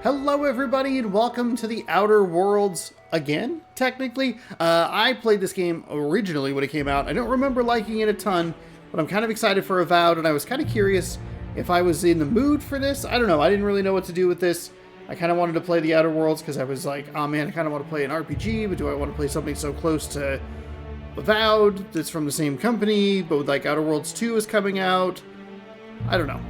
Hello everybody and welcome to the Outer Worlds again, technically. I played this game originally when it came out. I don't remember liking it a ton, but I'm kind of excited for Avowed, and I was kind of curious if I was in the mood for this. I don't know, I didn't really know what to do with this. I kind of wanted to play the Outer Worlds because I was like, oh man, I kind of want to play an RPG, but do I want to play something so close to Avowed that's from the same company, but like Outer Worlds 2 is coming out? I don't know.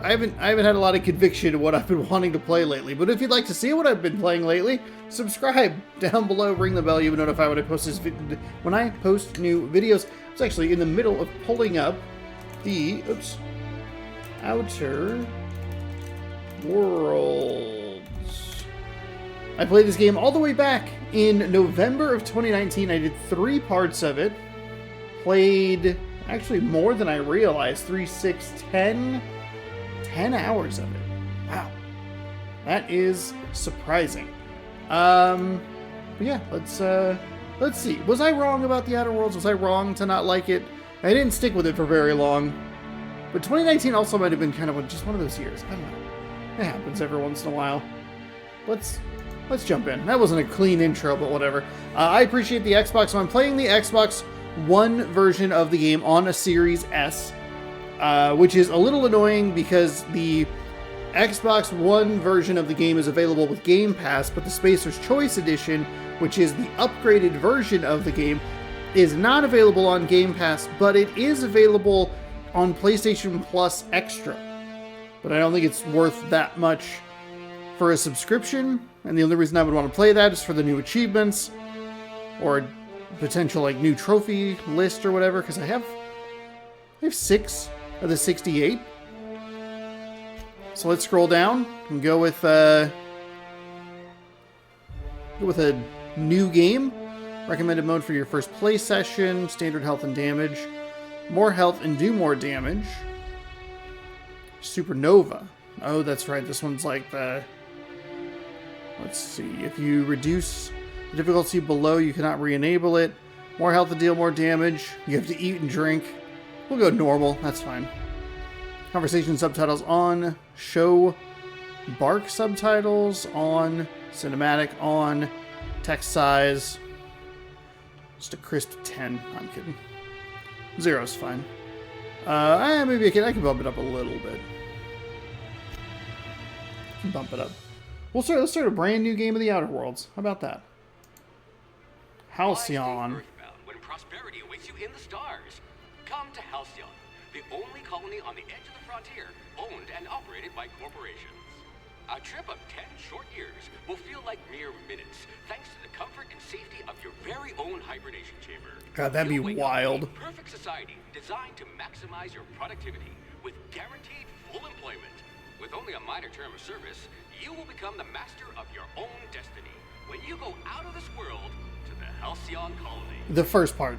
I haven't had a lot of conviction in what I've been wanting to play lately, but if you'd like to see what I've been playing lately, subscribe down below, ring the bell, you'll be notified when I post new videos. I was actually in the middle of pulling up the Outer Worlds. I played this game all the way back in November of 2019. I did 3 parts of it. Played actually more than I realized. 3, 6, 10 hours of it. Wow. That is surprising. But yeah, let's see. Was I wrong about the Outer Worlds? Was I wrong to not like it? I didn't stick with it for very long. But 2019 also might have been kind of just one of those years. I don't know. It happens every once in a while. Let's jump in. That wasn't a clean intro, but whatever. I appreciate the Xbox. So I'm playing the Xbox One version of the game on a Series S. Which is a little annoying because the Xbox One version of the game is available with Game Pass, but the Spacer's Choice Edition, which is the upgraded version of the game, is not available on Game Pass, but it is available on PlayStation Plus Extra. But I don't think it's worth that much for a subscription, and the only reason I would want to play that is for the new achievements, or potential like new trophy list or whatever, because I have 6 of the 68. So let's scroll down and go with a new game. Recommended mode for your first play session. Standard health and damage. More health and do more damage. Supernova. Oh, that's right. This one's like the... Let's see. If you reduce the difficulty below, you cannot re-enable it. More health to deal more damage. You have to eat and drink. We'll go normal. That's fine. Conversation subtitles on. Show bark subtitles on. Cinematic on. Text size. Just a crisp 10. I'm kidding. 0's fine. Maybe I can bump it up a little bit. Bump it up. Let's start a brand new game of the Outer Worlds. How about that? Halcyon. When prosperity awaits you in the stars. Come to Halcyon, the only colony on the edge of the frontier, owned and operated by corporations. A trip of 10 short years will feel like mere minutes, thanks to the comfort and safety of your very own hibernation chamber. God, that'd be wild. Perfect society designed to maximize your productivity with guaranteed full employment. With only a minor term of service, you will become the master of your own destiny when you go out of this world to the Halcyon colony. The first part.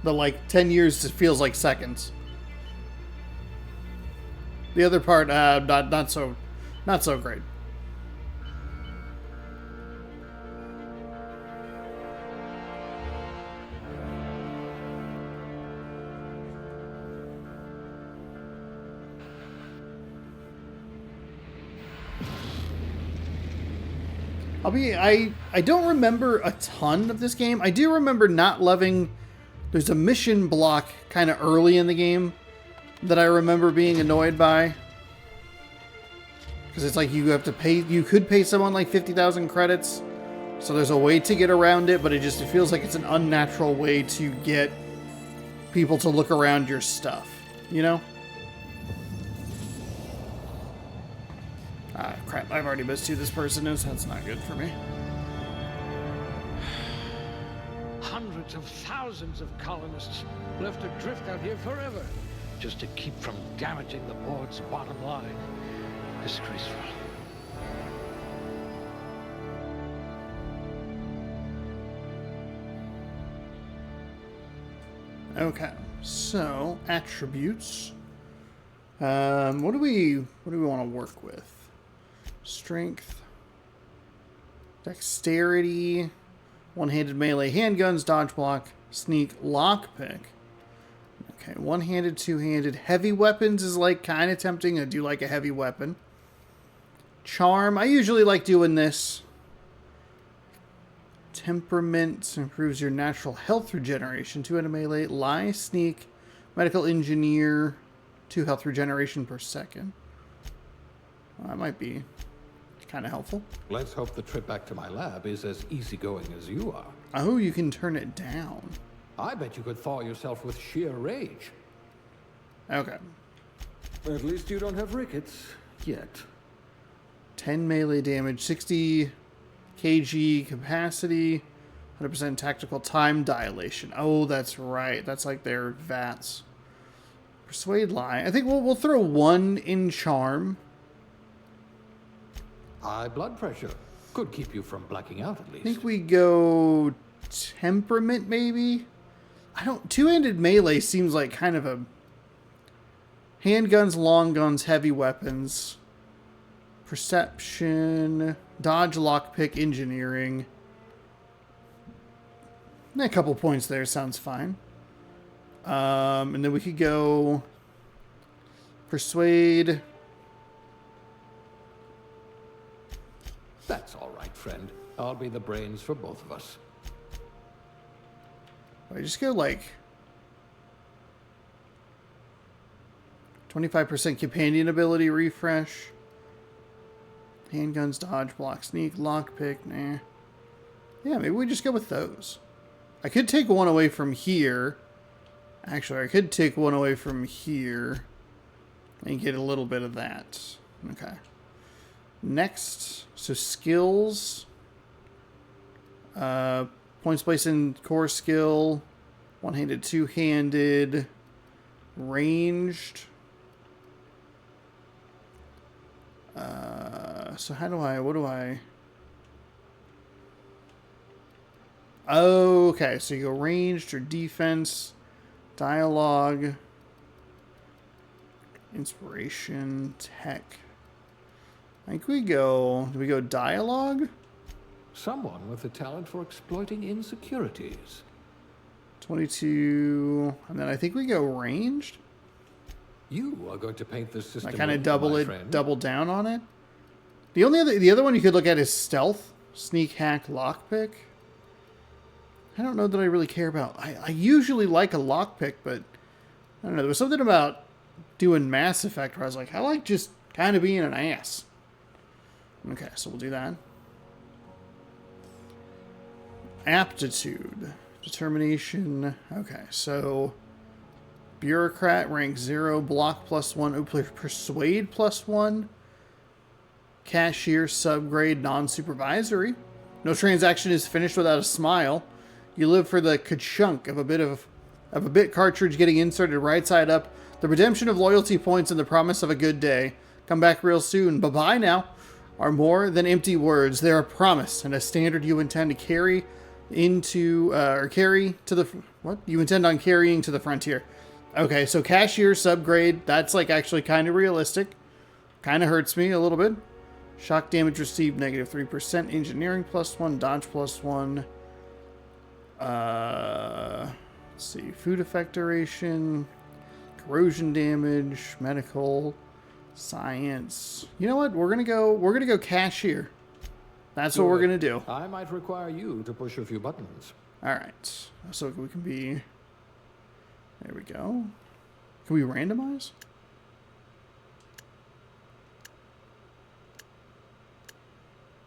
The, 10 years just feels like seconds. The other part, not so great. I don't remember a ton of this game. I do remember not loving... There's a mission block kind of early in the game that I remember being annoyed by. Because it's like you have to pay, you could pay someone like 50,000 credits. So there's a way to get around it, but it feels like it's an unnatural way to get people to look around your stuff. You know? Ah, crap. I've already missed who this person is. That's not good for me. Hundreds of thousands of colonists left adrift out here forever, just to keep from damaging the board's bottom line. Disgraceful. Okay, so attributes. What do we want to work with? Strength, dexterity. One-handed melee handguns, dodge block, sneak, lockpick. Okay, one-handed, two-handed. Heavy weapons is like kind of tempting. I do like a heavy weapon. Charm. I usually like doing this. Temperament improves your natural health regeneration. 2 in a melee. Lie, sneak, medical engineer. 2 health regeneration per second. Well, that might be kind of helpful. Let's hope the trip back to my lab is as easygoing as you are. Oh, you can turn it down. I bet you could thaw yourself with sheer rage. Okay. At least you don't have rickets yet. 10 melee damage, 60 kg capacity, 100% tactical time dilation. Oh, that's right. That's like their VATS. Persuade, lie. I think we'll throw 1 in charm. High blood pressure. Could keep you from blacking out at least. I think we go temperament maybe. I don't. 2-handed melee seems like kind of a handguns, long guns, heavy weapons. Perception, dodge, lockpick, engineering. A couple points there sounds fine. And then we could go persuade. That's all right, friend. I'll be the brains for both of us. I just go like 25% companion ability refresh. Handguns, dodge, block, sneak, lockpick, nah. Yeah, maybe we just go with those. I could take 1 away from here. Actually, I could take 1 away from here and get a little bit of that. Okay. Next, so skills. Points placed in core skill. One-handed, two-handed. Ranged. So what do I... Okay, so you go ranged or defense, dialogue, inspiration, tech. I think do we go dialogue? Someone with a talent for exploiting insecurities. 22, and then I think we go ranged. You are going to paint this system. I kind of red, double down on it. The other one you could look at is stealth, sneak, hack, lockpick. I don't know that I really care about. I usually like a lockpick, but I don't know. There was something about doing Mass Effect where I was like, I like just kind of being an ass. Okay, so we'll do that. Aptitude, determination. Okay, so bureaucrat rank 0, block +1, persuade +1, cashier subgrade, non-supervisory. No transaction is finished without a smile. You live for the ka-chunk of a bit cartridge getting inserted right side up, the redemption of loyalty points, and the promise of a good day. Come back real soon. Bye-bye now. Are more than empty words. They're a promise and a standard you intend to carry you intend on carrying to the frontier. Okay, so cashier subgrade, that's like actually kind of realistic. Kind of hurts me a little bit. Shock damage received -3%, engineering +1, dodge +1. Let's see, food effect duration, corrosion damage, medical, science. You know what? We're gonna go cashier. That's what we're gonna do. I might require you to push a few buttons. All right. So we can be. There we go. Can we randomize?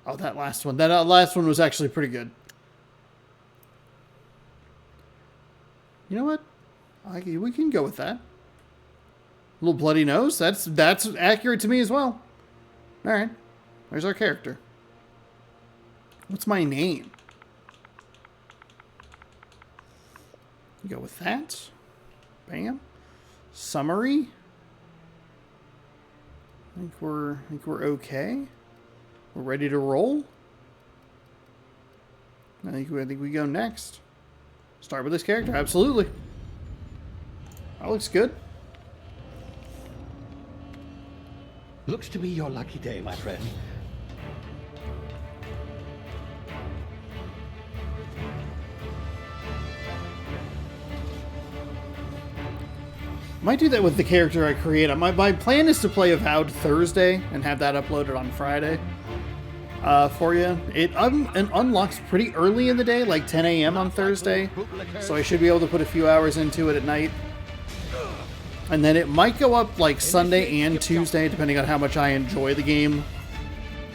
Oh, that last one. That last one was actually pretty good. You know what? We can go with that. Little bloody nose. That's accurate to me as well. All right. There's our character. What's my name? Go with that. Bam. Summary. I think we're okay. We're ready to roll. I think we go next. Start with this character. Absolutely. That looks good. Looks to be your lucky day, my friend. Might do that with the character I create. My plan is to play Avowed Thursday and have that uploaded on Friday for you. It unlocks pretty early in the day, like 10 a.m. on Thursday, so I should be able to put a few hours into it at night. And then it might go up like Sunday and Tuesday, depending on how much I enjoy the game.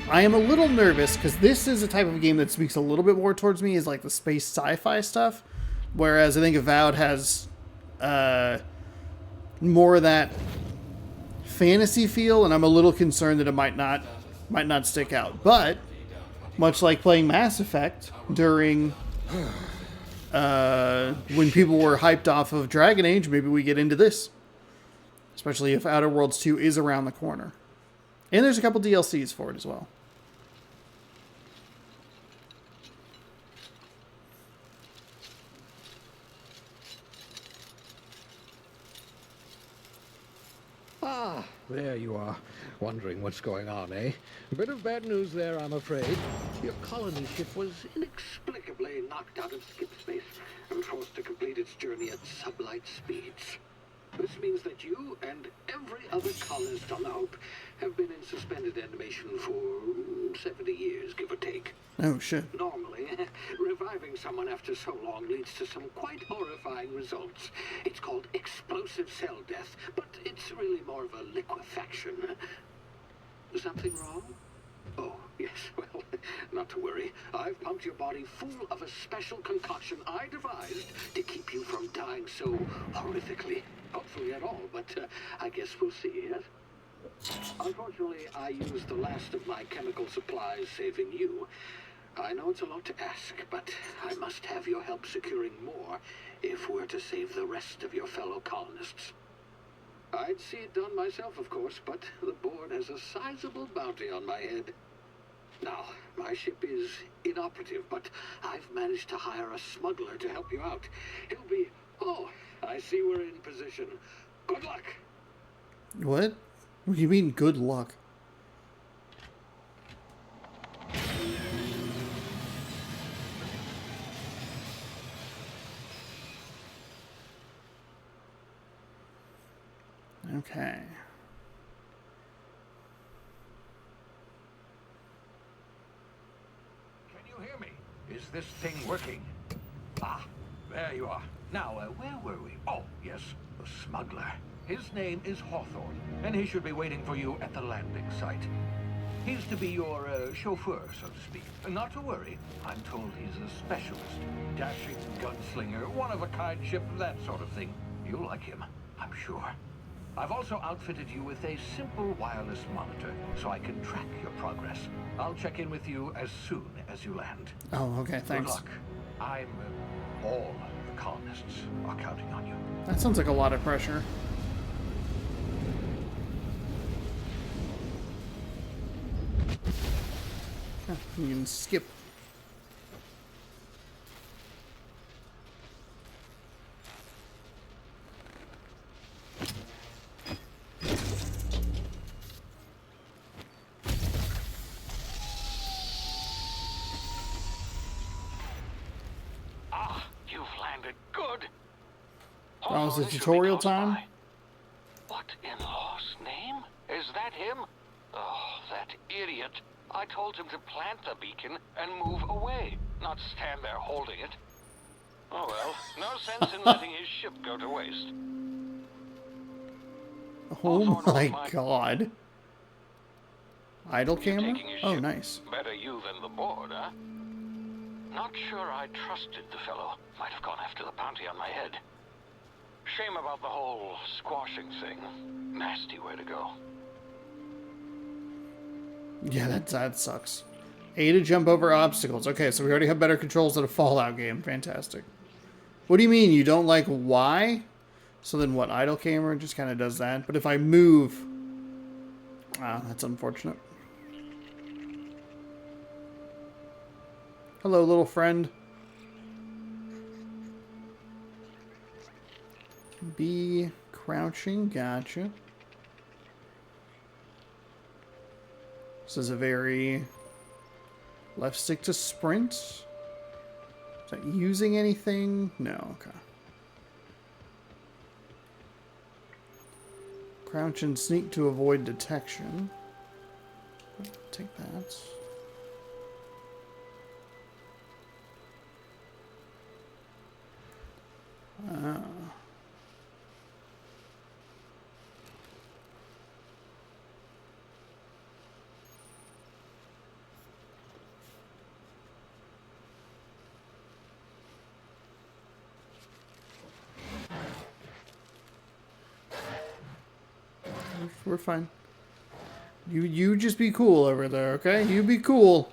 I am a little nervous because this is a type of game that speaks a little bit more towards me, is like the space sci-fi stuff, whereas I think Avowed has more of that fantasy feel, and I'm a little concerned that it might not stick out. But much like playing Mass Effect during when people were hyped off of Dragon Age, maybe we get into this, especially if Outer Worlds 2 is around the corner. And there's a couple DLCs for it as well. Ah, there you are. Wondering what's going on, eh? A bit of bad news there, I'm afraid. Your colony ship was inexplicably knocked out of skip space and forced to complete its journey at sublight speeds. This means that you and every other colonist on the Hope have been in suspended animation for 70 years, give or take. Oh, shit. Normally, reviving someone after so long leads to some quite horrifying results. It's called explosive cell death, but it's really more of a liquefaction. Something wrong? Oh, yes, well, not to worry. I've pumped your body full of a special concoction I devised to keep you from dying so horrifically. Hopefully at all, but I guess we'll see, yes? Unfortunately, I used the last of my chemical supplies saving you. I know it's a lot to ask, but I must have your help securing more if we're to save the rest of your fellow colonists. I'd see it done myself, of course, but the board has a sizable bounty on my head. Now, my ship is inoperative, but I've managed to hire a smuggler to help you out. He'll be... Oh, I see we're in position. Good luck. What? What do you mean, good luck? Okay. Can you hear me? Is this thing working? Ah, there you are. Now, where were we? Oh, yes, the smuggler. His name is Hawthorne, and he should be waiting for you at the landing site. He's to be your chauffeur, so to speak. Not to worry, I'm told he's a specialist. Dashing gunslinger, one-of-a-kind ship, that sort of thing. You'll like him, I'm sure. I've also outfitted you with a simple wireless monitor, so I can track your progress. I'll check in with you as soon as you land. Oh, okay, thanks. Good luck. All the colonists are counting on you. That sounds like a lot of pressure. Huh, you can skip. That was the tutorial time? What in law's name? Is that him? Oh, that idiot. I told him to plant the beacon and move away, not stand there holding it. Oh well, no sense in letting his ship go to waste. Oh my god. Idle camera? Oh, nice. Better you than the board, huh? Not sure I trusted the fellow. Might have gone after the bounty on my head. Shame about the whole squashing thing. Nasty way to go. Yeah, that sucks. A to jump over obstacles. Okay, so we already have better controls than a Fallout game. Fantastic. What do you mean? You don't like Y? So then what? Idle camera just kind of does that. But if I move... Ah, that's unfortunate. Hello, little friend. B, crouching, gotcha. This is a very left stick to sprint. Is that using anything? No, okay. Crouch and sneak to avoid detection. Take that. Ah. We're fine. You just be cool over there, okay? You be cool.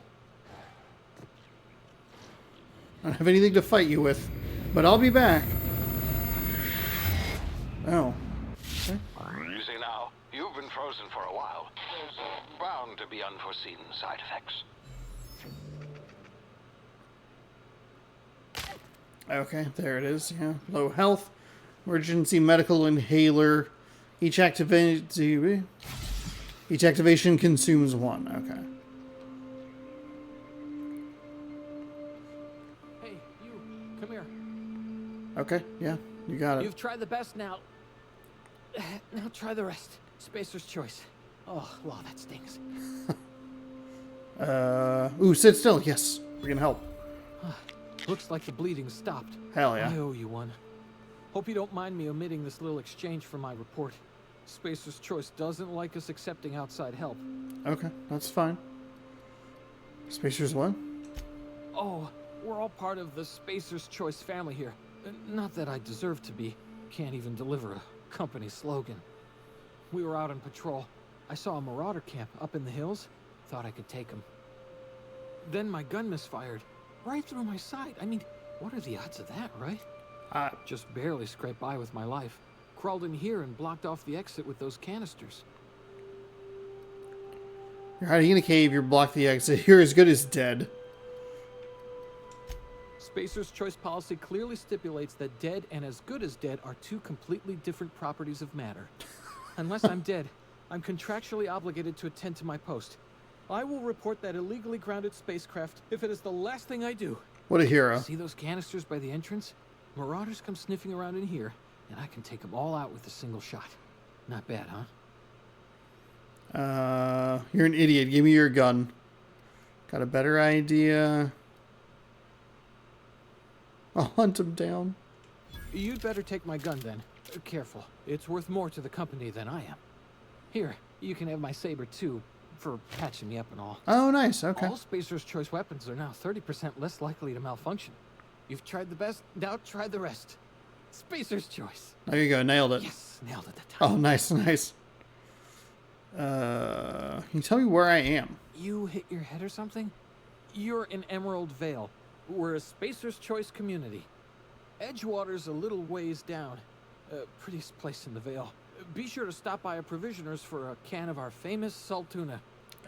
I don't have anything to fight you with, but I'll be back. Oh. Okay. Easy now. You've been frozen for a while. There's bound to be unforeseen side effects. Okay, there it is. Yeah. Low health. Emergency medical inhaler. Each activation consumes 1. Okay. Hey, you. Come here. Okay, yeah. You got it. You've tried the best now. Now try the rest. Spacer's choice. Oh, wow, that stings. Ooh, sit still. Yes. We can help. Looks like the bleeding stopped. Hell yeah. I owe you one. Hope you don't mind me omitting this little exchange from my report. Spacer's Choice doesn't like us accepting outside help. Okay, that's fine. Spacer's what? Oh, we're all part of the Spacer's Choice family here. Not that I deserve to be. Can't even deliver a company slogan. We were out on patrol. I saw a marauder camp up in the hills. Thought I could take him. Then my gun misfired. Right through my side. I mean, what are the odds of that, right? Just barely scraped by with my life. Crawled in here and blocked off the exit with those canisters. You're hiding in a cave, you're blocked the exit. You're as good as dead. Spacer's Choice policy clearly stipulates that dead and as good as dead are two completely different properties of matter. Unless I'm dead, I'm contractually obligated to attend to my post. I will report that illegally grounded spacecraft if it is the last thing I do. What a hero. See those canisters by the entrance? Marauders come sniffing around in here, and I can take them all out with a single shot. Not bad, huh? You're an idiot. Give me your gun. Got a better idea. I'll hunt him down. You'd better take my gun then. Careful. It's worth more to the company than I am. Here, you can have my saber too, for patching me up and all. Oh, nice. Okay. All Spacer's Choice weapons are now 30% less likely to malfunction. You've tried the best, now try the rest. Spacer's Choice. There you go. Nailed it. Yes, nailed it that time. Oh, nice, nice. Can you tell me where I am? You hit your head or something? You're in Emerald Vale. We're a Spacer's Choice community. Edgewater's a little ways down. Prettiest place in the Vale. Be sure to stop by a provisioner's for a can of our famous salt tuna.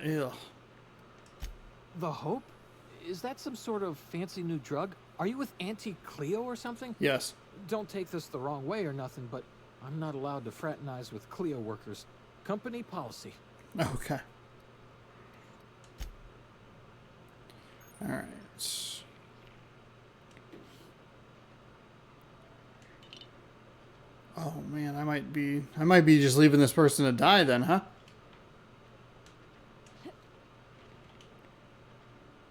Ew. The Hope? Is that some sort of fancy new drug? Are you with Auntie Cleo or something? Yes. Don't take this the wrong way or nothing, but I'm not allowed to fraternize with Cleo workers. Company policy. Okay. All right. Oh man, I might be just leaving this person to die then, huh?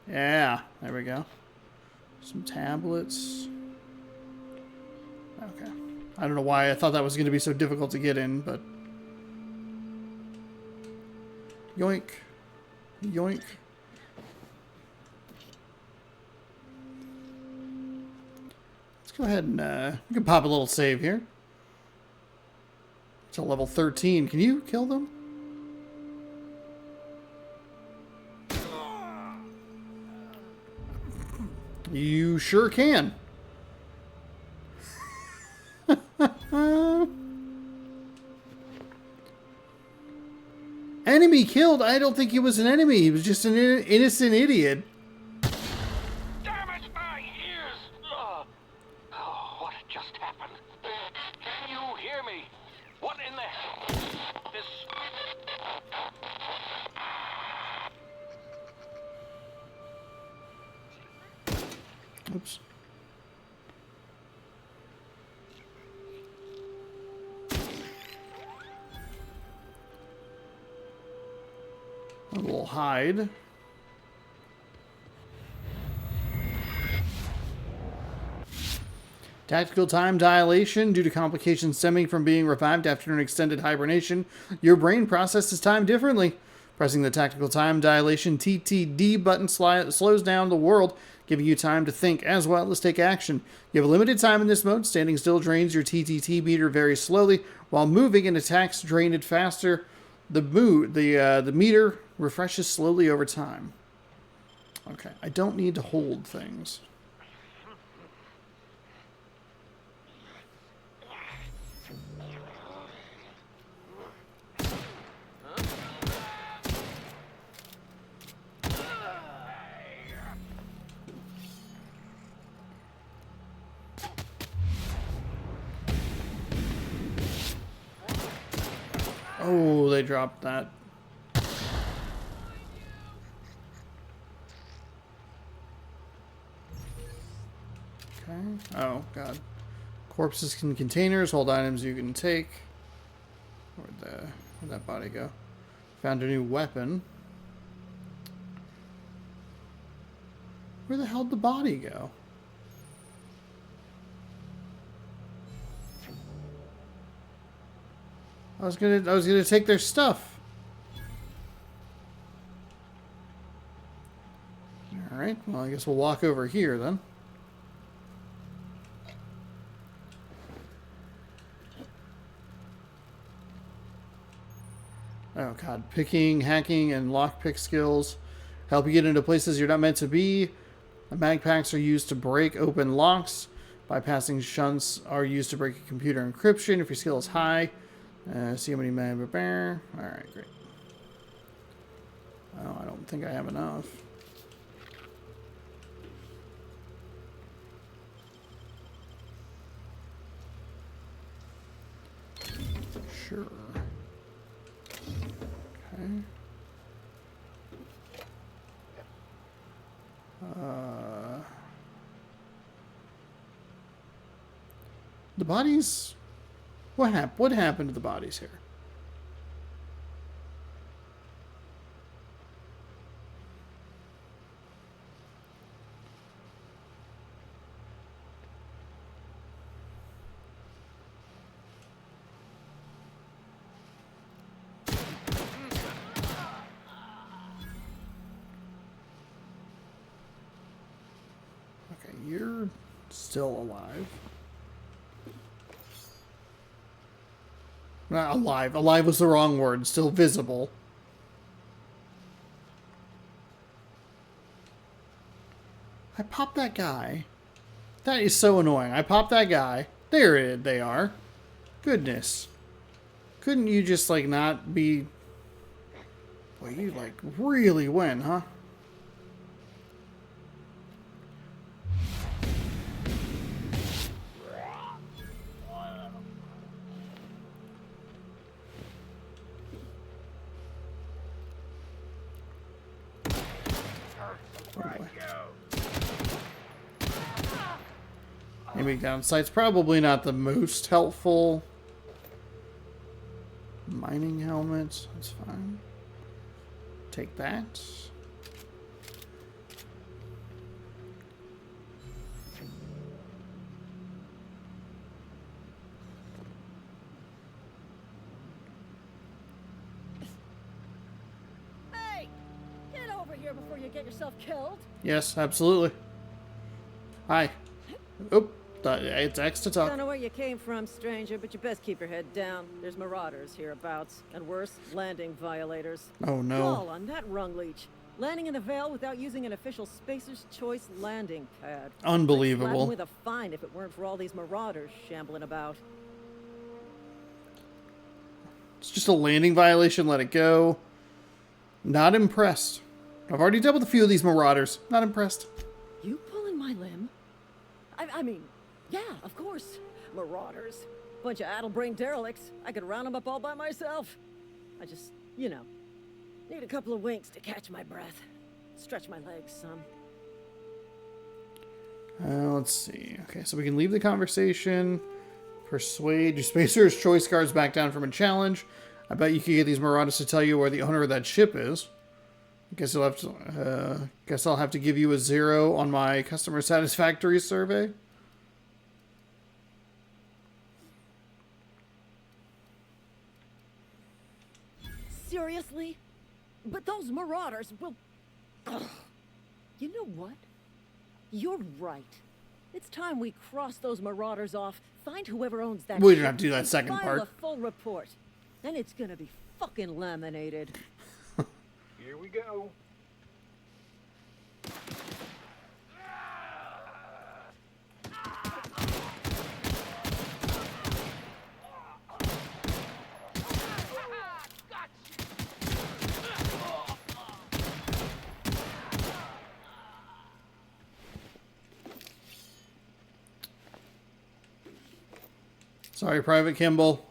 Yeah, there we go. Some tablets. Okay. I don't know why I thought that was going to be so difficult to get in, but yoink. Yoink. Let's go ahead and we can pop a little save here. It's a level 13. Can you kill them? You sure can. Enemy killed? I don't think he was an enemy. He was just an innocent idiot. Damn it, my ears! Oh, what just happened? Can you hear me? What in the hell? This... Oops. little hide. Tactical time dilation. Due to complications stemming from being revived after an extended hibernation, your brain processes time differently. Pressing the tactical time dilation TTD button slows down the world, giving you time to think as well as take action. You have a limited time in this mode. Standing still drains your TTT meter very slowly, while moving and attacks drain it faster. The meter refreshes slowly over time. Okay, I don't need to hold things. Oh, they dropped that. Okay. Oh, God. Corpses in containers. Hold items you can take. Where'd that body go? Found a new weapon. Where the hell did the body go? I was gonna take their stuff. All right. Well, I guess we'll walk over here then. Oh God! Picking, hacking, and lockpick skills help you get into places you're not meant to be. The mag packs are used to break open locks. Bypassing shunts are used to break a computer encryption if your skill is high. See how many men prepare. Alright, great. Oh, I don't think I have enough. Sure. Okay. The bodies... What happened to the bodies here? Okay, you're still alive. Not alive. Alive was the wrong word. Still visible. I popped that guy. That is so annoying. I popped that guy. There they are. Goodness. Couldn't you just, like, not be... Well, you, like, really went, huh? Aiming down sight's probably not the most helpful. Mining helmet, that's fine. Take that. Hey! Get over here before you get yourself killed. Yes, absolutely. Hi. Oop. It's X to talk. Don't know where you came from, stranger, but you best keep your head down. There's marauders hereabouts, and worse, landing violators. Oh no. Call on that rung leech. Landing in the Vale without using an official Spacer's Choice landing pad. Unbelievable. I'd slap him with a fine if it weren't for all these marauders shambling about. It's just a landing violation. Let it go. Not impressed. I've already dealt with a few of these marauders. Not impressed. You pulling my limb? I mean, yeah, of course. Marauders. Bunch of addle-brained derelicts. I could round them up all by myself. I just, you know, need a couple of winks to catch my breath. Stretch my legs some. Let's see. Okay, so we can leave the conversation. Persuade your Spacer's Choice guards back down from a challenge. I bet you could get these marauders to tell you where the owner of that ship is. Guess you'll have to. Guess I'll have to give you a 0 on my customer satisfactory survey. Seriously? But those marauders will... Ugh. You know what? You're right. It's time we cross those marauders off, find whoever owns that We ship, didn't have to do that and second file part. a full report. And it's gonna be fucking laminated. Here we go. Sorry, Private Kimball.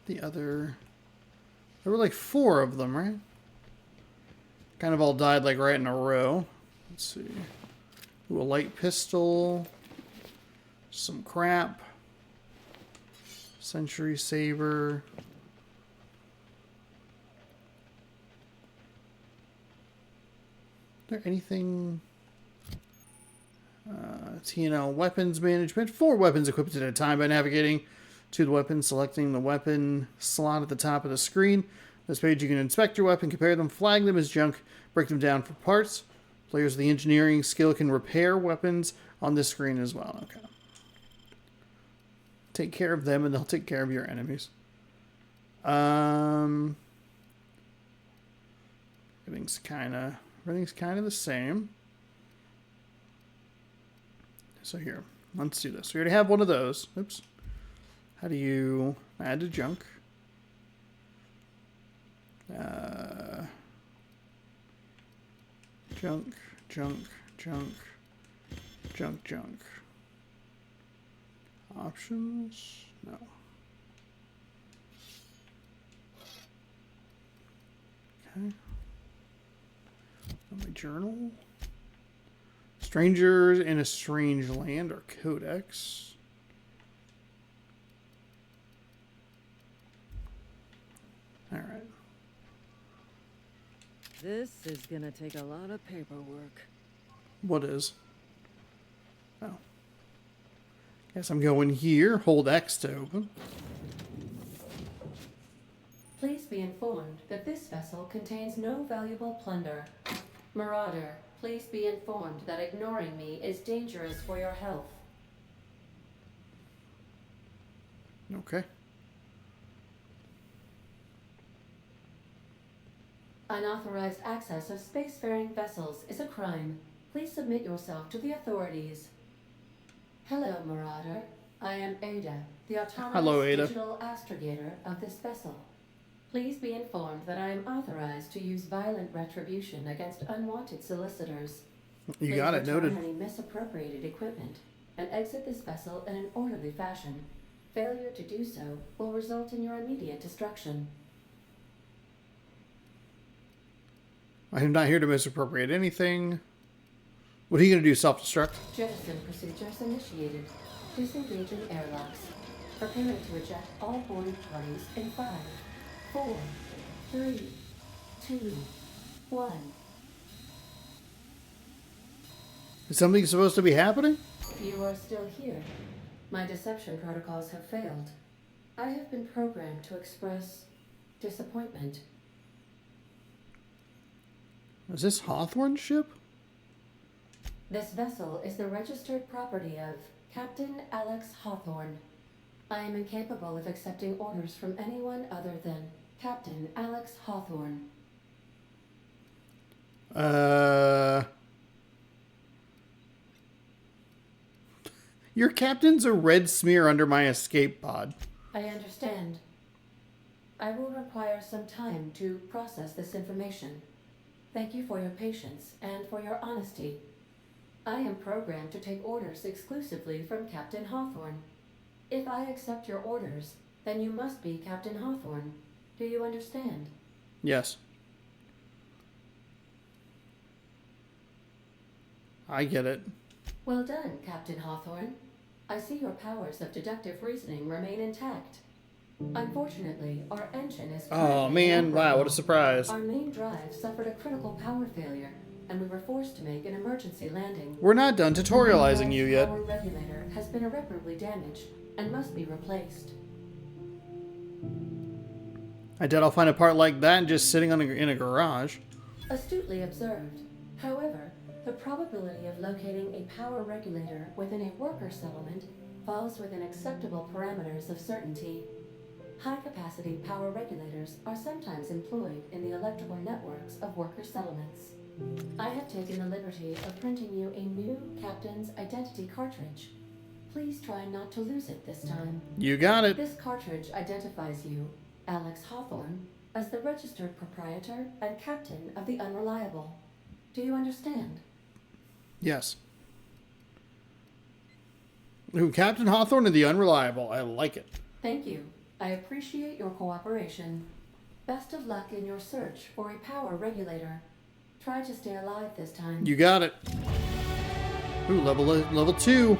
The other... There were like 4 of them, right? Kind of all died like right in a row. Let's see. Ooh, a light pistol. Some crap. Century saber. Is there anything... TNL weapons management. 4 weapons equipped at a time by navigating to the weapon, selecting the weapon slot at the top of the screen. This page you can inspect your weapon, compare them, flag them as junk, break them down for parts. Players with the engineering skill can repair weapons on this screen as well. Okay. Take care of them and they'll take care of your enemies. Everything's kind of the same. So here, let's do this. We already have one of those. Oops. How do you add to junk? Junk, junk, junk, junk, junk. Options? No. Okay. My journal. Strangers in a Strange Land or Codex. All right. This is gonna take a lot of paperwork. What is? Oh. Guess I'm going here. Hold X to open. Please be informed that this vessel contains no valuable plunder. Marauder, please be informed that ignoring me is dangerous for your health. Okay. Unauthorized access of spacefaring vessels is a crime. Please submit yourself to the authorities. Hello, Marauder. I am Ada, the autonomous digital astrogator of this vessel. Please be informed that I am authorized to use violent retribution against unwanted solicitors. You got it, noted. Please return any misappropriated equipment and exit this vessel in an orderly fashion. Failure to do so will result in your immediate destruction. I am not here to misappropriate anything. What are you going to do, self-destruct? Jettison procedures initiated. Disengaging airlocks. Preparing to eject all boarding parties in 5, 4, 3, 2, 1. Is something supposed to be happening? You are still here. My deception protocols have failed. I have been programmed to express disappointment. Is this Hawthorne's ship? This vessel is the registered property of Captain Alex Hawthorne. I am incapable of accepting orders from anyone other than Captain Alex Hawthorne. Your captain's a red smear under my escape pod. I understand. I will require some time to process this information. Thank you for your patience and for your honesty. I am programmed to take orders exclusively from Captain Hawthorne. If I accept your orders, then you must be Captain Hawthorne. Do you understand? Yes. I get it. Well done, Captain Hawthorne. I see your powers of deductive reasoning remain intact. Unfortunately, our engine is Oh currently man, wow, what a inoperable. surprise. Our main drive suffered a critical power failure, and we were forced to make an emergency landing. We're not done The tutorializing main you drive's yet. power regulator has been irreparably damaged and must be replaced. I doubt I'll find a part like that just sitting in a garage. Astutely observed. However, the probability of locating a power regulator within a worker settlement falls within acceptable parameters of certainty. High-capacity power regulators are sometimes employed in the electrical networks of worker settlements. I have taken the liberty of printing you a new Captain's Identity cartridge. Please try not to lose it this time. You got it. This cartridge identifies you, Alex Hawthorne, as the registered proprietor and captain of the Unreliable. Do you understand? Yes. Ooh, Captain Hawthorne and the Unreliable. I like it. Thank you. I appreciate your cooperation. Best of luck in your search for a power regulator. Try to stay alive this time. You got it. Ooh, level 2.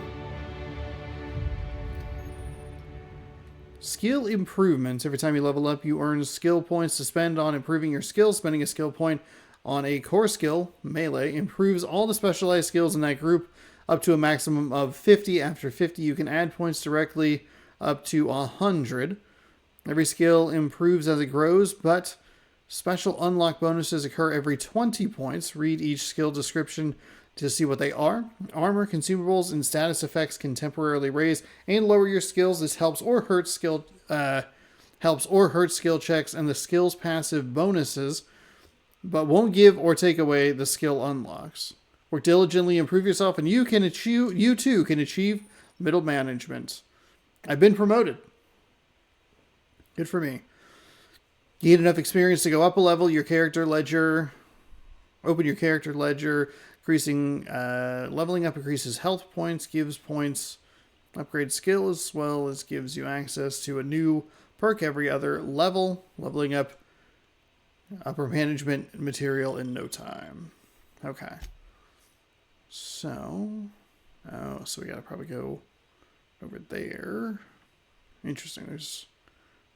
Skill improvements. Every time you level up, you earn skill points to spend on improving your skill. Spending a skill point on a core skill, melee, improves all the specialized skills in that group up to a maximum of 50. After 50, you can add points directly up to 100. Every skill improves as it grows, but special unlock bonuses occur every 20 points. Read each skill description to see what they are. Armor, consumables, and status effects can temporarily raise and lower your skills. This helps or hurts skill checks and the skill's passive bonuses, but won't give or take away the skill unlocks. Work diligently, improve yourself, and you too can achieve middle management. I've been promoted. Good for me. Gain enough experience to go up a level. Your character ledger. Open your character ledger. Increasing, leveling up increases health points, gives points, upgrade skill, as well as gives you access to a new perk every other level. Leveling up upper management material in no time. Okay. So we gotta probably go over there. Interesting. There's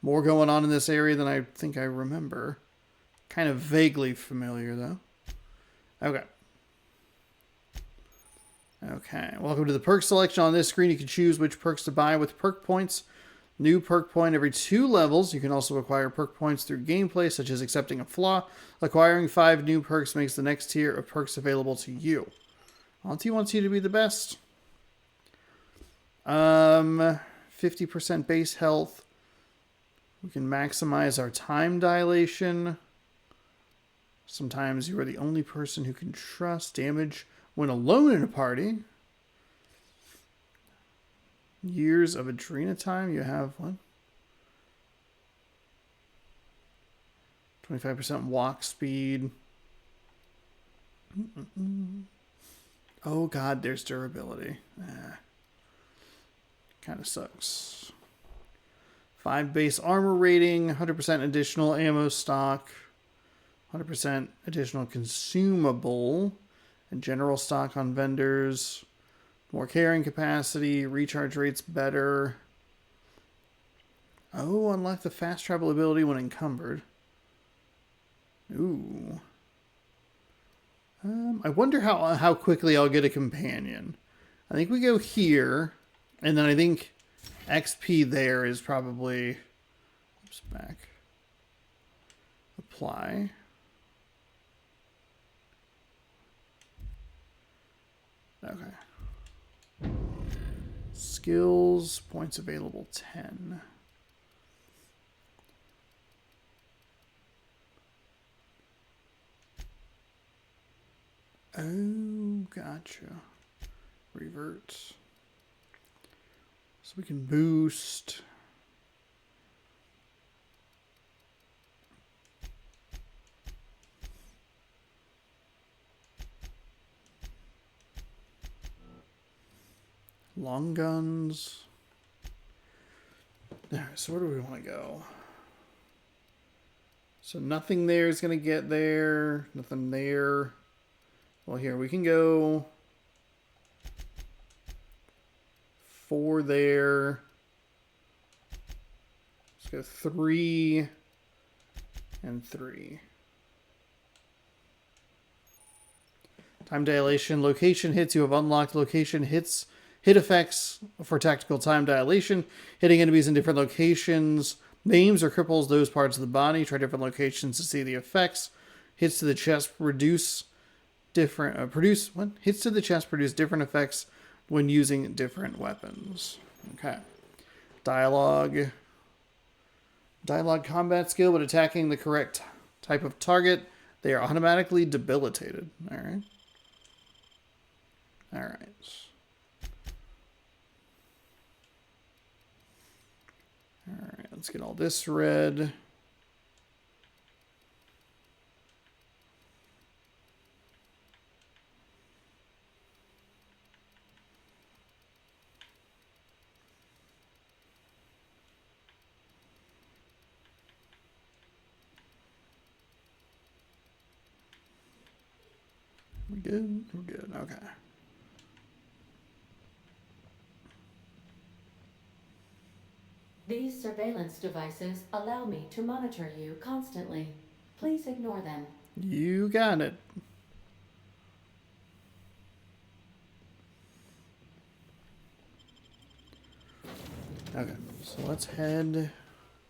more going on in this area than I think I remember. Kind of vaguely familiar, though. Okay. Okay. Welcome to the perk selection. On this screen, you can choose which perks to buy with perk points. New perk point every 2 levels. You can also acquire perk points through gameplay, such as accepting a flaw. Acquiring 5 new perks makes the next tier of perks available to you. Auntie wants you to be the best. 50% base health. We can maximize our time dilation. Sometimes you are the only person who can trust. Damage when alone in a party. Years of Adrena time. You have one. 25% walk speed. Oh god, there's durability. Kind of sucks. 5 base armor rating, 100% additional ammo stock, 100% additional consumable, and general stock on vendors, more carrying capacity, recharge rates better. Oh, unlock the fast travel ability when encumbered. Ooh. I wonder how quickly I'll get a companion. I think we go here, and then I think XP there is probably... Oops, back. Apply. Okay. Skills, points available 10. Oh, gotcha. Revert. So we can boost. Long guns. Alright, so where do we want to go? So nothing there is going to get there. Nothing there. Well, here we can go 4 there. Let's go 3 and 3. Time dilation. Location hits. You have unlocked location hits. Hit effects for tactical time dilation. Hitting enemies in different locations. Maims or cripples those parts of the body. Try different locations to see the effects. Hits to the chest produce different... Hits to the chest produce different effects when using different weapons. Okay. Dialogue. Dialogue combat skill. When attacking the correct type of target, they are automatically debilitated. Alright. Alright. Alright, let's get all this read. We're good? We're good, okay. These surveillance devices allow me to monitor you constantly. Please ignore them. You got it. Okay, so let's head...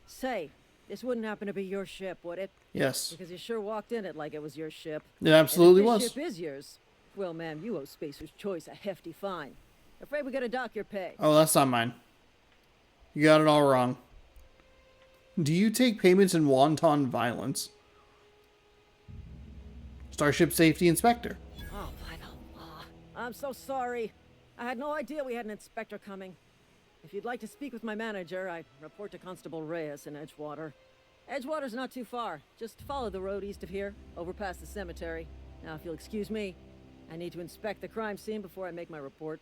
Say, this wouldn't happen to be your ship, would it? Yes. Because you sure walked in it like it was your ship. It absolutely and if was. this ship is yours, well, ma'am, you owe Spacer's Choice a hefty fine. Afraid we gotta dock your pay. Oh, that's not mine. You got it all wrong. Do you take payments in wanton violence? Starship Safety Inspector. Oh, by the law. I'm so sorry. I had no idea we had an inspector coming. If you'd like to speak with my manager, I'd report to Constable Reyes in Edgewater. Edgewater's not too far. Just follow the road east of here, over past the cemetery. Now, if you'll excuse me, I need to inspect the crime scene before I make my report.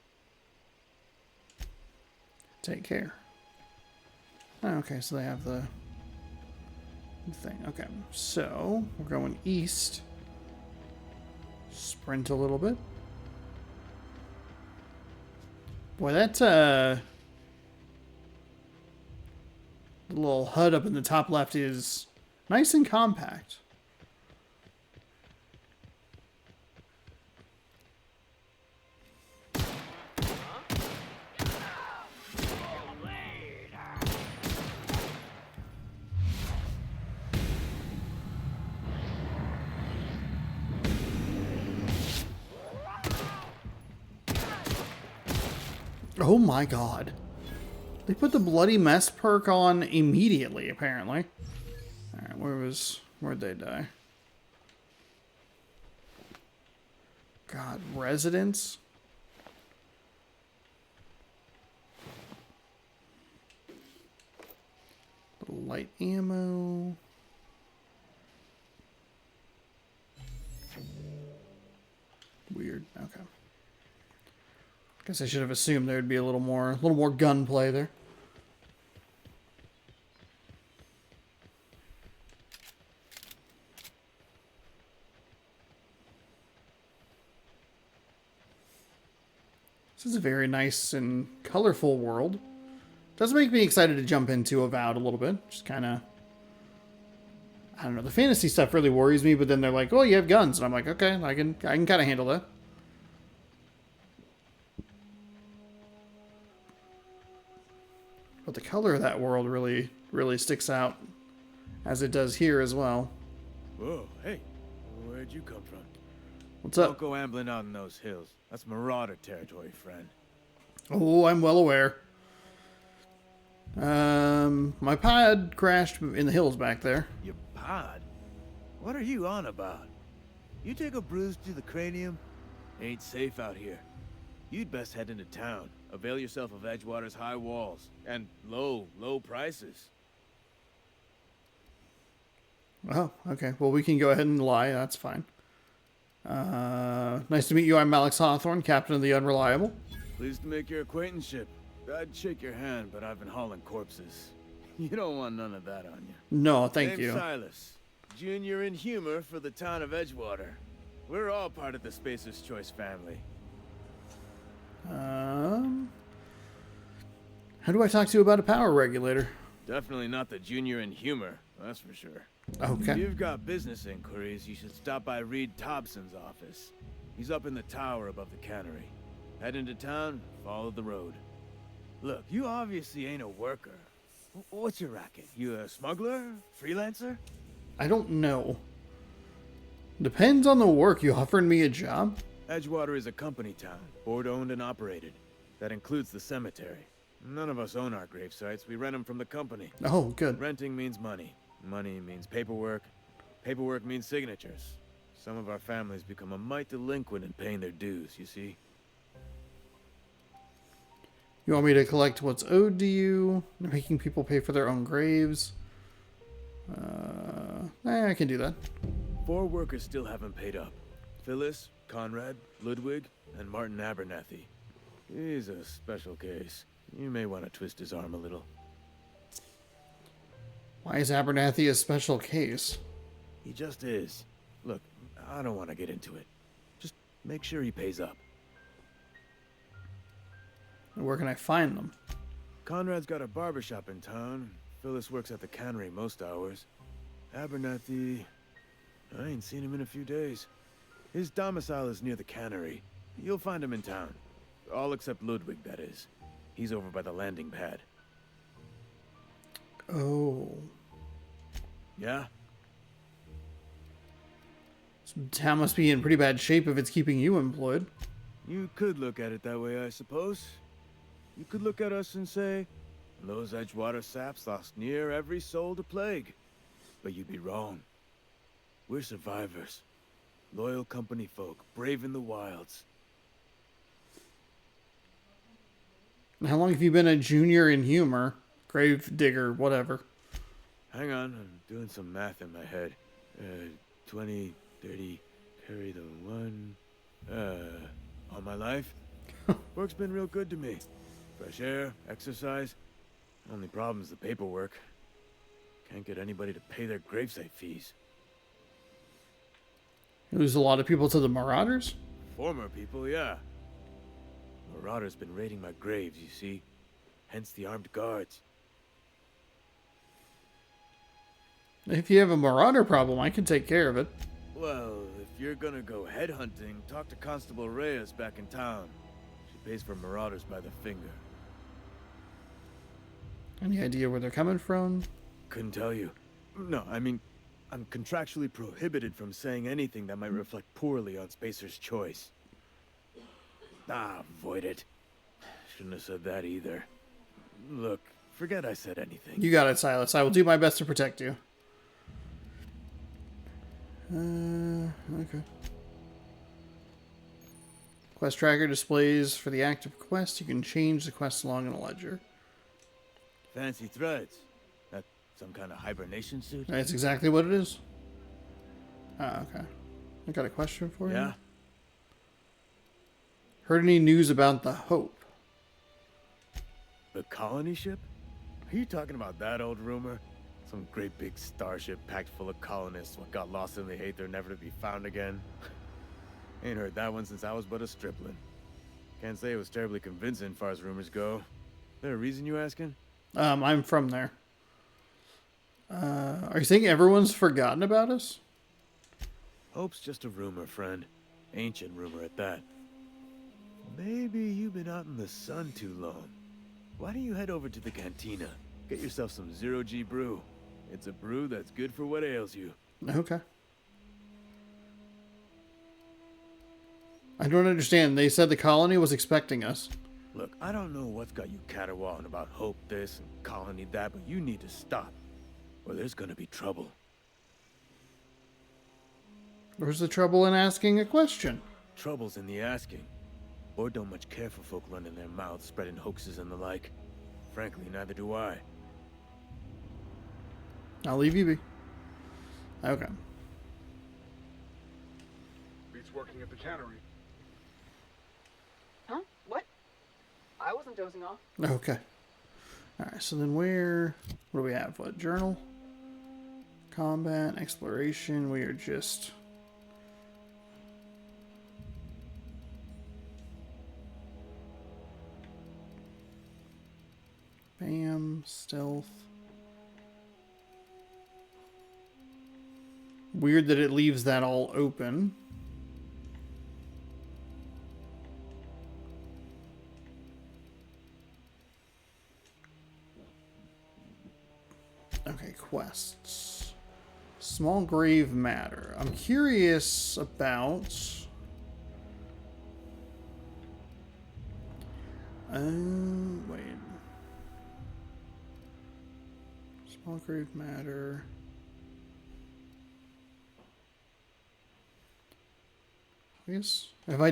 Take care. Oh, okay, so they have the thing. Okay, so we're going east. Sprint a little bit. Boy, that little HUD up in the top left is nice and compact. Oh my god. They put the bloody mess perk on immediately, apparently. Alright, where'd they die? God, residents? Little light ammo. Weird, okay. Guess I should have assumed there'd be a little more gunplay there. This is a very nice and colorful world. Does make me excited to jump into Avowed a little bit. Just kind of, I don't know. The fantasy stuff really worries me, but then they're like, "Oh, you have guns," and I'm like, "Okay, I can kind of handle that." But the color of that world really sticks out, as it does here as well. Whoa, hey, where'd you come from? What's up? Don't go ambling out in those hills. That's marauder territory, friend. Oh, I'm well aware. My pod crashed in the hills back there. Your pod? What are you on about? You take a bruise to the cranium? Ain't safe out here. You'd best head into town. Avail yourself of Edgewater's high walls. And low prices. Oh, okay. Well, we can go ahead and lie. That's fine. Nice to meet you. I'm Alex Hawthorne, captain of the Unreliable. Pleased to make your acquaintanceship. I'd shake your hand, but I've been hauling corpses. You don't want none of that on you. No, thank Name's you. Silas, junior in humor for the town of Edgewater. We're all part of the Spacer's Choice family. How do I talk to you about a power regulator? Definitely not the junior in humor, that's for sure. Okay. If you've got business inquiries, you should stop by Reed Thompson's office. He's up in the tower above the cannery. Head into town, follow the road. Look, you obviously ain't a worker. What's your racket? You a smuggler? Freelancer? I don't know. Depends on the work. You offering me a job? Edgewater is a company town, board-owned and operated. That includes the cemetery. None of us own our grave sites. We rent them from the company. Oh, good. Renting means money. Money means paperwork. Paperwork means signatures. Some of our families become a mite delinquent in paying their dues, you see? You want me to collect what's owed to you? Making people pay for their own graves? I can do that. 4 workers still haven't paid up. Phyllis, Conrad, Ludwig, and Martin Abernathy. He's a special case. You may want to twist his arm a little. Why is Abernathy a special case? He just is. Look, I don't want to get into it. Just make sure he pays up. Where can I find them? Conrad's got a barbershop in town. Phyllis works at the cannery most hours. Abernathy... I ain't seen him in a few days. His domicile is near the cannery. You'll find him in town. All except Ludwig, that is. He's over by the landing pad. Oh. Yeah? This town must be in pretty bad shape if it's keeping you employed. You could look at it that way, I suppose. You could look at us and say, those Edgewater saps lost near every soul to plague. But you'd be wrong. We're survivors. Loyal company folk, brave in the wilds. How long have you been a junior in humor? Grave digger, whatever. Hang on, I'm doing some math in my head. 20, 30, carry the 1. All my life? Work's been real good to me. Fresh air, exercise. Only problem is the paperwork. Can't get anybody to pay their gravesite fees. You lose a lot of people to the Marauders? Former people, yeah. Marauders been raiding my graves, you see. Hence the armed guards. If you have a Marauder problem, I can take care of it. Well, if you're gonna go headhunting, talk to Constable Reyes back in town. She pays for Marauders by the finger. Any idea where they're coming from? Couldn't tell you. No, I mean, I'm contractually prohibited from saying anything that might reflect poorly on Spacer's choice. Avoid it. Shouldn't have said that either. Look, forget I said anything. You got it, Silas. I will do my best to protect you. Okay. Quest tracker displays for the active quest. You can change the quest log in a ledger. Fancy threads. That some kind of hibernation suit? That's exactly what it is. Okay. I got a question for you. Yeah? Heard any news about the Hope? The colony ship? Are you talking about that old rumor? Some great big starship packed full of colonists what got lost in the Aether never to be found again? Ain't heard that one since I was but a stripling. Can't say it was terribly convincing far as rumors go. There a reason you asking? I'm from there. Are you saying everyone's forgotten about us? Hope's just a rumor, friend. Ancient rumor at that. Maybe you've been out in the sun too long. Why don't you head over to the cantina? Get yourself some zero-G brew. It's a brew that's good for what ails you. Okay. I don't understand. They said the colony was expecting us. Look, I don't know what's got you caterwauling about Hope this and Colony that, but you need to stop, or there's gonna be trouble. Where's the trouble in asking a question? Trouble's in the asking. Or don't much care for folk running their mouths, spreading hoaxes and the like. Frankly, neither do I. I'll leave you be. Okay. Beats working at the cannery. Huh? What? I wasn't dozing off. Okay. Alright, so then what do we have? What, journal? Combat, exploration, we are just... Bam, stealth. Weird that it leaves that all open. Okay, quests. Small grave matter. I'm curious about... wait. Small grave matter. I guess if I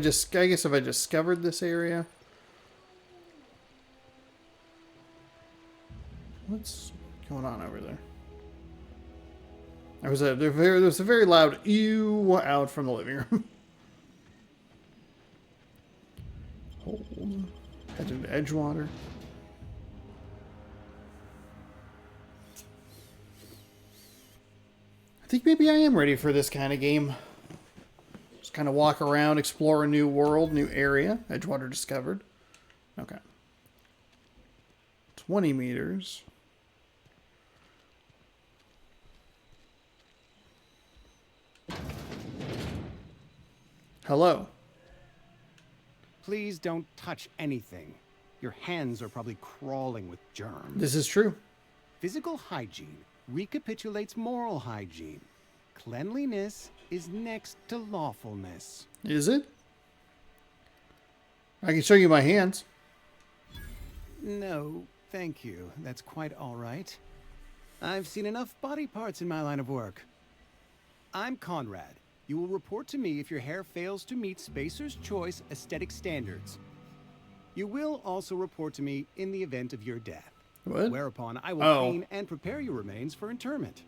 discovered this area. What's going on over there? There was a very loud ew out from the living room. Hold. Head into Edgewater. I think maybe I am ready for this kind of game. Just kind of walk around, explore a new world, new area. Edgewater discovered. Okay. 20 meters. Hello. Please don't touch anything. Your hands are probably crawling with germs. This is true. Physical hygiene recapitulates moral hygiene. Cleanliness is next to lawfulness. Is it? I can show you my hands. No, thank you. That's quite all right. I've seen enough body parts in my line of work. I'm Conrad. You will report to me if your hair fails to meet Spacer's Choice aesthetic standards. You will also report to me in the event of your death. What? Whereupon I will clean and prepare your remains for interment.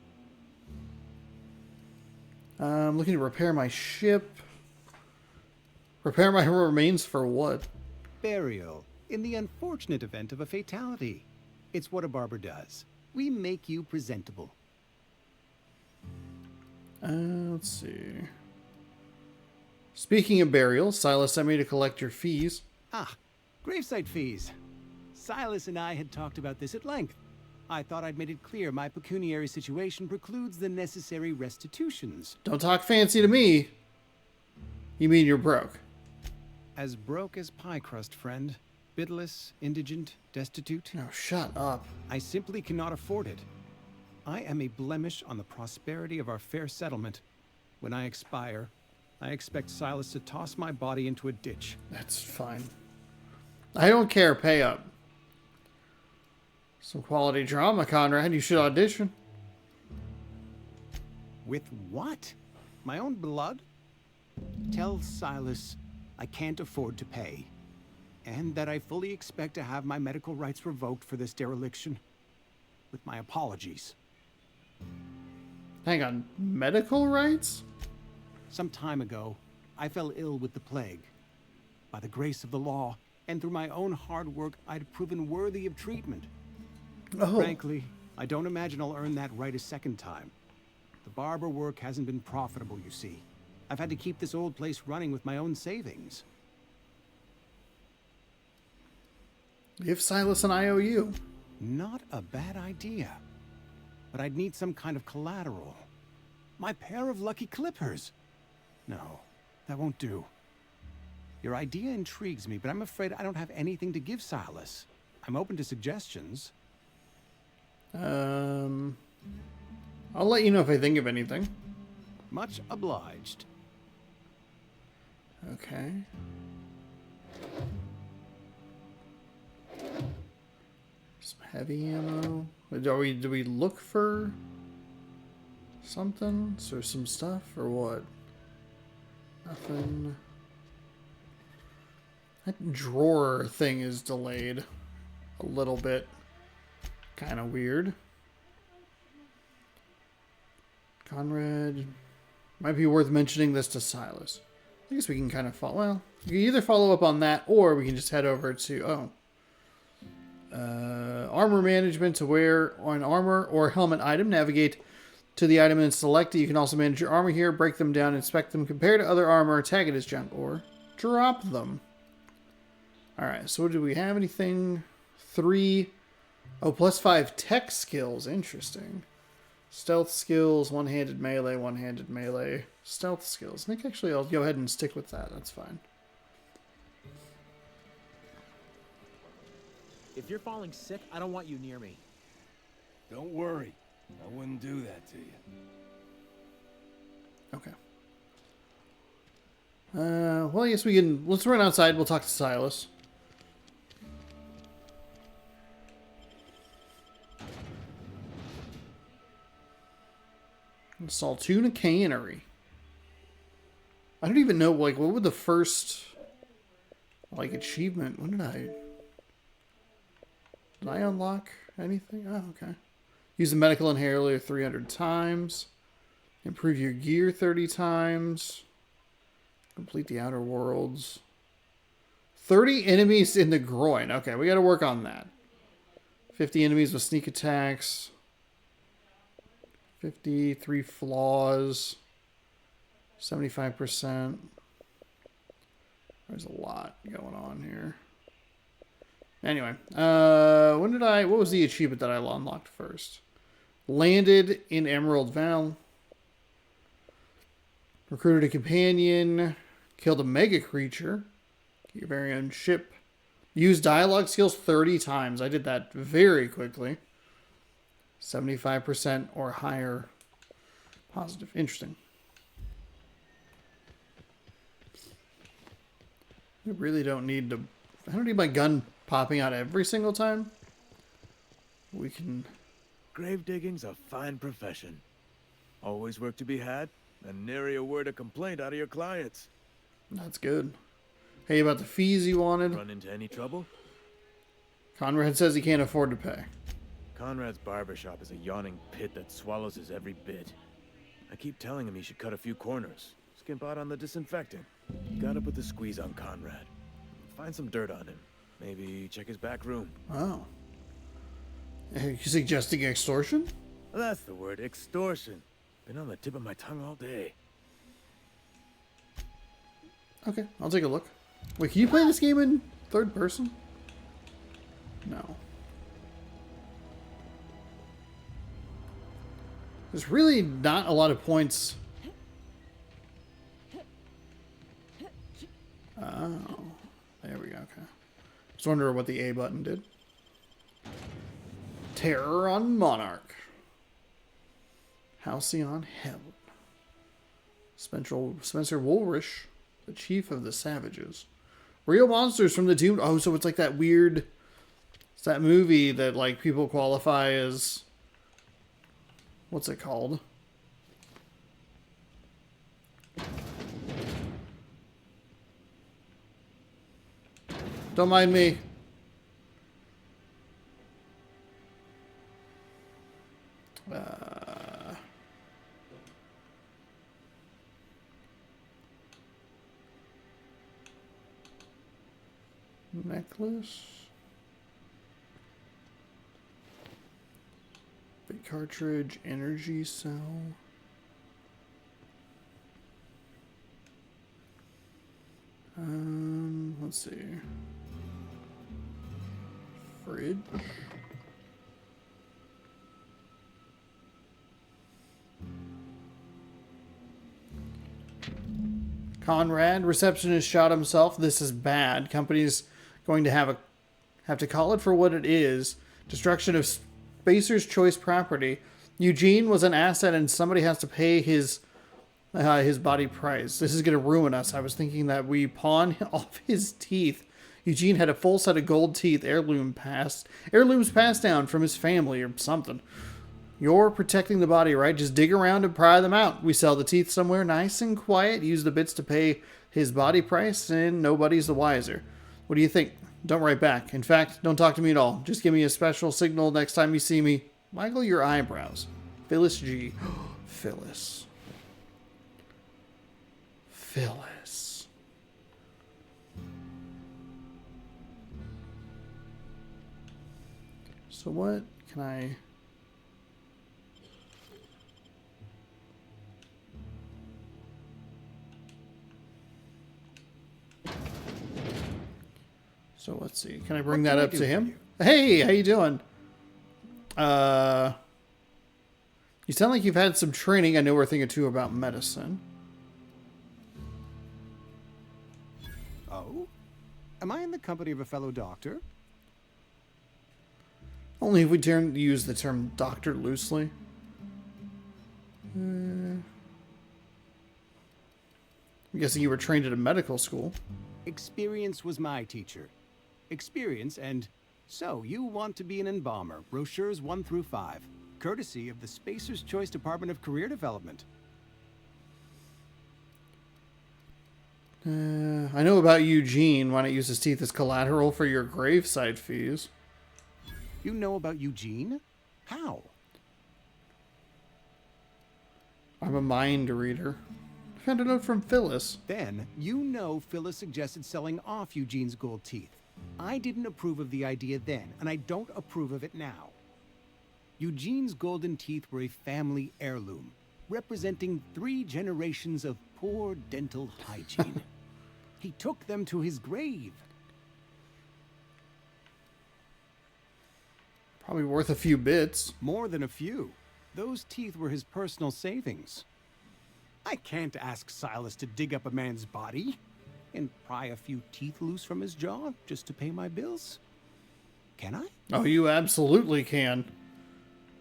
I'm looking to repair my ship. Repair my remains for what? Burial, in the unfortunate event of a fatality. It's what a barber does. We make you presentable. Let's see. Speaking of burial, Silas sent me to collect your fees. Ah, gravesite fees. Silas and I had talked about this at length. I thought I'd made it clear my pecuniary situation precludes the necessary restitutions. Don't talk fancy to me. You mean you're broke? As broke as pie crust, friend. Bidless, indigent, destitute. No, shut up. I simply cannot afford it. I am a blemish on the prosperity of our fair settlement. When I expire, I expect Silas to toss my body into a ditch. That's fine. I don't care. Pay up. Some quality drama, Conrad. You should audition. With what? My own blood? Tell Silas I can't afford to pay. And that I fully expect to have my medical rights revoked for this dereliction. With my apologies. Hang on. Medical rights? Some time ago, I fell ill with the plague. By the grace of the law, and through my own hard work, I'd proven worthy of treatment. Oh. Frankly, I don't imagine I'll earn that right a second time. The barber work hasn't been profitable, you see. I've had to keep this old place running with my own savings. Give Silas an IOU. Not a bad idea. But I'd need some kind of collateral. My pair of lucky clippers. No, that won't do. Your idea intrigues me, but I'm afraid I don't have anything to give Silas. I'm open to suggestions. I'll let you know if I think of anything. Much obliged. Okay. Some heavy ammo. Do we look for something? So some stuff or what? Nothing. That drawer thing is delayed a little bit. Kind of weird. Conrad. Might be worth mentioning this to Silas. I guess we can kind of follow. Well, you can either follow up on that or we can just head over to... armor management to wear an armor or helmet item. Navigate to the item and select it. You can also manage your armor here, break them down, inspect them, compare to other armor, tag it as junk, or drop them. Alright, so do we have anything? 3. Oh, +5 tech skills. Interesting. Stealth skills, one-handed melee, one-handed melee. Stealth skills. I think actually I'll go ahead and stick with that. That's fine. If you're falling sick, I don't want you near me. Don't worry. I wouldn't do that to you. Okay. Well, I guess we can... Let's run outside. We'll talk to Silas. Saltuna Cannery. I don't even know, like, what would the first, like, achievement... When did I... Did I unlock anything? Oh, okay. Use the medical inhaler 300 times. Improve your gear 30 times. Complete the outer worlds. 30 enemies in the groin. Okay, we got to work on that. 50 enemies with sneak attacks. 53 flaws. 75%. There's a lot going on here. Anyway, what was the achievement that I unlocked first? Landed in Emerald Vale. Recruited a companion. Killed a mega creature. Get your very own ship. Used dialogue skills 30 times. I did that very quickly. 75% or higher. Positive. Interesting. I really don't need to... I don't need my gun popping out every single time. We can... Grave digging's a fine profession. Always work to be had, and nary a word of complaint out of your clients. That's good. Hey, about the fees you wanted? Run into any trouble? Conrad says he can't afford to pay. Conrad's barbershop is a yawning pit that swallows his every bit. I keep telling him he should cut a few corners. Skimp out on the disinfecting. Gotta put the squeeze on Conrad. Find some dirt on him. Maybe check his back room. Oh. You suggesting extortion? That's the word, extortion. Been on the tip of my tongue all day. Okay, I'll take a look. Wait, can you play this game in third person? No. There's really not a lot of points. Oh, there we go. Okay. Just wondering what the A button did. Terror on Monarch. Halcyon held. Spencer Woolrich, the chief of the Savages. Real monsters from the Doomed. Oh, so it's like that weird... It's that movie that, like, people qualify as... What's it called? Don't mind me. Necklace. Big cartridge, energy cell. Let's see. Fridge. Conrad, receptionist shot himself. This is bad. Company's going to have to call it for what it is. Destruction of Spacer's Choice property. Eugene was an asset and somebody has to pay his body price. This is going to ruin us. I was thinking that we pawn off his teeth. Eugene had a full set of gold teeth, heirlooms passed down from his family or something. You're protecting the body, right? Just dig around and pry them out. We sell the teeth somewhere nice and quiet, use the bits to pay his body price, and nobody's the wiser. What do you think? Don't write back. In fact, don't talk to me at all. Just give me a special signal next time you see me. Waggle your eyebrows. Phyllis G. Phyllis. Phyllis. So what can I... So let's see. Can I bring that up to him? Hey, how you doing? You You sound like you've had some training. I know a thing or two about medicine. Oh? Am I in the company of a fellow doctor? Only if we use the term doctor loosely. I'm guessing you were trained at a medical school. Experience was my teacher. Experience, and so you want to be an embalmer. Brochures 1 through 5. Courtesy of the Spacer's Choice Department of Career Development. I know about Eugene. Why not use his teeth as collateral for your graveside fees? You know about Eugene? How? I'm a mind reader. I found a note from Phyllis. Then, you know Phyllis suggested selling off Eugene's gold teeth. I didn't approve of the idea then, and I don't approve of it now. Eugene's golden teeth were a family heirloom, representing 3 generations of poor dental hygiene. He took them to his grave. Probably worth a few bits. More than a few. Those teeth were his personal savings. I can't ask Silas to dig up a man's body and pry a few teeth loose from his jaw just to pay my bills. Can I? Oh, you absolutely can.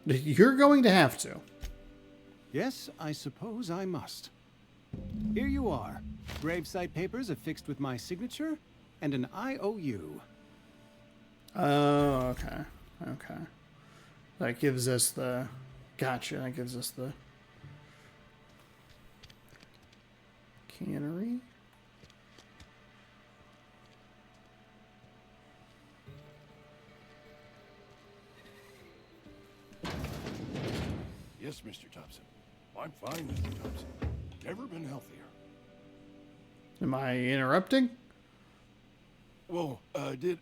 You're going to have to. Yes, I suppose I must. Here you are. Gravesite papers affixed with my signature and an IOU. Oh, okay. Okay. That gives us the... Gotcha. That gives us the... Cannery. Yes, Mr. Thompson. I'm fine, Mr. Thompson. Never been healthier. Am I interrupting? Whoa, did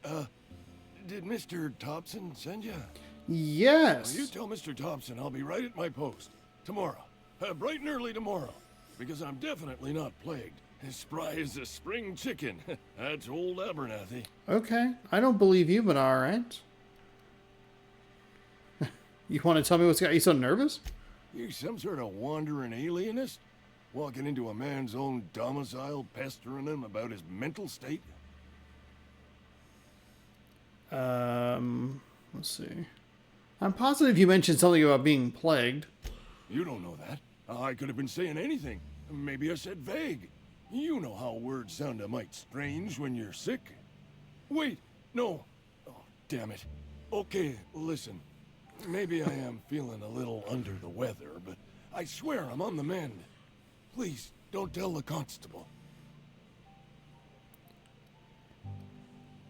Mr. Thompson send you? Yes. Well, you tell Mr. Thompson I'll be right at my post. Tomorrow. Bright and early tomorrow. Because I'm definitely not plagued. As spry as a spring chicken. That's old Abernathy. Okay. I don't believe you, but alright. You want to tell me what's got you so nervous? You some sort of wandering alienist? Walking into a man's own domicile, pestering him about his mental state? Let's see. I'm positive you mentioned something about being plagued. You don't know that. I could have been saying anything. Maybe I said vague. You know how words sound a mite strange when you're sick. Wait, no. Oh, damn it. Okay, listen. Maybe I am feeling a little under the weather, but I swear I'm on the mend. Please, don't tell the constable.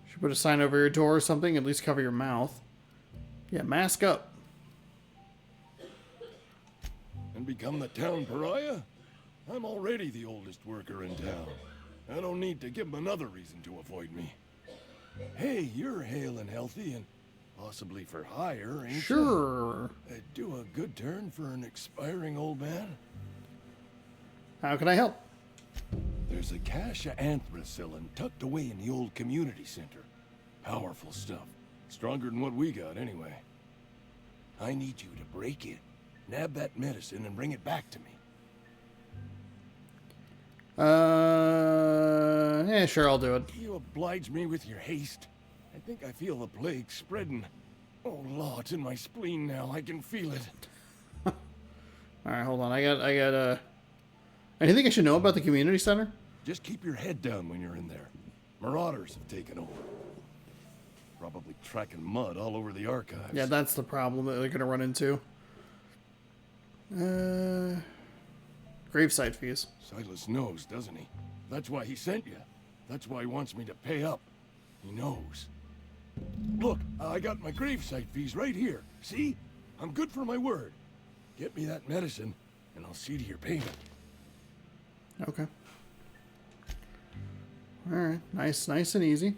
Should put a sign over your door or something, at least cover your mouth. Yeah, mask up. And become the town pariah? I'm already the oldest worker in town. I don't need to give him another reason to avoid me. Hey, you're hale and healthy and possibly for hire, ain't you? Sure. Do a good turn for an expiring old man? How can I help? There's a cache of anthracillin tucked away in the old community center. Powerful stuff. Stronger than what we got, anyway. I need you to break in, nab that medicine, and bring it back to me. Yeah, sure, I'll do it. You oblige me with your haste. I think I feel the plague spreading. Oh, Lord, it's in my spleen now. I can feel it. Alright, hold on. I got, anything I should know about the community center? Just keep your head down when you're in there. Marauders have taken over. Probably tracking mud all over the archives. Yeah, that's the problem that they're going to run into. Gravesite fees. Silas knows, doesn't he? That's why he sent you. That's why he wants me to pay up. He knows. Look, I got my gravesite fees right here. See? I'm good for my word. Get me that medicine, and I'll see to your payment. Okay. Alright, nice and easy.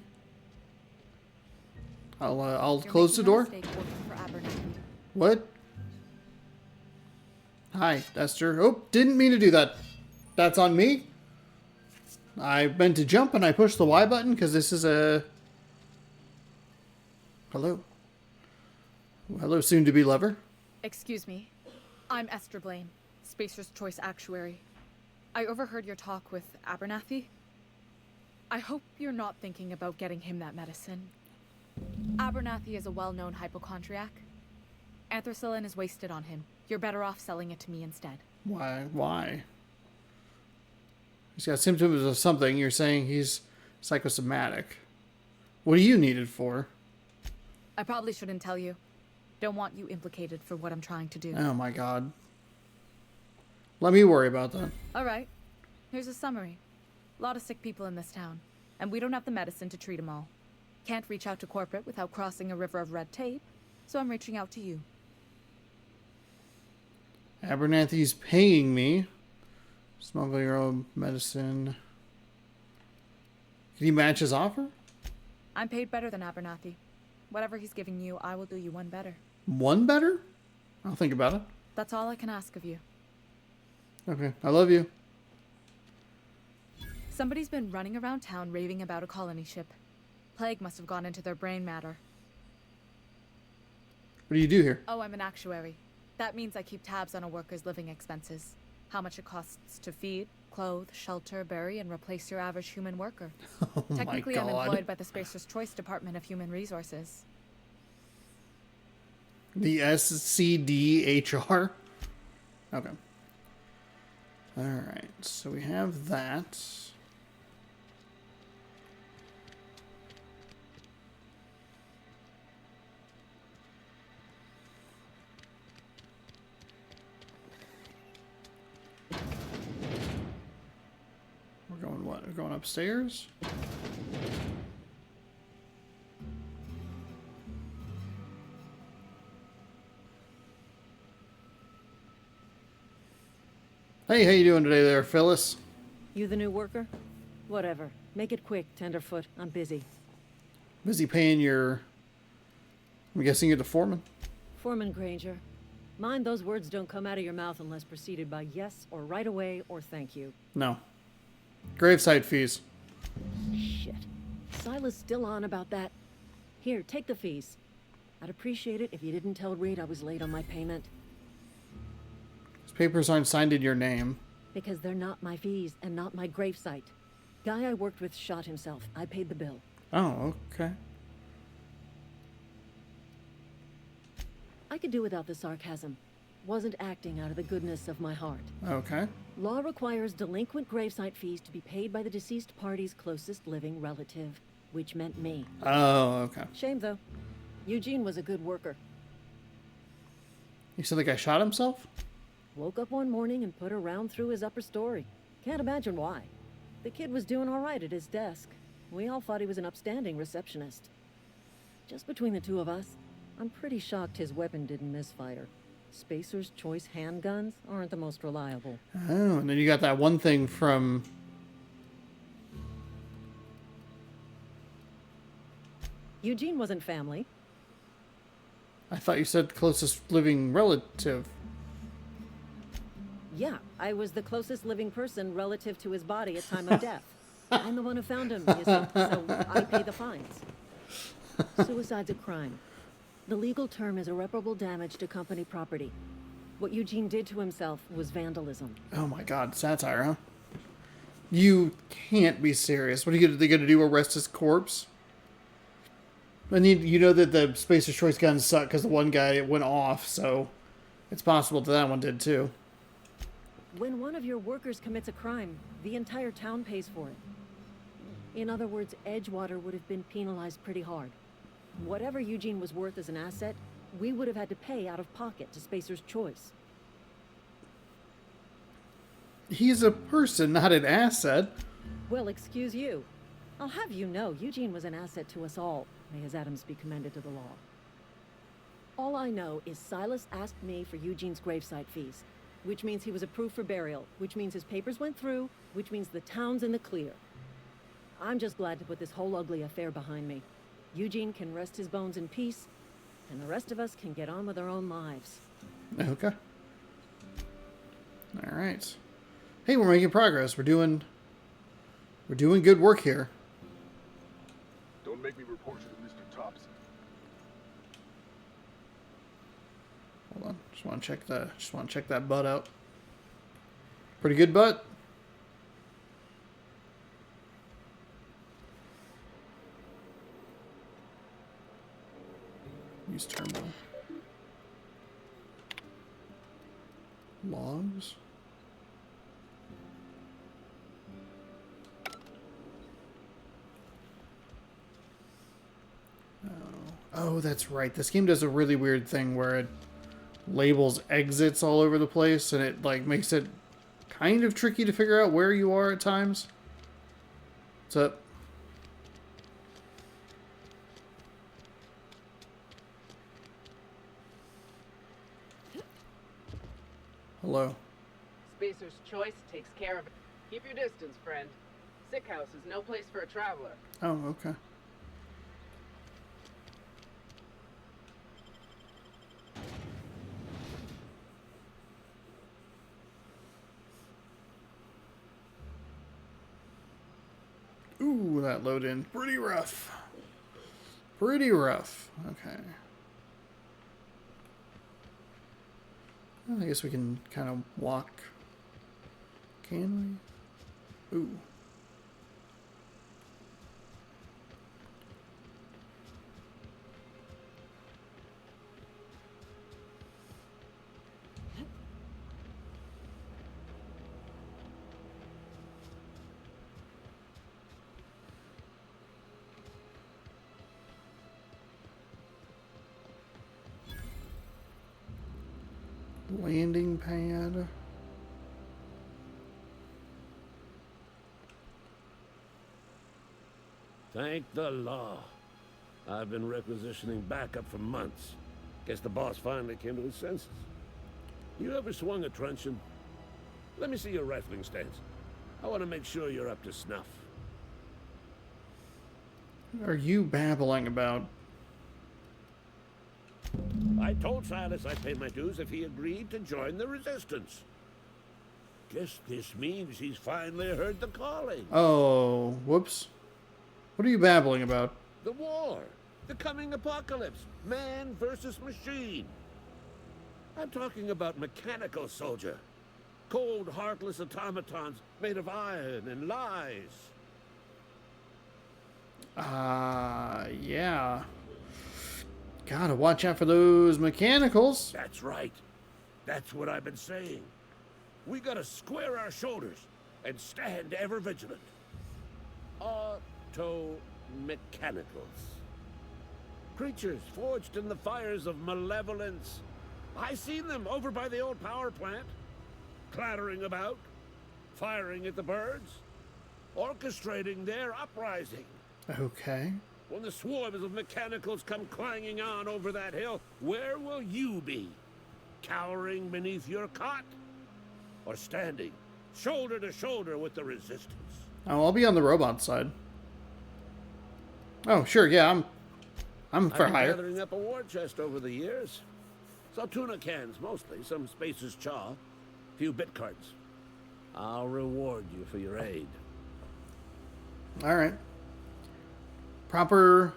I'll close the door. What? Hi, Esther. Oh, didn't mean to do that. That's on me. I meant to jump and I pushed the Y button because this is a... Hello. Hello, soon-to-be lover. Excuse me. I'm Esther Blaine, Spacer's Choice Actuary. I overheard your talk with Abernathy. I hope you're not thinking about getting him that medicine. Abernathy is a well-known hypochondriac. Anthracillin is wasted on him. You're better off selling it to me instead. Why? Why? He's got symptoms of something. You're saying he's psychosomatic. What do you need it for? I probably shouldn't tell you. Don't want you implicated for what I'm trying to do. Oh my god. Let me worry about that. Alright. Here's a summary. A lot of sick people in this town, and we don't have the medicine to treat them all. Can't reach out to corporate without crossing a river of red tape, so I'm reaching out to you. Abernathy's paying me. Smuggle your own medicine. Can you match his offer? I'm paid better than Abernathy. Whatever he's giving you, I will do you one better. One better? I'll think about it. That's all I can ask of you. Okay, I love you. Somebody's been running around town raving about a colony ship. Plague must have gone into their brain matter. What do you do here? Oh, I'm an actuary. That means I keep tabs on a worker's living expenses. How much it costs to feed, clothe, shelter, bury, and replace your average human worker. Oh Technically, my I'm God. employed by the Spacer's Choice Department of Human Resources. The SCDHR? Okay. Alright, so we have that. We're going what? We're going upstairs? Hey, how you doing today there, Phyllis? You the new worker? Whatever. Make it quick, Tenderfoot. I'm busy. Busy paying your... I'm guessing you're the foreman? Foreman Granger. Mind those words don't come out of your mouth unless preceded by yes or right away or thank you. No. Gravesite fees. Shit. Silas still on about that? Here, take the fees. I'd appreciate it if you didn't tell Reed I was late on my payment. These papers aren't signed in your name. Because they're not my fees and not my gravesite. Guy I worked with shot himself. I paid the bill. Oh, okay. I could do without the sarcasm. Wasn't acting out of the goodness of my heart. Okay. Law requires delinquent gravesite fees to be paid by the deceased party's closest living relative, which meant me. Oh, okay. Shame, though. Eugene was a good worker. You said the guy shot himself? Woke up one morning and put a round through his upper story. Can't imagine why. The kid was doing all right at his desk. We all thought he was an upstanding receptionist. Just between the two of us, I'm pretty shocked his weapon didn't misfire. Spacer's Choice handguns aren't the most reliable. Oh, and then you got that one thing from... Eugene wasn't family. I thought you said closest living relative. Yeah, I was the closest living person relative to his body at time of death. I'm the one who found him, you see, so I pay the fines. Suicide's a crime. The legal term is irreparable damage to company property. What Eugene did to himself was vandalism. Oh my god, satire, huh? You can't be serious. What are they gonna do, arrest his corpse? And you know that the Spacer's Choice guns suck because the one guy went off, so it's possible that one did too. When one of your workers commits a crime, the entire town pays for it. In other words, Edgewater would have been penalized pretty hard. Whatever Eugene was worth as an asset, we would have had to pay out of pocket to Spacer's Choice. He's a person, not an asset. Well, excuse you. I'll have you know, Eugene was an asset to us all. May his atoms be commended to the law. All I know is Silas asked me for Eugene's gravesite fees, which means he was approved for burial, which means his papers went through, which means the town's in the clear. I'm just glad to put this whole ugly affair behind me. Eugene can rest his bones in peace, and the rest of us can get on with our own lives. Okay. All right. Hey, we're making progress. We're doing good work here. Don't make me report you to Mr. Thompson. Hold on. Just want to check that butt out. Pretty good butt. Use terminal. Logs. Oh, that's right. This game does a really weird thing where it labels exits all over the place, and it like makes it kind of tricky to figure out where you are at times. What's up? Hello. Spacer's Choice takes care of it. Keep your distance, friend. Sick house is no place for a traveler. Oh, okay. Ooh, that load in. Pretty rough. Pretty rough. Okay. Well, I guess we can kind of walk. Can we? Ooh. Landing pad. Thank the law. I've been requisitioning backup for months. Guess the boss finally came to his senses. You ever swung a truncheon? Let me see your rifling stance. I want to make sure you're up to snuff. What are you babbling about? I told Silas I'd pay my dues if he agreed to join the resistance. Guess this means he's finally heard the calling. Oh, whoops. What are you babbling about? The war. The coming apocalypse. Man versus machine. I'm talking about mechanical soldier. Cold, heartless automatons made of iron and lies. Yeah. Gotta watch out for those mechanicals. That's right. That's what I've been saying. We gotta square our shoulders and stand ever vigilant. Auto-mechanicals. Creatures forged in the fires of malevolence. I seen them over by the old power plant. Clattering about, firing at the birds, orchestrating their uprising. Okay. When the swarms of mechanicals come clanging on over that hill, where will you be? Cowering beneath your cot? Or standing, shoulder to shoulder with the resistance? Oh, I'll be on the robot side. Oh, sure, yeah, I'm for I've been hire. gathering up a war chest over the years. Saw tuna cans mostly, some Spacer's chaw, few bit cards. I'll reward you for your aid. All right. Proper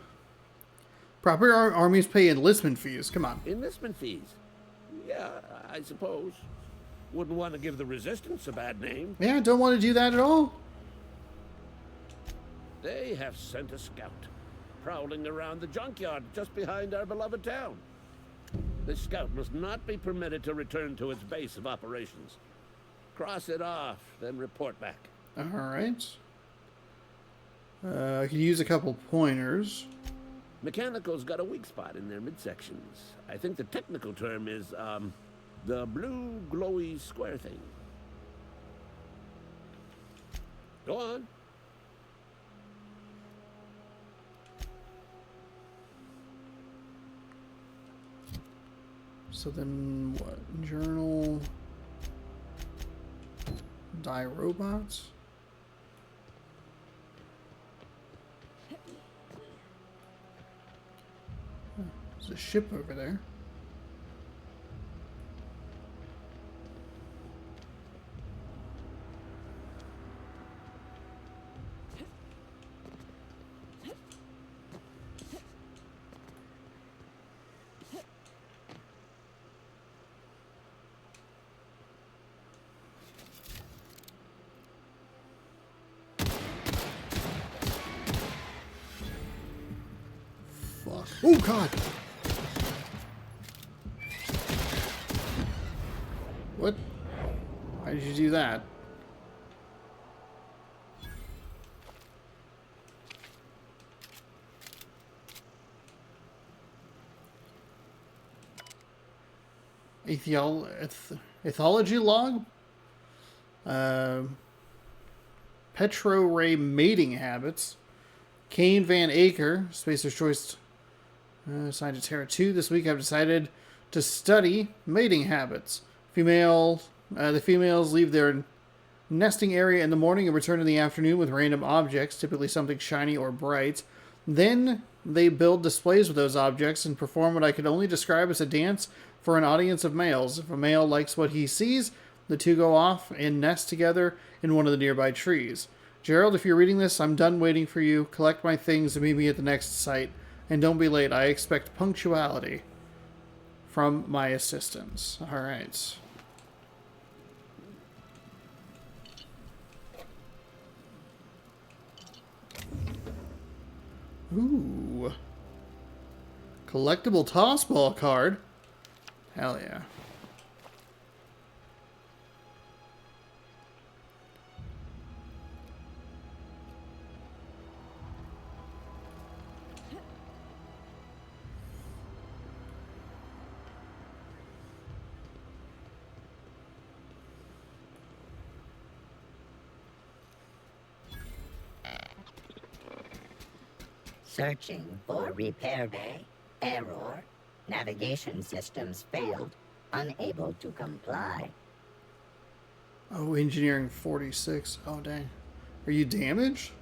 armies pay enlistment fees. Come on. Enlistment fees? Yeah, I suppose. Wouldn't want to give the resistance a bad name. Yeah, don't want to do that at all. They have sent a scout, prowling around the junkyard just behind our beloved town. This scout must not be permitted to return to its base of operations. Cross it off, then report back. All right. I could use a couple pointers. Mechanical's got a weak spot in their midsections. I think the technical term is, the blue glowy square thing. Go on. So then what? Journal. Die robots. There's a ship over there. Oh, God! What? Why did you do that? Ethology log? Petro-ray mating habits. Kane Van Aker, Spacer's Choice, assigned to Terra 2. This week I've decided to study mating habits. The females leave their nesting area in the morning and return in the afternoon with random objects, typically something shiny or bright. Then they build displays with those objects and perform what I could only describe as a dance for an audience of males. If a male likes what he sees, the two go off and nest together in one of the nearby trees. Gerald, if you're reading this, I'm done waiting for you. Collect my things and meet me at the next site. And don't be late. I expect punctuality from my assistants. All right. Ooh. Collectible tossball card. Hell yeah. Searching for repair bay. Error. Navigation systems failed. Unable to comply. Oh, engineering 46. Oh, dang. Are you damaged?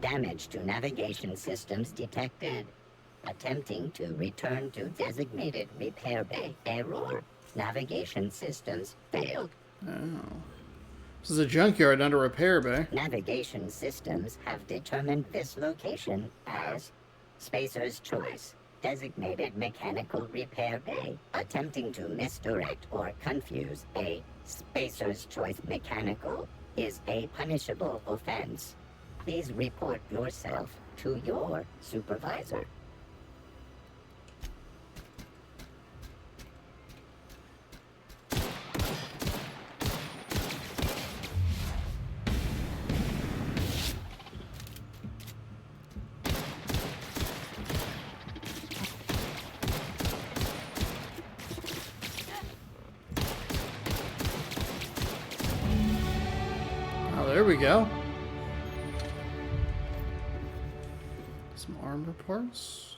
Damage to navigation systems detected. Attempting to return to designated repair bay. Error. Navigation systems failed. Oh. This is a junkyard under repair bay. Navigation systems have determined this location as Spacer's Choice, designated mechanical repair bay. Attempting to misdirect or confuse a Spacer's Choice mechanical is a punishable offense. Please report yourself to your supervisor. There we go. Some armor parts.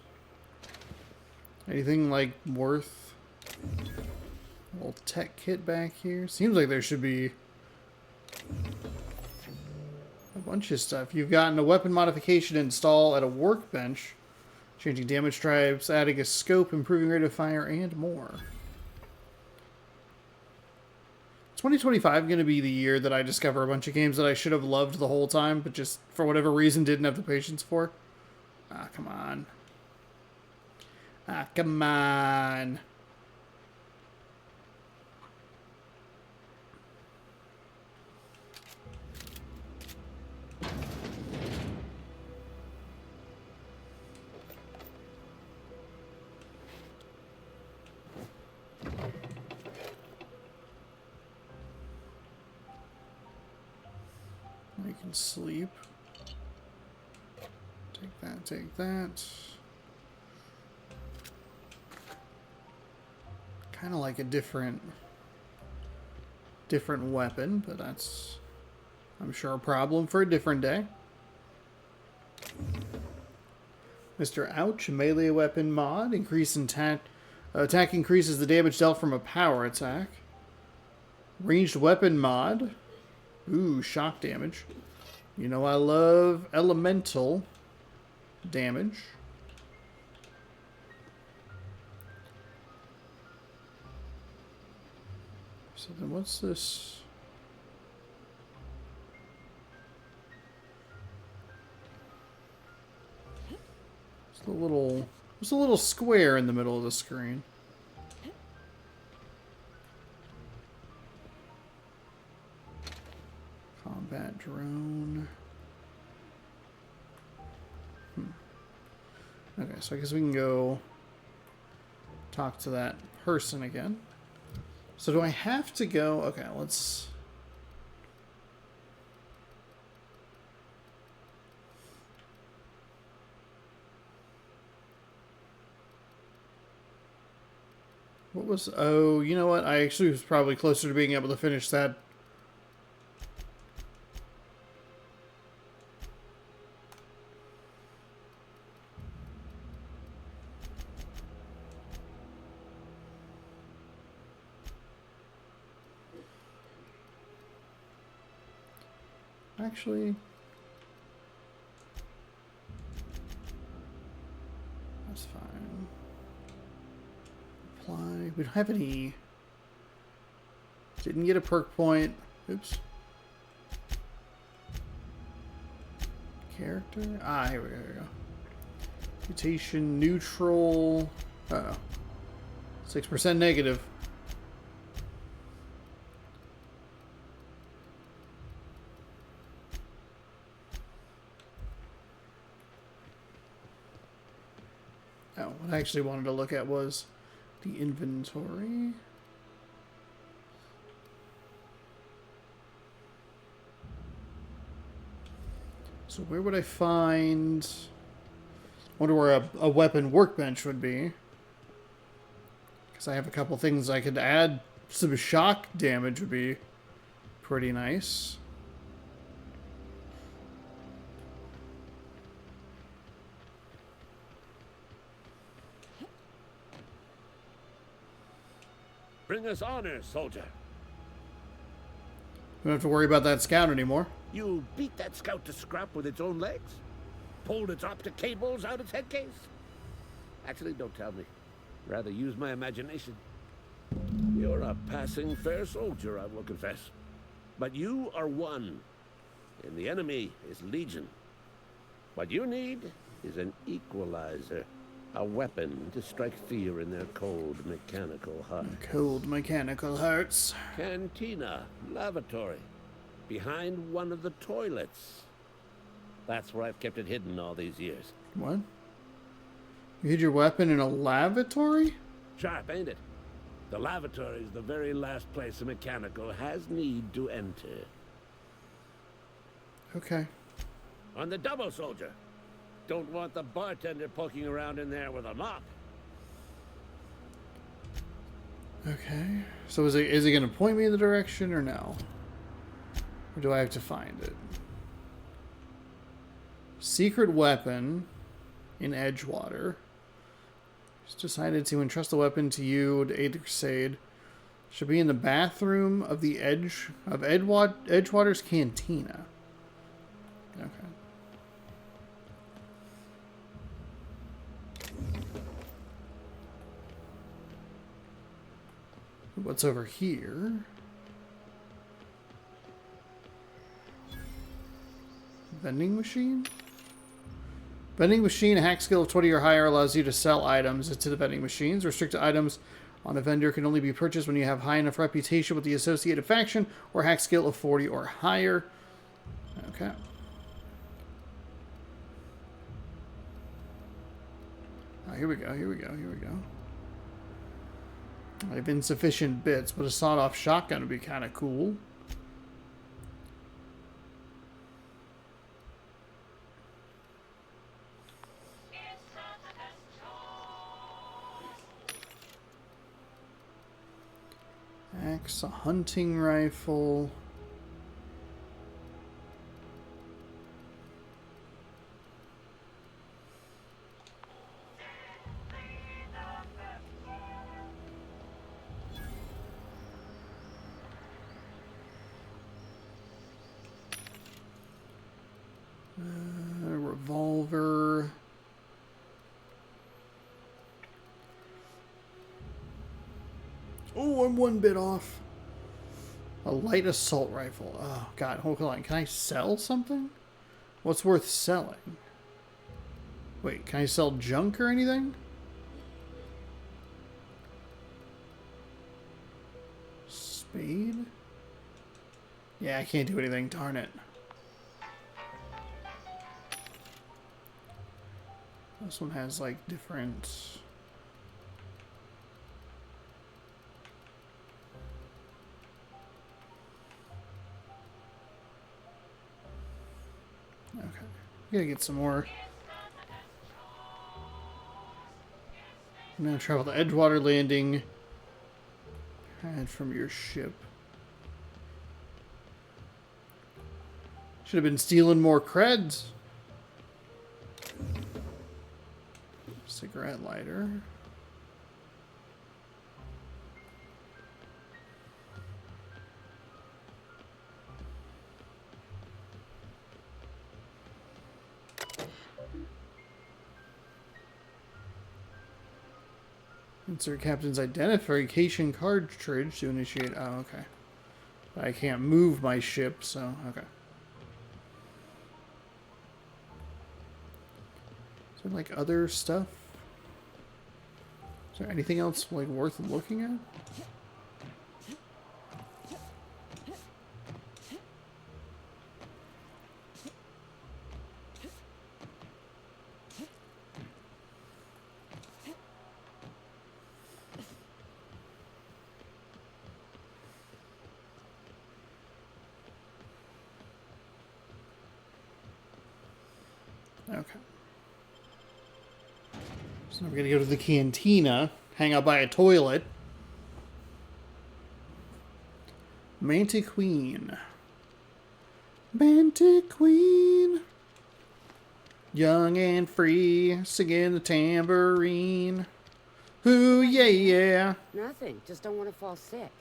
Anything like worth a little tech kit back here? Seems like there should be a bunch of stuff. You've gotten a weapon modification install at a workbench, changing damage types, adding a scope, improving rate of fire, and more. 2025 going to be the year that I discover a bunch of games that I should have loved the whole time, but just for whatever reason didn't have the patience for. Ah, come on. Ah, come on. I can sleep. Take that, take that. Kind of like a different weapon, but that's, I'm sure, a problem for a different day. Mr. Ouch, melee weapon mod. Increase in attack increases the damage dealt from a power attack. Ranged weapon mod. Ooh, shock damage. You know I love elemental damage. So then what's this? It's a little square in the middle of the screen. Combat drone. Okay, so I guess we can go talk to that person again. So do I have to go? Okay, let's... What was... Oh, you know what? I actually was probably closer to being able to finish that. Actually... That's fine. Apply. We don't have any... Didn't get a perk point. Oops. Character? Ah, here we go. Mutation neutral. Uh-oh. 6% negative. Oh, what I actually wanted to look at was the inventory. So where would I find... I wonder where a weapon workbench would be. Because I have a couple things I could add. Some shock damage would be pretty nice. Bring us honor, soldier. We don't have to worry about that scout anymore. You beat that scout to scrap with its own legs? Pulled its optic cables out its head case? Actually, don't tell me. Rather use my imagination. You're a passing fair soldier, I will confess. But you are one, and the enemy is legion. What you need is an equalizer. A weapon to strike fear in their cold mechanical hearts. Cold mechanical hearts. Cantina, lavatory, behind one of the toilets. That's where I've kept it hidden all these years. What? You hid your weapon in a lavatory? Sharp, ain't it? The lavatory is the very last place a mechanical has need to enter. Okay. On the double, soldier. Don't want the bartender poking around in there with a mop. Okay. So is it going to point me in the direction or no? Or do I have to find it? Secret weapon in Edgewater. Just decided to entrust the weapon to you to aid the crusade. Should be in the bathroom of the Edgewater's cantina. Okay. What's over here? Vending machine? Vending machine, a hack skill of 20 or higher allows you to sell items to the vending machines. Restricted items on a vendor can only be purchased when you have high enough reputation with the associated faction or hack skill of 40 or higher. Okay. Oh, here we go, here we go, here we go. I have insufficient bits, but a sawed-off shotgun would be kind of cool. Axe, a hunting rifle. Revolver. Oh, I'm one bit off. A light assault rifle. Oh, God. Hold on. Can I sell something? What's worth selling? Wait, can I sell junk or anything? Spade? Yeah, I can't do anything. Darn it. This one has like different. Okay, we gotta get some more. Now travel to Edgewater Landing. Head from your ship. Should have been stealing more creds. Cigarette lighter. Insert captain's identification cartridge to initiate. Oh, okay. But I can't move my ship, so okay. Is there like other stuff? Is there anything else like worth looking at? Okay. So we're gonna go to the cantina, hang out by a toilet. Mantiqueen. Mantiqueen. Young and free, singing the tambourine. Ooh, yeah, yeah. Nothing. Just don't want to fall sick.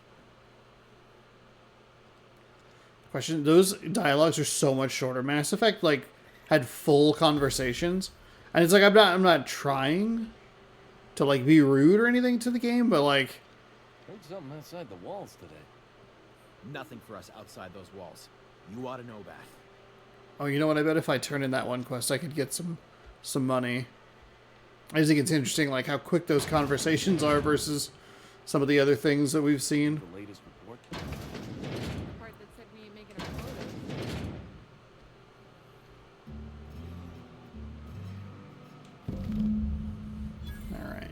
Question, those dialogues are so much shorter. Mass Effect, like, had full conversations. And it's like, I'm not trying to, like, be rude or anything to the game, but, like... Heard something outside the walls today. Nothing for us outside those walls. You ought to know that. Oh, you know what? I bet if I turn in that one quest, I could get some money. I just think it's interesting, like, how quick those conversations are versus some of the other things that we've seen. The latest report. The part that said we ain't making our quota. Alright.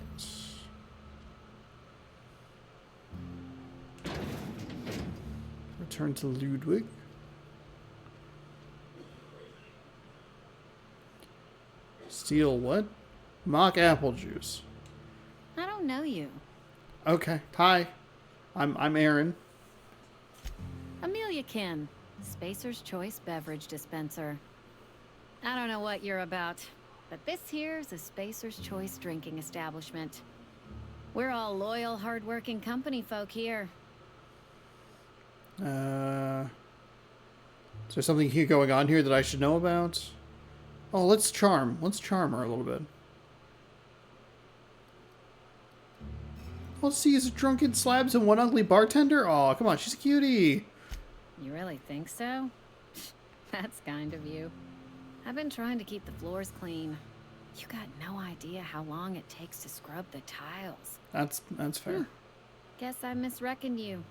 Return to Ludwig. Steal what? Mock apple juice. I don't know you. Okay. Hi. I'm Aaron. Amelia Kin, Spacer's Choice Beverage Dispenser. I don't know what you're about, but this here's a Spacer's Choice drinking establishment. We're all loyal, hard-working company folk here. Is there something here going on here that I should know about? Oh, let's charm her a little bit. All see is drunken slabs and one ugly bartender? Oh, come on, she's a cutie. You really think so? That's kind of you. I've been trying to keep the floors clean. You got no idea how long it takes to scrub the tiles. That's fair. Guess I misreckoned you.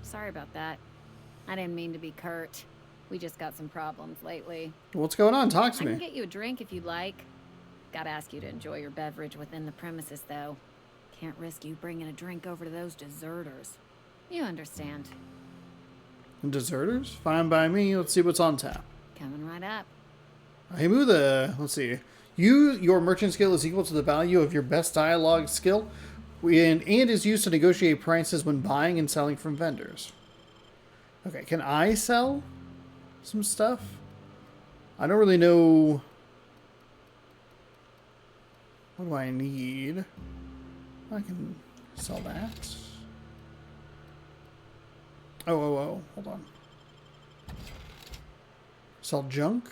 Sorry about that. I didn't mean to be curt. We just got some problems lately. What's going on? Talk to I me. can get you a drink if you'd like. Gotta ask you to enjoy your beverage within the premises, though. Can't risk you bringing a drink over to those deserters. You understand. Deserters? Fine by me. Let's see what's on tap. Coming right up. Hey, Mutha. Let's see. Your merchant skill is equal to the value of your best dialogue skill and is used to negotiate prices when buying and selling from vendors. Okay, can I sell some stuff? I don't really know. What do I need? I can sell that. Oh, hold on. Sell junk.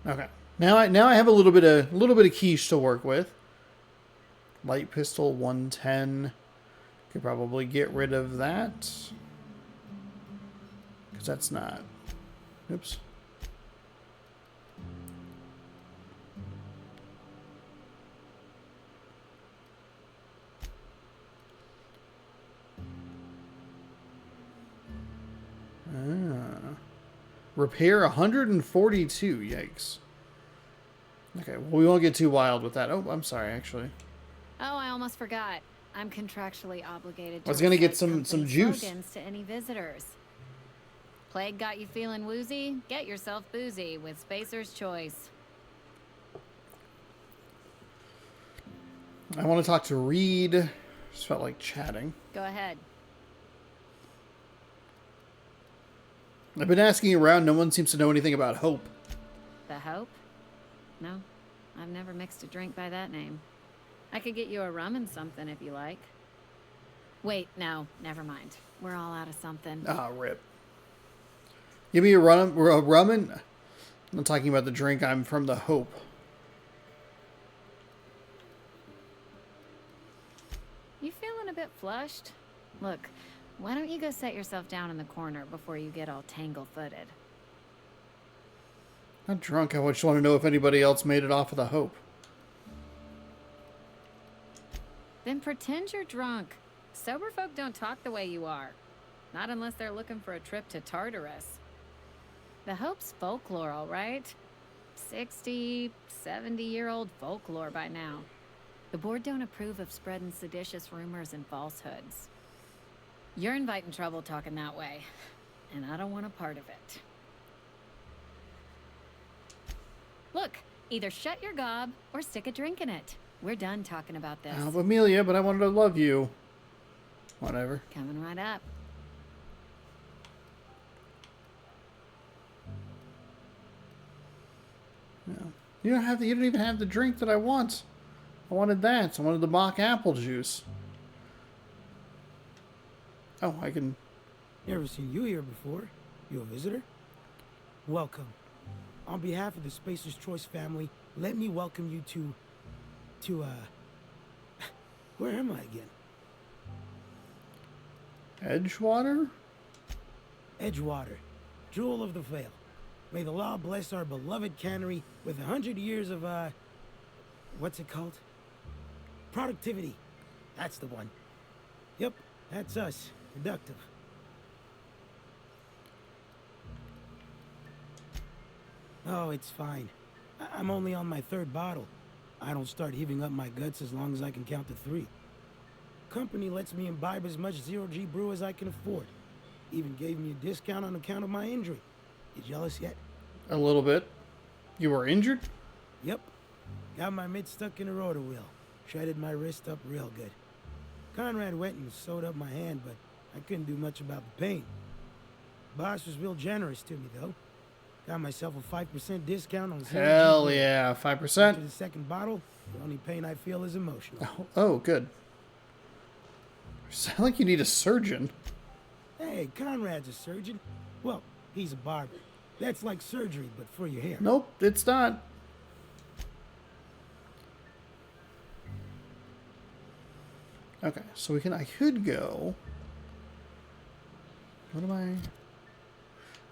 Okay. Now I have a little bit of quiche to work with. Light pistol 110. Could probably get rid of that. Because that's not. Oops. Repair 142. Yikes. Okay, well, we won't get too wild with that. Oh, I'm sorry, actually. Oh, I almost forgot. I'm contractually obligated to I was gonna get recite some company juice. slogans to any visitors. Plague got you feeling woozy? Get yourself boozy with Spacer's Choice. I want to talk to Reed. Just felt like chatting. Go ahead. I've been asking around. No one seems to know anything about Hope. The Hope? No, I've never mixed a drink by that name. I could get you a rum and something if you like. Wait, no, never mind. We're all out of something. Ah, rip. Give me a rum and... I'm not talking about the drink. I'm from the Hope. You feeling a bit flushed? Look, why don't you go set yourself down in the corner before you get all tangle-footed? Not drunk. I just want to know if anybody else made it off of the Hope. Then pretend you're drunk. Sober folk don't talk the way you are. Not unless they're looking for a trip to Tartarus. The Hope's folklore, all right? 60, 70-year-old folklore by now. The board don't approve of spreading seditious rumors and falsehoods. You're inviting trouble talking that way, and I don't want a part of it. Look, either shut your gob or stick a drink in it. We're done talking about this. Oh, Amelia, but I wanted to love you. Whatever. Coming right up. No. You don't even have the drink that I want. I wanted that. I wanted the mock apple juice. Oh, I can... Never seen you here before. You a visitor? Welcome. On behalf of the Spacer's Choice family, let me welcome you to where am I again? Edgewater? Edgewater, jewel of the Vale. May the law bless our beloved cannery with 100 years of, what's it called? Productivity. That's the one. Yep, that's us. Productive. Oh, it's fine. I'm only on my 3rd bottle. I don't start heaving up my guts as long as I can count to 3. Company lets me imbibe as much 0G brew as I can afford. Even gave me a discount on account of my injury. You jealous yet? A little bit. You were injured? Yep. Got my mitt stuck in a rotor wheel. Shredded my wrist up real good. Conrad went and sewed up my hand, but I couldn't do much about the pain. Boss was real generous to me, though. Got myself a 5% discount on... Hell yeah, 5%. After the 2nd bottle, the only pain I feel is emotional. Oh, good. You sound like you need a surgeon. Hey, Conrad's a surgeon. Well, he's a barber. That's like surgery, but for your hair. Nope, it's not. Okay, so I could go. What am I?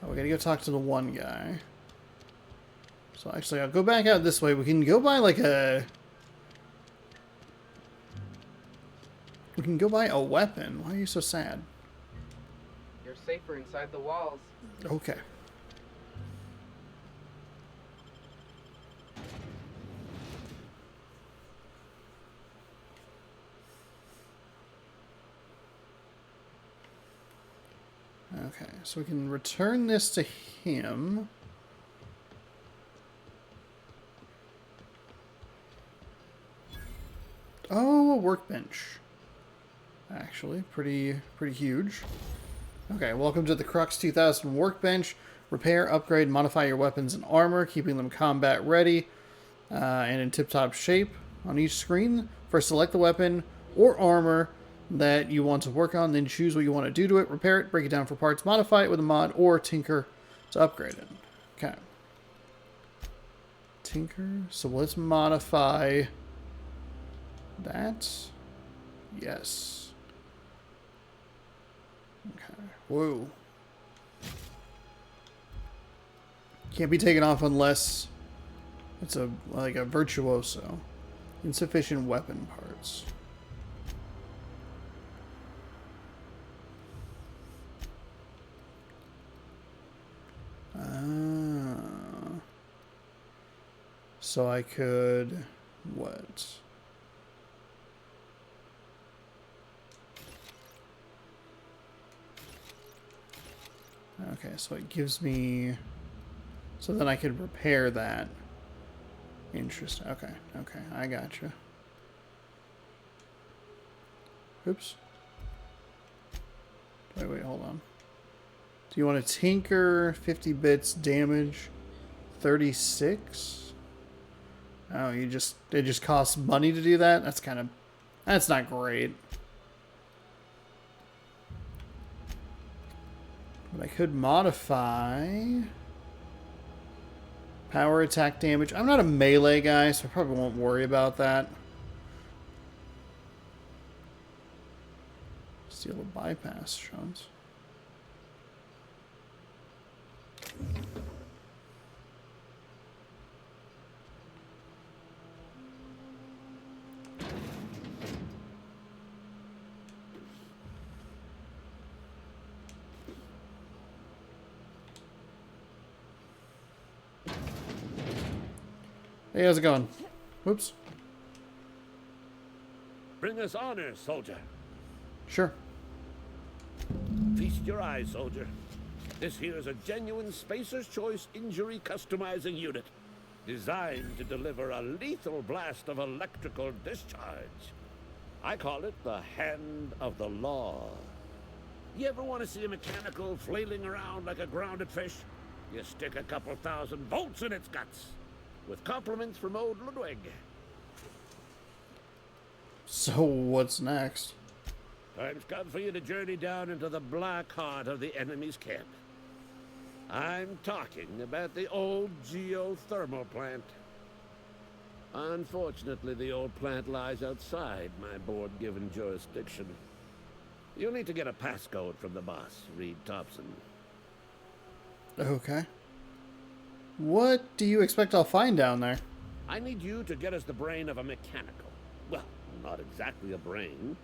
Oh, we gotta go talk to the one guy. So actually, I'll go back out this way. We can go by like a... We can go buy a weapon. Why are you so sad? You're safer inside the walls. Okay. Okay, so we can return this to him. Oh, a workbench. Actually, pretty huge. Okay, welcome to the Crux 2000 workbench. Repair, upgrade, modify your weapons and armor, keeping them combat ready and in tip-top shape. On each screen, first select the weapon or armor that you want to work on, then choose what you want to do to it, repair it, break it down for parts, modify it with a mod, or tinker to upgrade it. Okay. Tinker. So let's modify that. Yes. Okay. Whoa. Can't be taken off unless it's like a virtuoso. Insufficient weapon parts. So I could... what? Okay, so it gives me... so then I could repair that. Interesting. Okay, okay, I gotcha. Oops. Wait, hold on. Do you want to tinker 50 bits damage 36? Oh, it just costs money to do that? That's not great. But I could modify power attack damage. I'm not a melee guy, so I probably won't worry about that. Steal a bypass shunt. Hey, how's it going? Whoops. Bring us honor, soldier. Sure. Feast your eyes, soldier. This here is a genuine Spacer's Choice injury customizing unit, designed to deliver a lethal blast of electrical discharge. I call it the Hand of the Law. You ever want to see a mechanical flailing around like a grounded fish? You stick a couple thousand volts in its guts. With compliments from old Ludwig. So what's next? Time's come for you to journey down into the black heart of the enemy's camp. I'm talking about the old geothermal plant. Unfortunately, the old plant lies outside my board-given jurisdiction. You'll need to get a passcode from the boss, Reed Thompson. Okay. What do you expect I'll find down there? I need you to get us the brain of a mechanical. Well, not exactly a brain.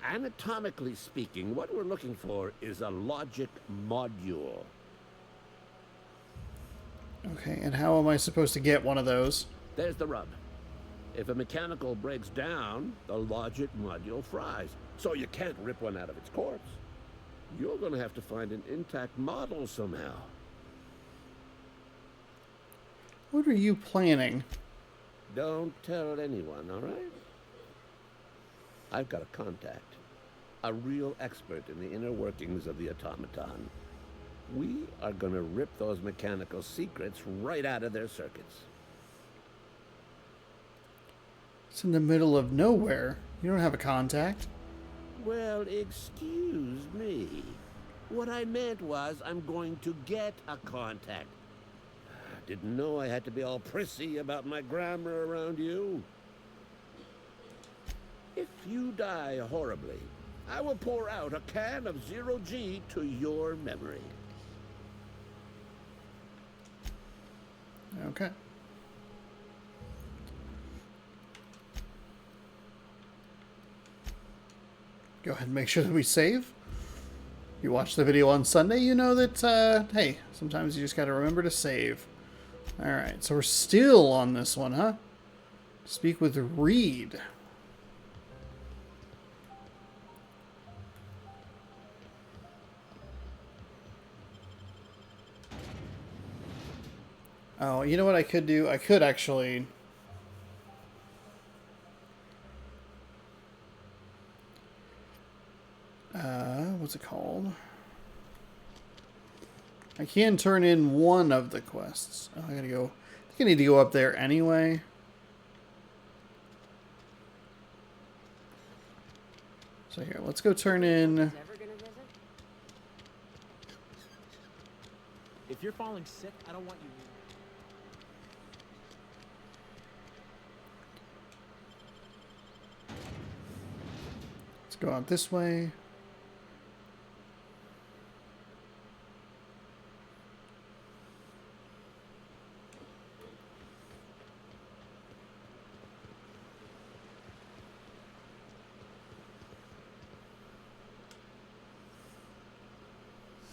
Anatomically speaking, what we're looking for is a logic module. Okay, and how am I supposed to get one of those? There's the rub. If a mechanical breaks down, the logic module fries. So you can't rip one out of its corpse. You're gonna have to find an intact model somehow. What are you planning? Don't tell anyone, all right? I've got a contact. A real expert in the inner workings of the automaton. We are gonna rip those mechanical secrets right out of their circuits. It's in the middle of nowhere. You don't have a contact. Well, excuse me. What I meant was I'm going to get a contact. Didn't know I had to be all prissy about my grammar around you. If you die horribly, I will pour out a can of 0G to your memory. Okay. Go ahead and make sure that we save. You watch the video on Sunday, you know that, hey, sometimes you just gotta remember to save. Alright, so we're still on this one, huh? Speak with Reed. Oh, you know what I could do? I could actually... what's it called? I can turn in one of the quests. Oh, I gotta go... I think I need to go up there anyway. So here, let's go turn in... If you're falling sick, I don't want you. Let's go out this way.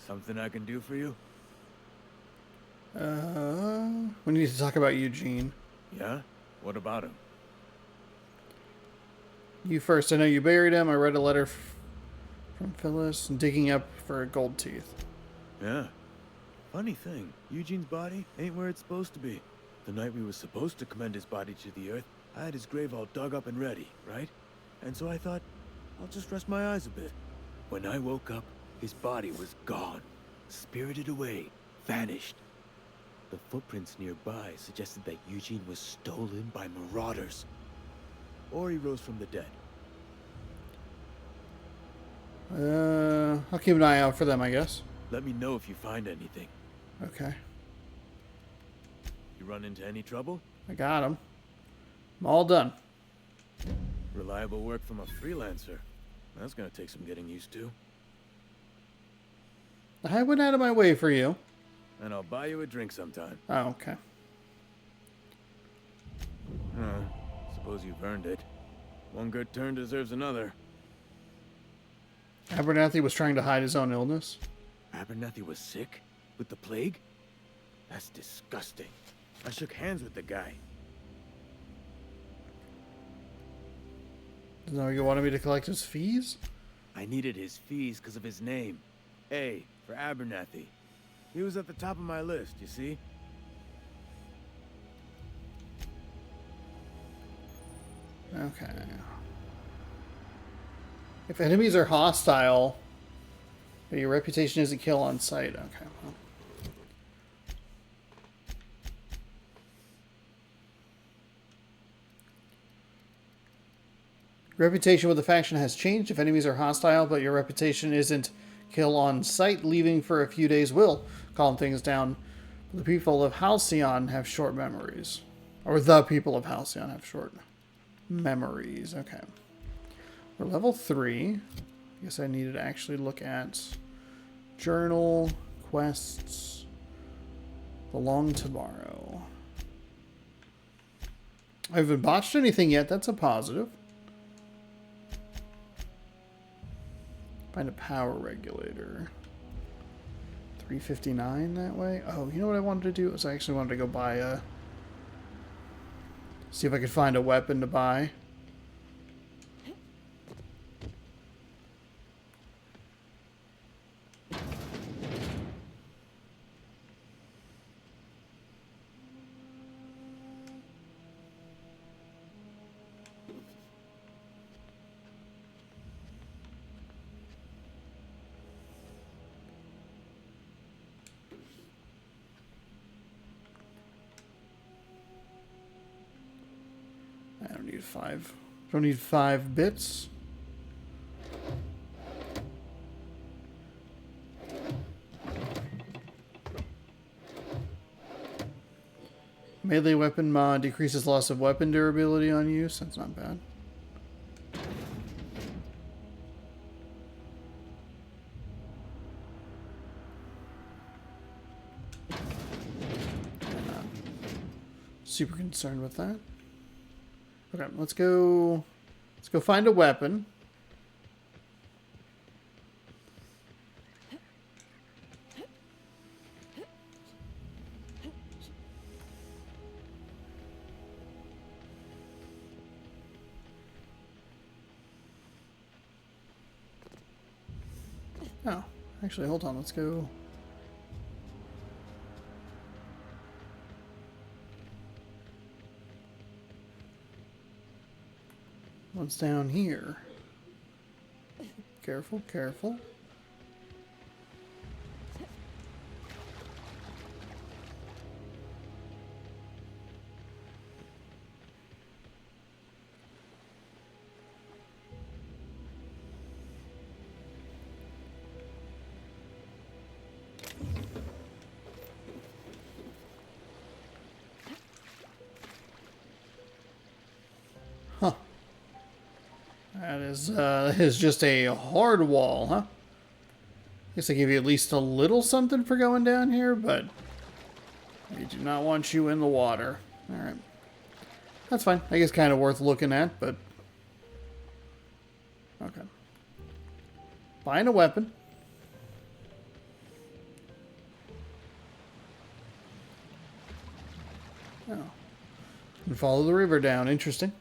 Something I can do for you? We need to talk about Eugene. Yeah? What about him? You first. I know you buried him. I read a letter from Phyllis digging up for gold teeth. Yeah. Funny thing, Eugene's body ain't where it's supposed to be. The night we were supposed to commend his body to the earth, I had his grave all dug up and ready, right? And so I thought, I'll just rest my eyes a bit. When I woke up, his body was gone. Spirited away. Vanished. The footprints nearby suggested that Eugene was stolen by marauders. Or he rose from the dead. I'll keep an eye out for them, I guess. Let me know if you find anything. Okay. You run into any trouble? I got him. I'm all done. Reliable work from a freelancer. That's gonna take some getting used to. I went out of my way for you. And I'll buy you a drink sometime. Oh, okay. Suppose you've earned it. One good turn deserves another. Abernathy was trying to hide his own illness. Abernathy was sick? With the plague? That's disgusting. I shook hands with the guy. No, you wanted me to collect his fees? I needed his fees because of his name. A for Abernathy. He was at the top of my list, you see? Okay. If enemies are hostile, but your reputation is a kill on sight. Okay. Well. Reputation with the faction has changed. If enemies are hostile, but your reputation isn't kill on sight, leaving for a few days will calm things down. The people of Halcyon have short memories. Or the people of Halcyon have short memories. Okay. We're level 3. I guess I needed to actually look at journal, quests, belong tomorrow. I haven't botched anything yet. That's a positive. Find a power regulator. 359 that way. Oh, you know what I wanted to do? Was I actually wanted to go buy a... See if I could find a weapon to buy. I don't need 5. Don't need 5 bits. Melee weapon mod decreases loss of weapon durability on use. That's not bad. I'm not super concerned with that. Okay, let's go find a weapon. Oh, actually, hold on, let's go. What's down here? Careful, careful. Huh. That is just a hard wall, huh? Guess I give you at least a little something for going down here, but we do not want you in the water. Alright. That's fine. I guess kind of worth looking at, but... Okay. Buying a weapon. Oh. And follow the river down. Interesting.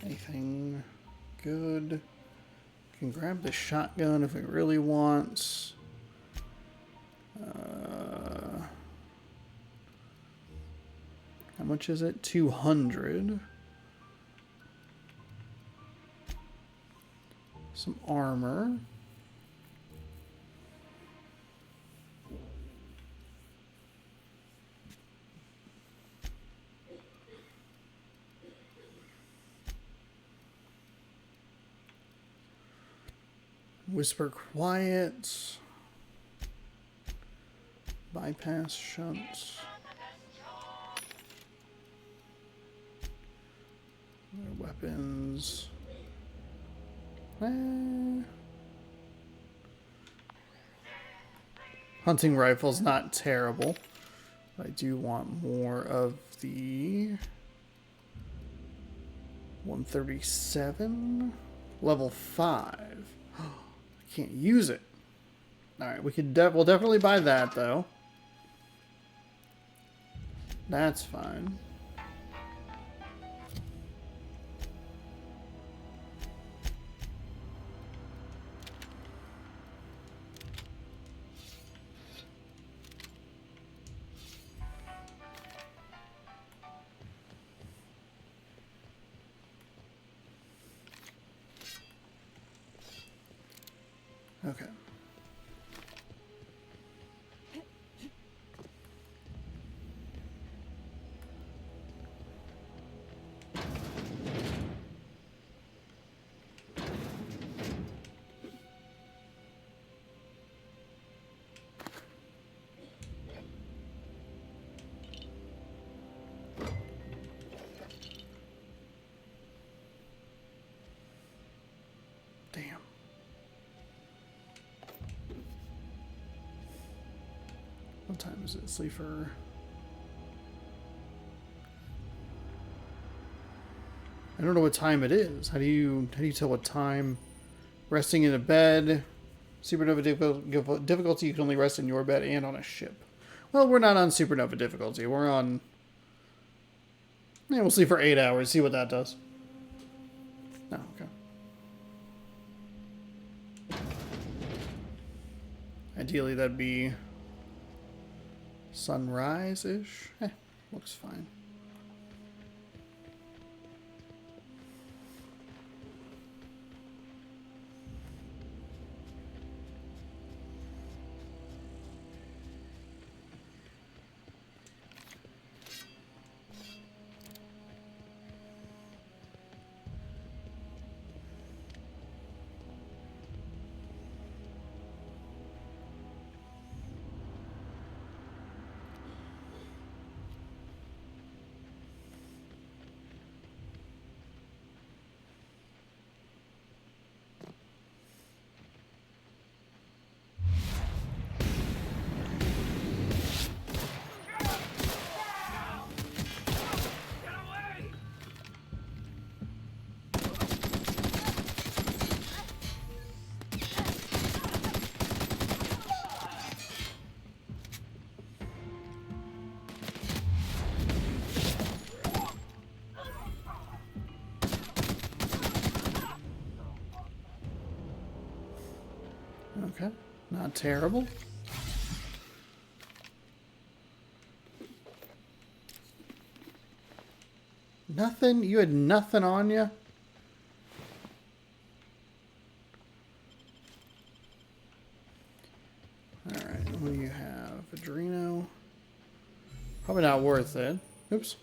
Anything good? Can grab the shotgun if it really wants. How much is it? 200. Some armor. Whisper quiet. Bypass shunts. Weapons. Hunting rifle's not terrible. But I do want more of the 137. Level 5. I can't use it. Alright, we'll definitely buy that though. That's fine. Okay. Damn. What time is it, Sleeper? I don't know what time it is. How do you tell what time? Resting in a bed. Supernova difficulty, you can only rest in your bed and on a ship. Well, we're not on supernova difficulty. We're on... Yeah, we'll sleep for 8 hours. See what that does. Oh, okay. Ideally, that'd be sunrise-ish. Looks fine. Okay, not terrible. Nothing? You had nothing on you? Alright, what do you have? Adreno. Probably not worth it. Oops.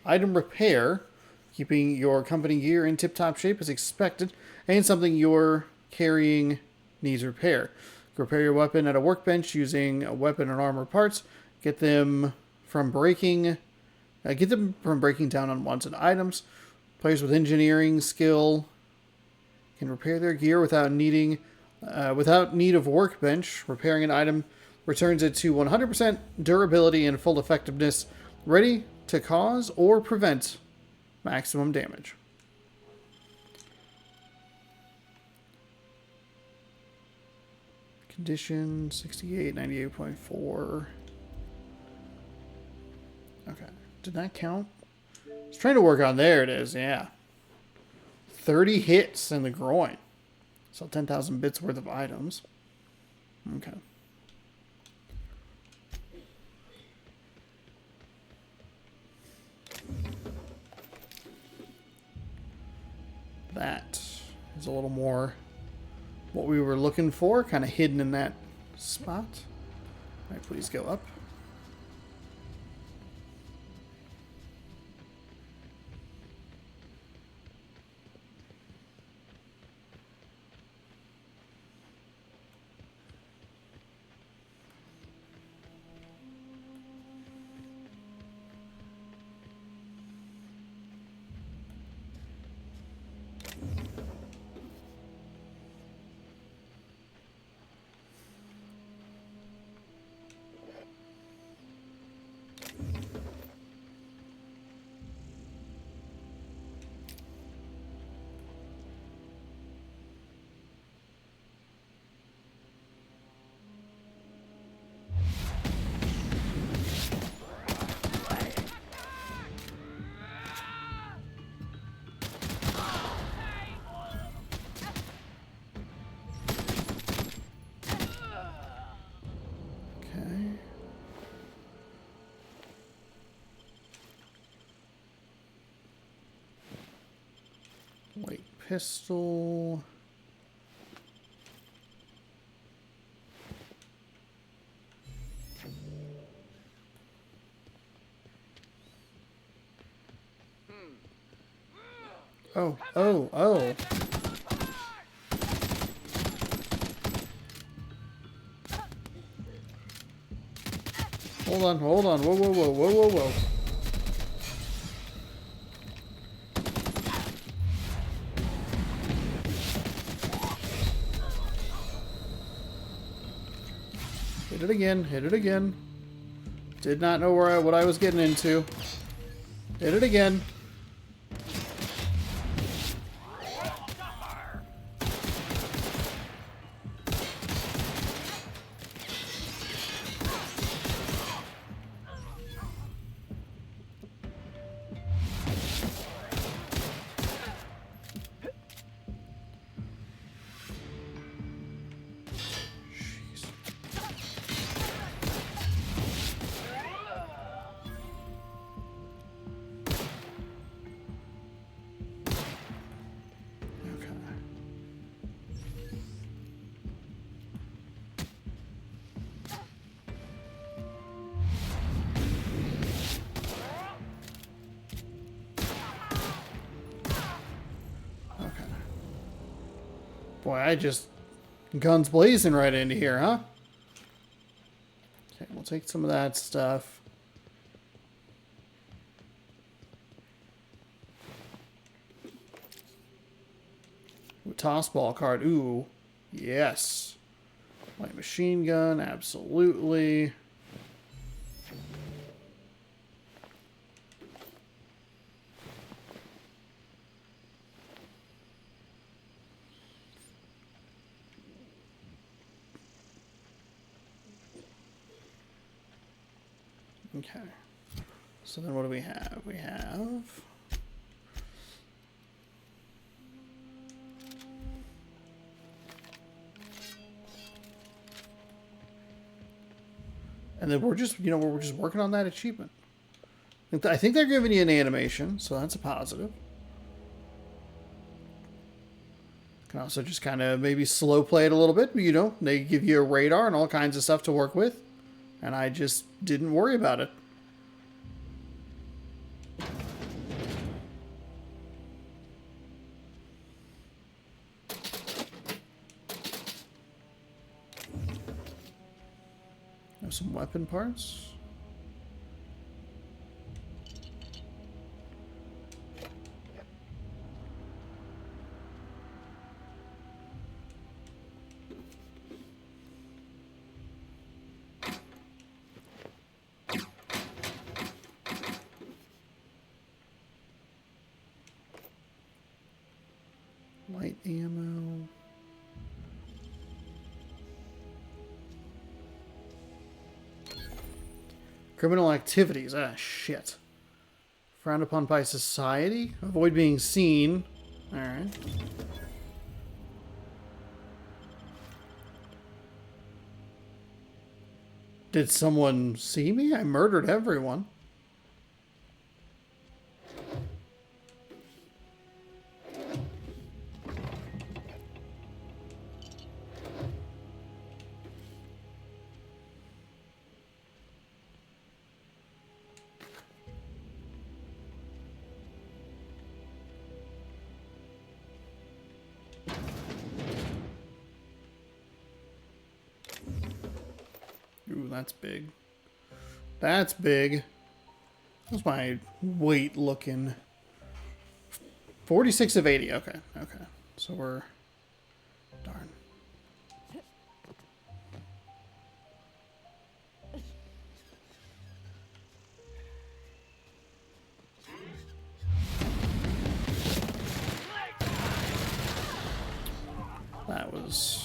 Item repair. Keeping your company gear in tip-top shape as expected. And something you're carrying needs repair. Repair your weapon at a workbench using weapon and armor parts. Get them from breaking down unwanted items. Players with engineering skill can repair their gear without needing Without need of workbench, repairing an item returns it to 100% durability and full effectiveness, ready to cause or prevent maximum damage. Condition 68, 98.4. Okay. Did that count? I was trying to work on, there it is, yeah. 30 hits in the groin. So 10,000 bits worth of items. Okay. That is a little more what we were looking for, kind of hidden in that spot. All right, please go up. Light pistol. Oh, oh, oh. Hold on, hold on. Whoa, whoa, whoa, whoa, whoa, whoa. Hit it again, hit it again. Did not know what I was getting into. Hit it again. Boy, I just guns blazing right into here, huh? Okay, we'll take some of that stuff. Ooh, toss ball card. Ooh, yes. Light machine gun, absolutely. Okay. So then what do we have? We have... And then we're just, we're just working on that achievement. I think they're giving you an animation, so that's a positive. Can also just kind of maybe slow play it a little bit, but they give you a radar and all kinds of stuff to work with. And I just didn't worry about it. Have some weapon parts. ammo. Criminal activities. Ah, shit. Frowned upon by society. Avoid being seen. Alright. Did someone see me? I murdered everyone. Ooh, that's big. That's big. What's my weight looking? 46 of 80. Okay, okay. So we're... Darn. That was...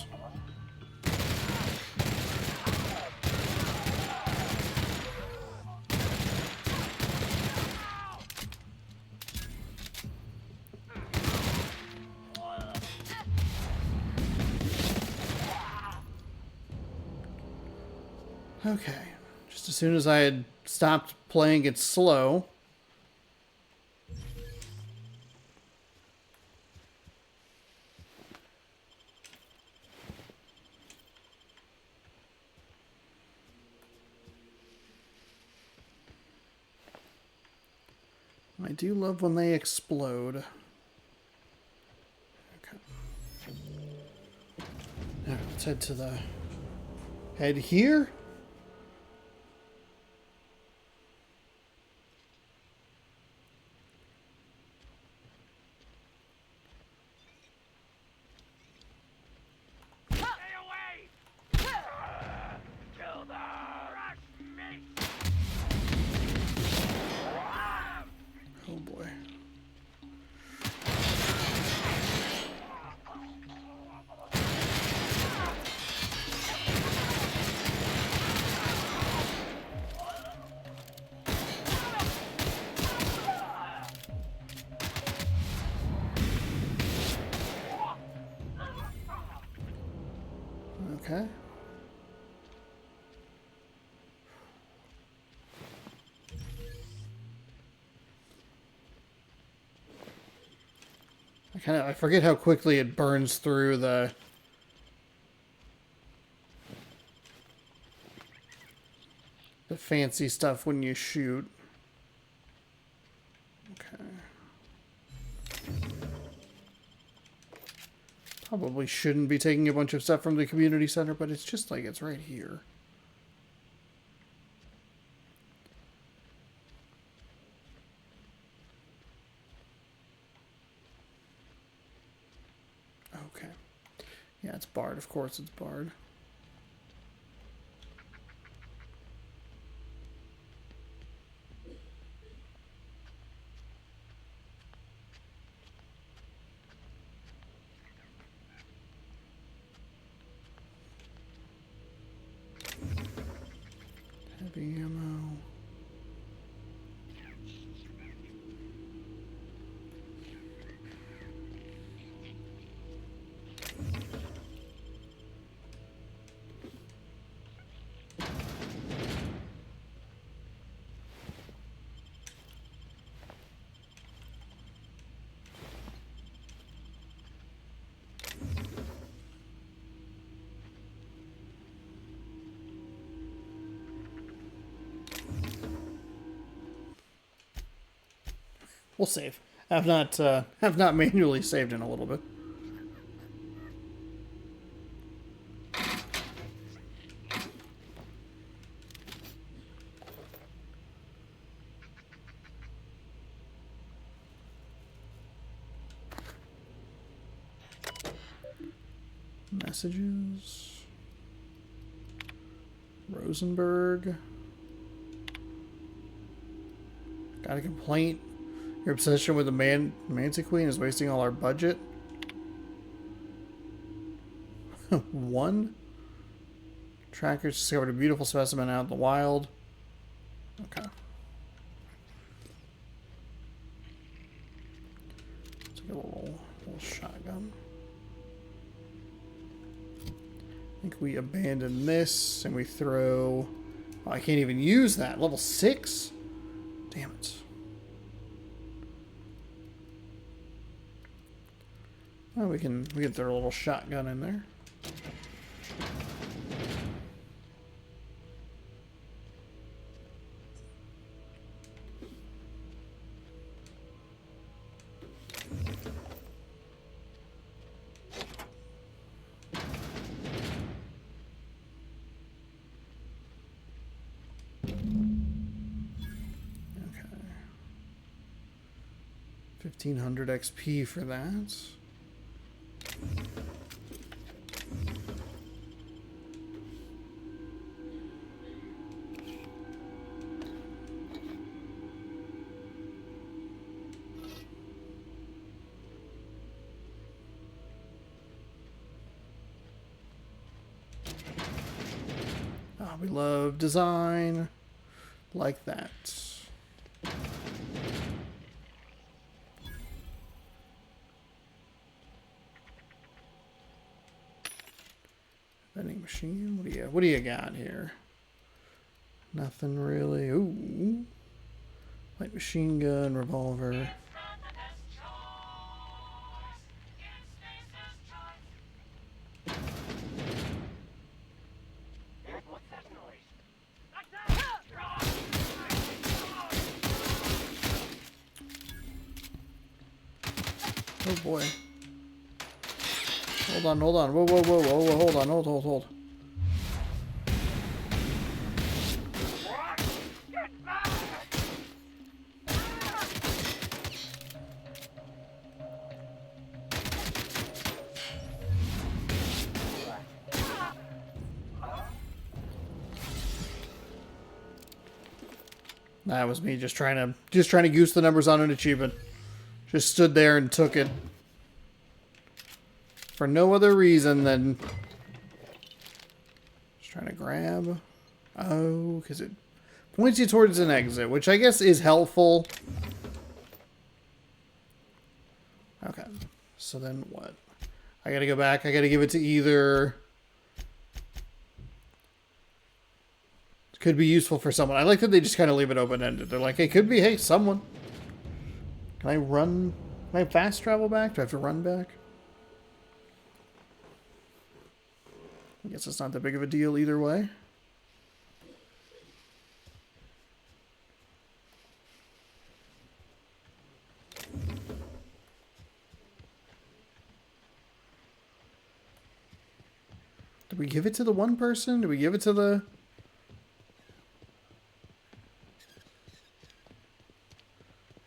Okay. Just as soon as I had stopped playing it slow. I do love when they explode. Okay. Now let's head to the... Head here? Oh boy. Okay. I forget how quickly it burns through the fancy stuff when you shoot. Okay. Probably shouldn't be taking a bunch of stuff from the community center, but it's just like it's right here. Okay. Yeah, it's barred. Of course it's barred. Heavy ammo. We'll save. I've not manually saved in a little bit. Messages. Rosenberg. Got a complaint. Your obsession with the Mancy Queen is wasting all our budget. 1. Trackers discovered a beautiful specimen out in the wild. Okay. Let's get a little shotgun. I think we abandon this and we throw... Oh, I can't even use that. Level 6? Damn it. Well, we can throw a little shotgun in there. Okay. 1500 XP for that. We love design like that. Vending machine. What do you got here? Nothing really. Ooh. Light machine gun, revolver. Oh boy. Hold on. Whoa. Hold on. Hold. That was me just trying to goose the numbers on an achievement. Just stood there and took it. For no other reason than just trying to grab. Oh, because it points you towards an exit, which I guess is helpful. Okay. So then what? I gotta go back. I gotta give it to either... Could be useful for someone. I like that they just kind of leave it open-ended. They're like, hey, could be, hey, someone. Can I run? Can I fast travel back? Do I have to run back? I guess it's not that big of a deal either way. Did we give it to the one person? Did we give it to the...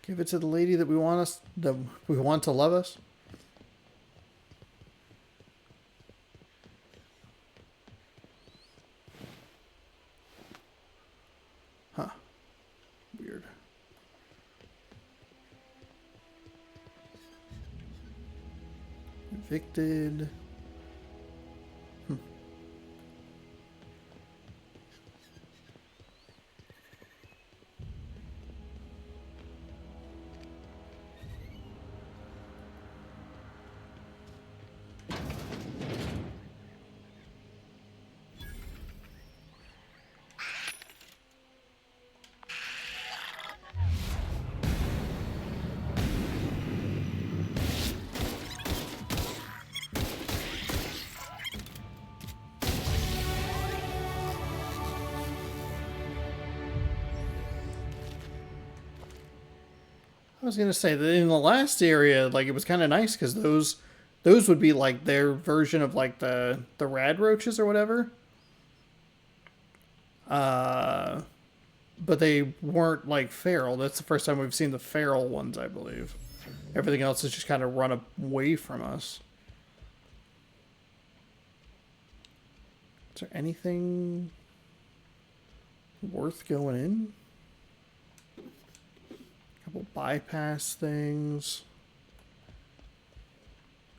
Give it to the lady that we want to love us? Huh. Weird. Evicted. I was gonna say that in the last area, like, it was kind of nice because those would be like their version of like the rad roaches or whatever. But they weren't like feral. That's the first time we've seen the feral ones, I believe. Everything else has just kind of run away from us. Is there anything worth going in? Couple bypass things.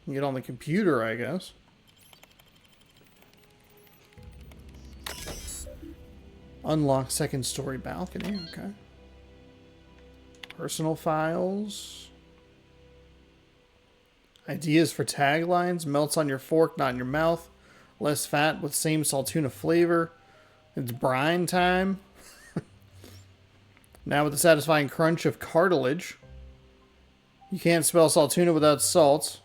You can get on the computer, I guess. Unlock second story balcony. Okay. Personal files. Ideas for taglines. Melts on your fork, not in your mouth. Less fat with same saltuna flavor. It's brine time. Now with the satisfying crunch of cartilage. You can't spell saltuna without salt.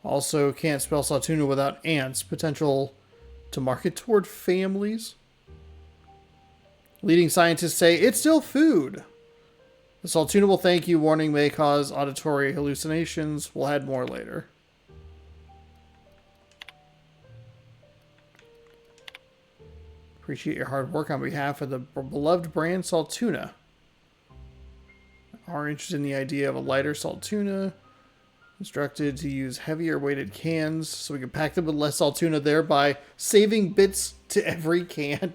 Also can't spell saltuna without ants. Potential to market toward families. Leading scientists say it's still food. The saltuna will thank you. Warning may cause auditory hallucinations. We'll add more later. Appreciate your hard work on behalf of the beloved brand Saltuna. Are interested in the idea of a lighter salt tuna. Instructed to use heavier weighted cans so we can pack them with less salt tuna, thereby saving bits to every can.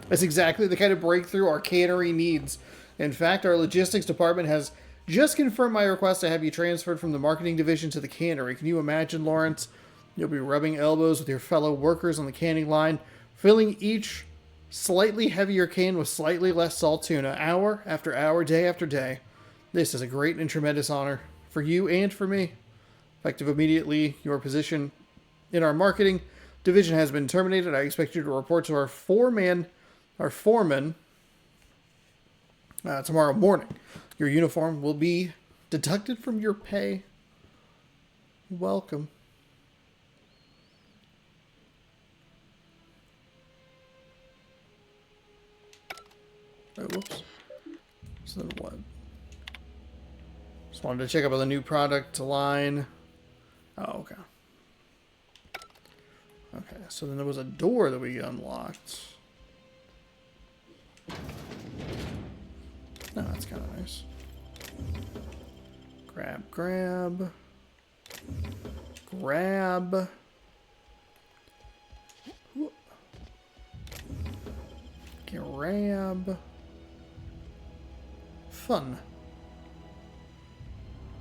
That's exactly the kind of breakthrough our cannery needs. In fact, our logistics department has just confirmed my request to have you transferred from the marketing division to the cannery. Can you imagine, Lawrence? You'll be rubbing elbows with your fellow workers on the canning line, filling each slightly heavier can with slightly less salt tuna, hour after hour, day after day. This is a great and tremendous honor for you and for me. Effective immediately, your position in our marketing division has been terminated. I expect you to report to our foreman tomorrow morning. Your uniform will be deducted from your pay. Welcome. Oh, whoops. So then what? Just wanted to check out the new product line. Oh, okay. Okay, so then there was a door that we unlocked. Oh, that's kind of nice. Grab. Grab. Fun.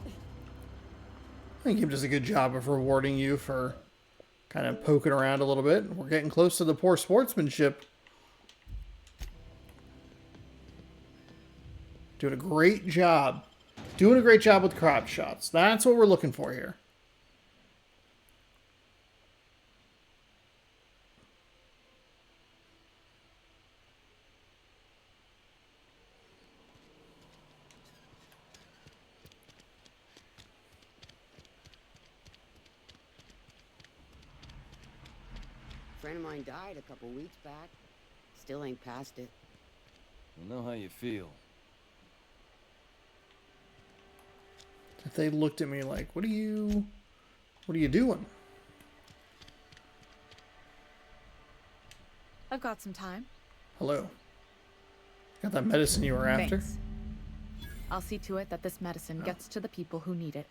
I think he does a good job of rewarding you for kind of poking around a little bit. We're getting close to the poor sportsmanship. Doing a great job. Doing a great job with crop shots. That's what we're looking for here. A friend of mine died a couple weeks back. Still ain't past it. I know how you feel. If they looked at me like, what are you doing? I've got some time. Hello. Got that medicine you were after? Thanks. I'll see to it that this medicine gets to the people who need it.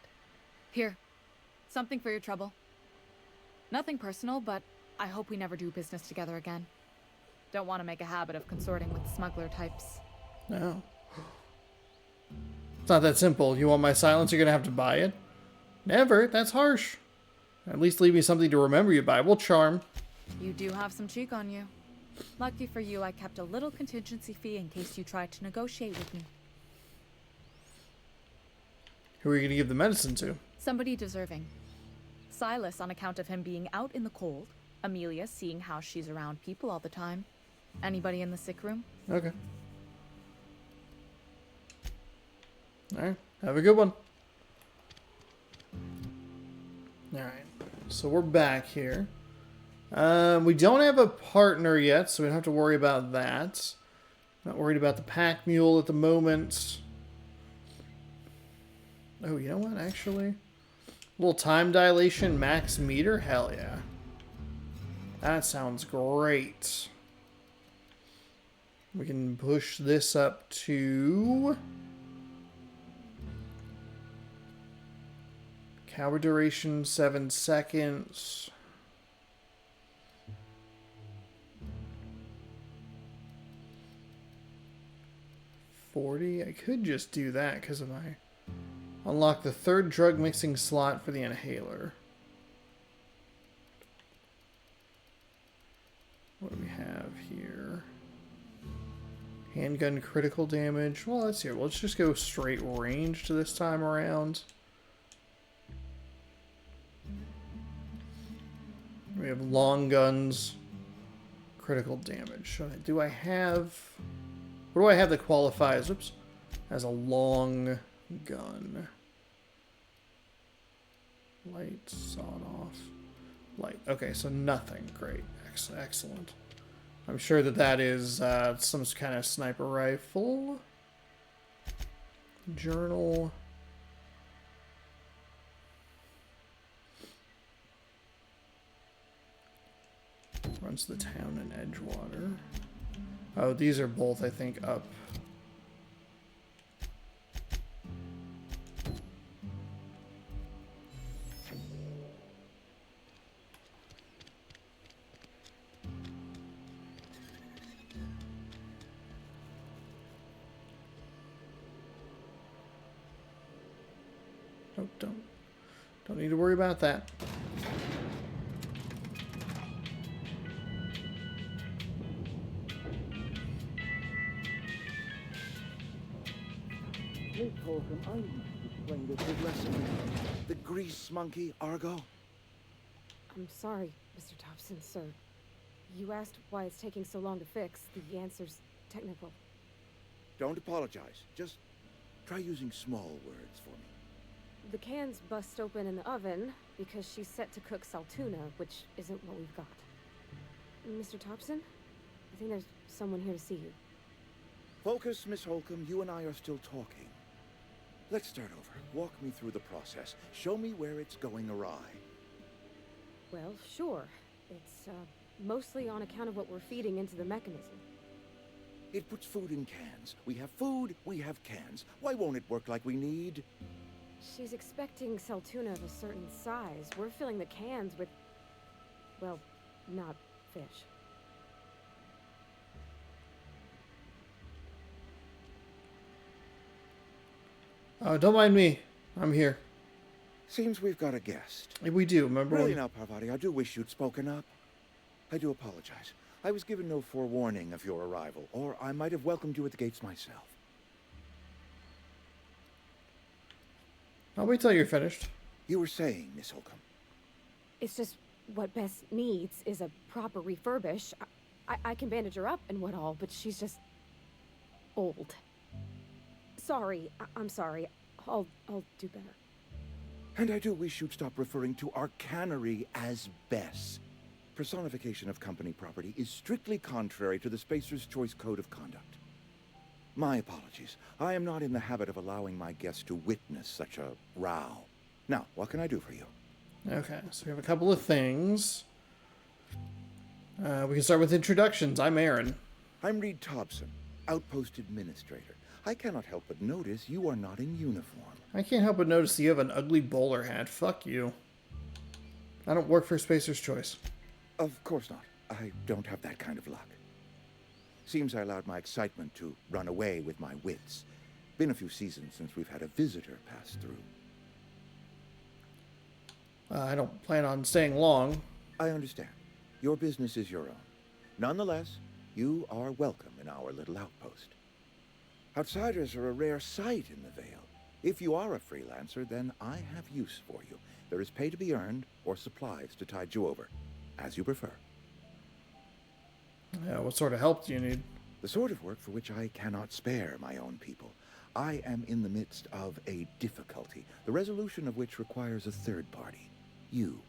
Here, something for your trouble. Nothing personal, but I hope we never do business together again. Don't want to make a habit of consorting with smuggler types. No. It's not that simple. You want my silence, you're going to have to buy it? Never. That's harsh. At least leave me something to remember you by. We'll charm. You do have some cheek on you. Lucky for you, I kept a little contingency fee in case you tried to negotiate with me. Who are you going to give the medicine to? Somebody deserving. Silas, on account of him being out in the cold. Amelia, seeing how she's around people all the time. Anybody in the sick room? Okay. Alright. Have a good one. Alright. So we're back here. We don't have a partner yet, so we don't have to worry about that. Not worried about the pack mule at the moment. Oh, you know what, actually? A little time dilation, max meter? Hell yeah. That sounds great. We can push this up to... Cower duration, 7 seconds. $40. I could just do that because of my... Unlock the third drug mixing slot for the inhaler. What do we have here? Handgun critical damage. Well, let's see. Let's just go straight range to this time around. We have long guns. Critical damage. Do I have... What do I have that qualifies? Oops. As a long gun. Light, sawed off. Light. Okay, so nothing. Great. Excellent. I'm sure that is some kind of sniper rifle. Journal. Runs the town in Edgewater. Oh, these are both, I think, up. Oh, don't need to worry about that. Hey, Holcomb, I need to explain this big lesson. The grease monkey, Argo? I'm sorry, Mr. Thompson, sir. You asked why it's taking so long to fix. The answer's technical. Don't apologize. Just try using small words for me. The cans bust open in the oven because she's set to cook saltuna, which isn't what we've got. Mr. Thompson? I think there's someone here to see you. Focus, Miss Holcomb. You and I are still talking. Let's start over. Walk me through the process. Show me where it's going awry. Well, sure. It's, mostly on account of what we're feeding into the mechanism. It puts food in cans. We have food, we have cans. Why won't it work like we need? She's expecting saltuna of a certain size. We're filling the cans with, well, not fish. Oh, don't mind me. I'm here. Seems we've got a guest. We do, remember Really when... now, Parvati, I do wish you'd spoken up. I do apologize. I was given no forewarning of your arrival, or I might have welcomed you at the gates myself. I'll wait till you're finished. You were saying, Miss Holcomb. It's just what Bess needs is a proper refurbish. I can bandage her up and what all, but she's just old. Sorry, I'm sorry. I'll do better. And I do wish you'd stop referring to our cannery as Bess. Personification of company property is strictly contrary to the Spacer's Choice Code of Conduct. My apologies. I am not in the habit of allowing my guests to witness such a row. Now, what can I do for you? Okay, so we have a couple of things. We can start with introductions. I'm Aaron. I'm Reed Thompson, Outpost Administrator. I cannot help but notice you are not in uniform. I can't help but notice you have an ugly bowler hat. Fuck you. I don't work for Spacer's Choice. Of course not. I don't have that kind of luck. Seems I allowed my excitement to run away with my wits. Been a few seasons since we've had a visitor pass through. I don't plan on staying long. I understand. Your business is your own. Nonetheless, you are welcome in our little outpost. Outsiders are a rare sight in the Vale. If you are a freelancer, then I have use for you. There is pay to be earned, or supplies to tide you over, as you prefer. Yeah, what sort of help do you need? The sort of work for which I cannot spare my own people. I am in the midst of a difficulty, the resolution of which requires a third party. You.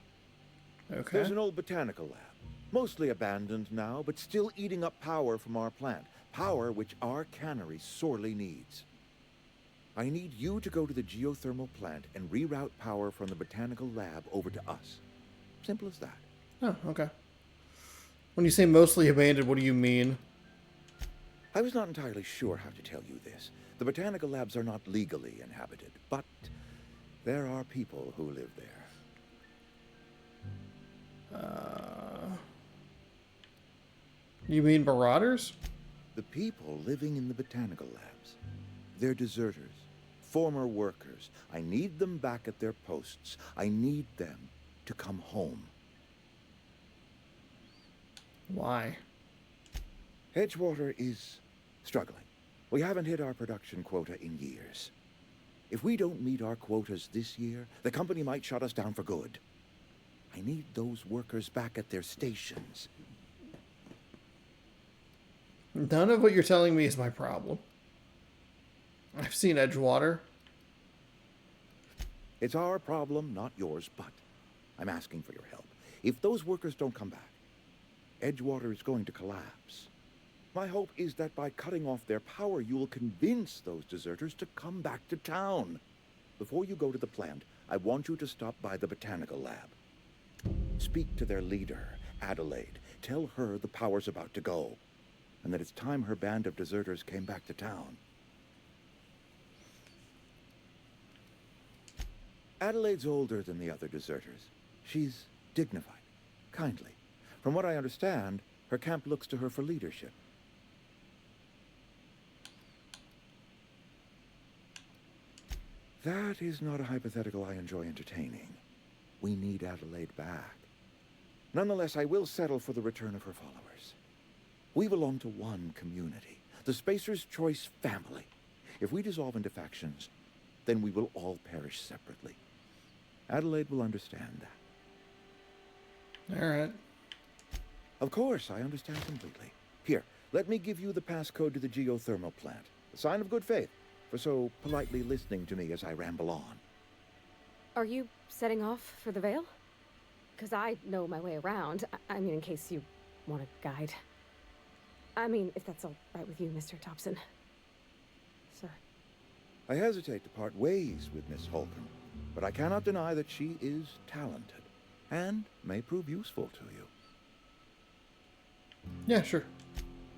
Okay. There's an old botanical lab, mostly abandoned now, but still eating up power from our plant. Power which our cannery sorely needs. I need you to go to the geothermal plant and reroute power from the botanical lab over to us. Simple as that. Oh, okay. When you say mostly abandoned, what do you mean? I was not entirely sure how to tell you this. The botanical labs are not legally inhabited, but there are people who live there. You mean marauders? The people living in the botanical labs. They're deserters, former workers. I need them back at their posts. I need them to come home. Why? Edgewater is Struggling. We haven't hit our production quota in years. If we don't meet our quotas this year, the company might shut us down for good. I need those workers back at their stations. None of what you're telling me is my problem. I've seen Edgewater. It's our problem, not yours, but I'm asking for your help. If those workers don't come back, Edgewater is going to collapse. My hope is that by cutting off their power, you will convince those deserters to come back to town. Before you go to the plant, I want you to stop by the botanical lab. Speak to their leader, Adelaide. Tell her the power's about to go, and that it's time her band of deserters came back to town. Adelaide's older than the other deserters. She's dignified, kindly. From what I understand, her camp looks to her for leadership. That is not a hypothetical I enjoy entertaining. We need Adelaide back. Nonetheless, I will settle for the return of her followers. We belong to one community, the Spacer's Choice family. If we dissolve into factions, then we will all perish separately. Adelaide will understand that. All right. Of course, I understand completely. Here, let me give you the passcode to the geothermal plant. A sign of good faith for so politely listening to me as I ramble on. Are you setting off for the Vale? Because I know my way around. I mean, in case you want a guide. I mean, if that's all right with you, Mr. Thompson. Sir. I hesitate to part ways with Miss Holcomb, but I cannot deny that she is talented and may prove useful to you. Yeah, sure.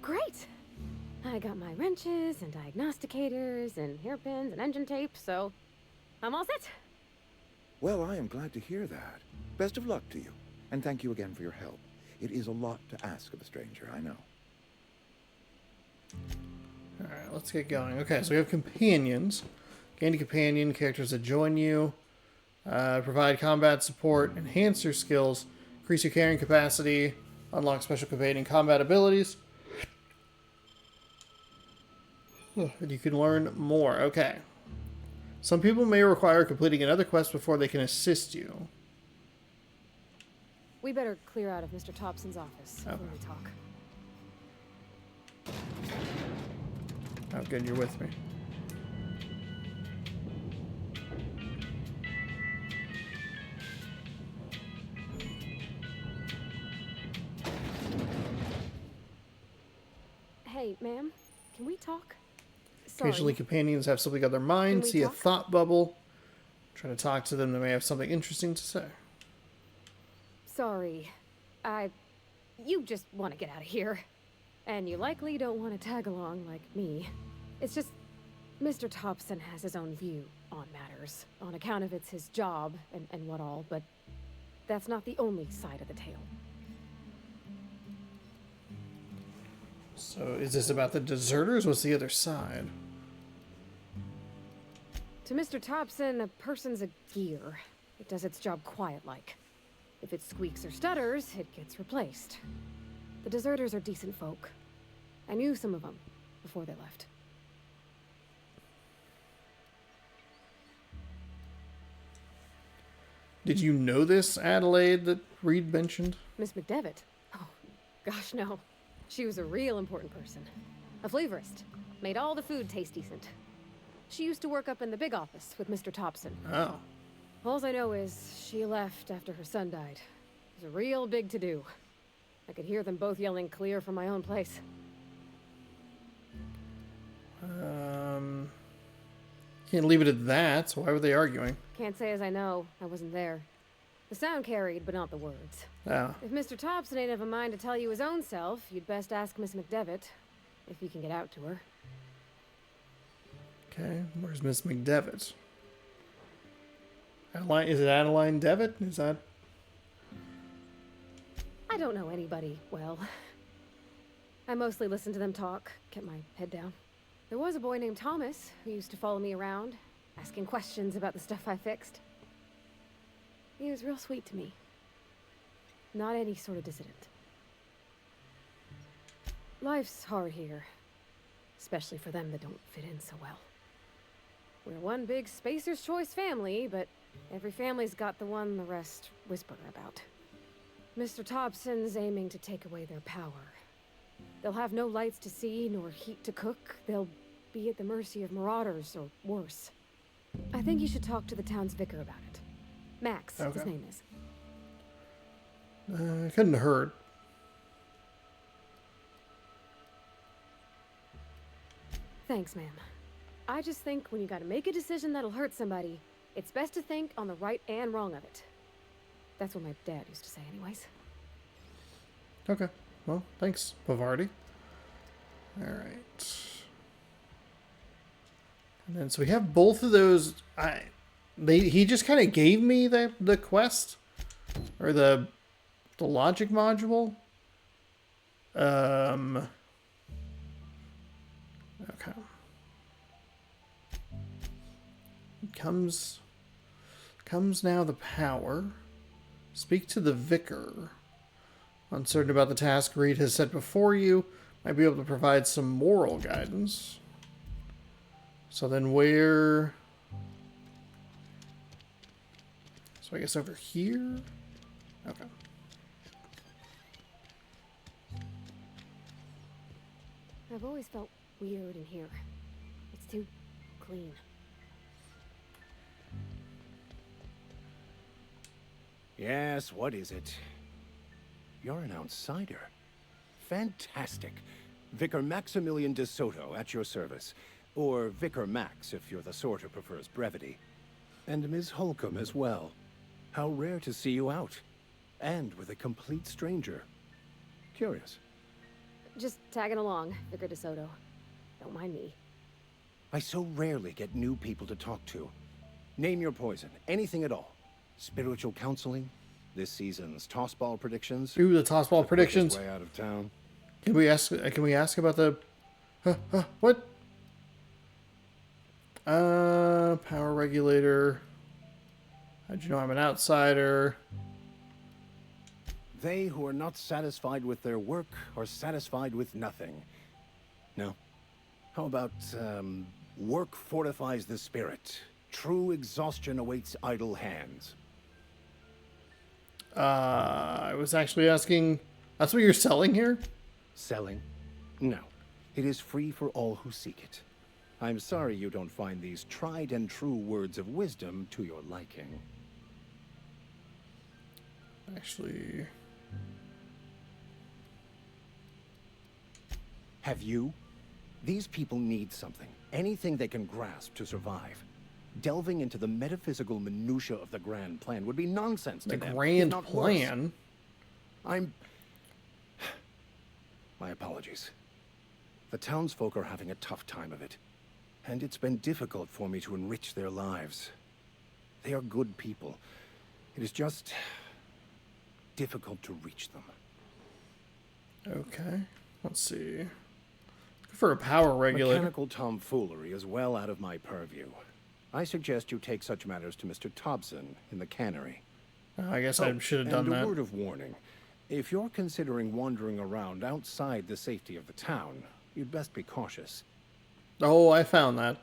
Great! I got my wrenches and diagnosticators and hairpins and engine tape, so I'm all set. Well, I am glad to hear that. Best of luck to you, and thank you again for your help. It is a lot to ask of a stranger, I know. Alright, let's get going. Okay, so we have companions. Gain a companion, characters that join you. Provide combat support, enhance your skills, increase your carrying capacity, unlock special companion combat abilities. And you can learn more. Okay. Some people may require completing another quest before they can assist you. We better clear out of Mr. Thompson's office before we talk. Oh, good, you're with me. Hey, ma'am, can we talk? Sorry. Occasionally, companions have something on their mind, see a thought bubble. Try to talk to them, they may have something interesting to say. Sorry. You just want to get out of here. And you likely don't want to tag along like me. It's just, Mr. Thompson has his own view on matters, on account of it's his job and what all, but that's not the only side of the tale. So, is this about the deserters? What's the other side? To Mr. Thompson, a person's a gear. It does its job quiet-like. If it squeaks or stutters, it gets replaced. The deserters are decent folk. I knew some of them before they left. Did you know this, Adelaide, that Reed mentioned? Miss McDevitt? Oh, gosh, no. She was a real important person. A flavorist. Made all the food taste decent. She used to work up in the big office with Mr. Thompson. Oh. All I know is she left after her son died. It was a real big to-do. I could hear them both yelling clear from my own place. Can't leave it at that, so why were they arguing? Can't say as I know. I wasn't there. The sound carried, but not the words. Oh. If Mr. Thompson ain't of a mind to tell you his own self, you'd best ask Miss McDevitt, if you can get out to her. Okay, where's Miss McDevitt? Adeline, is it Adeline Devitt? Is that... I don't know anybody well. I mostly listened to them talk, kept my head down. There was a boy named Thomas who used to follow me around, asking questions about the stuff I fixed. He was real sweet to me. Not any sort of dissident. Life's hard here. especially for them that don't fit in so well. We're one big Spacer's Choice family, but every family's got the one the rest whisper about. Mr. Thompson's aiming to take away their power. They'll have no lights to see, nor heat to cook. They'll be at the mercy of marauders, or worse. I think you should talk to the town's vicar about it. Max, his name is. Couldn't hurt. Thanks, ma'am. I just think when you gotta make a decision that'll hurt somebody, it's best to think on the right and wrong of it. That's what my dad used to say anyways. Okay. Well, thanks, Bavardi. Alright. And then, so we have both of those. He just kind of gave me the quest. Or the logic module. Okay. Comes now the power. Speak to the vicar. Uncertain about the task Reed has set before you. Might be able to provide some moral guidance. So then where... So I guess over here? Okay. I've always felt weird in here. It's too clean. Yes, what is it? You're an outsider. Fantastic. Vicar Maximilian de Soto at your service. Or Vicar Max, if you're the sort who prefers brevity. And Ms. Holcomb as well. How rare to see you out. And with a complete stranger. Curious. Just tagging along, Vicar de Soto. Don't mind me. I so rarely get new people to talk to. Name your poison. Anything at all. Spiritual counseling? This season's tossball predictions? Ooh, the tossball predictions. Way out of town. Can we ask about the... what? Power regulator. How'd you know I'm an outsider? They who are not satisfied with their work are satisfied with nothing. No. How about, work fortifies the spirit. True exhaustion awaits idle hands. I was actually asking... That's what you're selling here? Selling? No. It is free for all who seek it. I'm sorry you don't find these tried and true words of wisdom to your liking. Actually... Have you? These people need something. Anything they can grasp to survive. Delving into the metaphysical minutiae of the grand plan would be nonsense to them. The grand plan? My apologies. The townsfolk are having a tough time of it. And it's been difficult for me to enrich their lives. They are good people. It is just... difficult to reach them. Okay. Let's see. For a power regulator. Mechanical tomfoolery is well out of my purview. I suggest you take such matters to Mr. Thompson in the cannery. I guess I should have done that. And a word of warning. If you're considering wandering around outside the safety of the town, you'd best be cautious. Oh, I found that.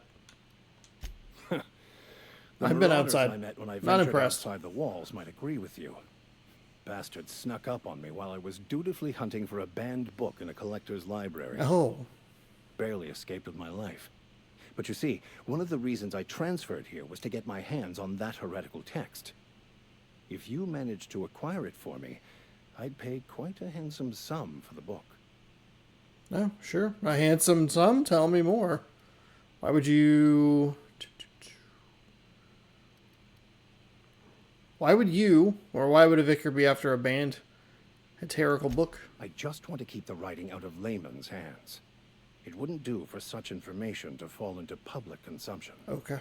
I've been outside. I met when I Not ventured impressed. outside the walls might agree with you. Bastards snuck up on me while I was dutifully hunting for a banned book in a collector's library. Oh. Barely escaped with my life. But you see, one of the reasons I transferred here was to get my hands on that heretical text. If you managed to acquire it for me, I'd pay quite a handsome sum for the book. Oh, sure. A handsome sum? Tell me more. Why would you... Why would you, or why would a vicar be after a banned heretical book? I just want to keep the writing out of layman's hands. It wouldn't do for such information to fall into public consumption. Okay.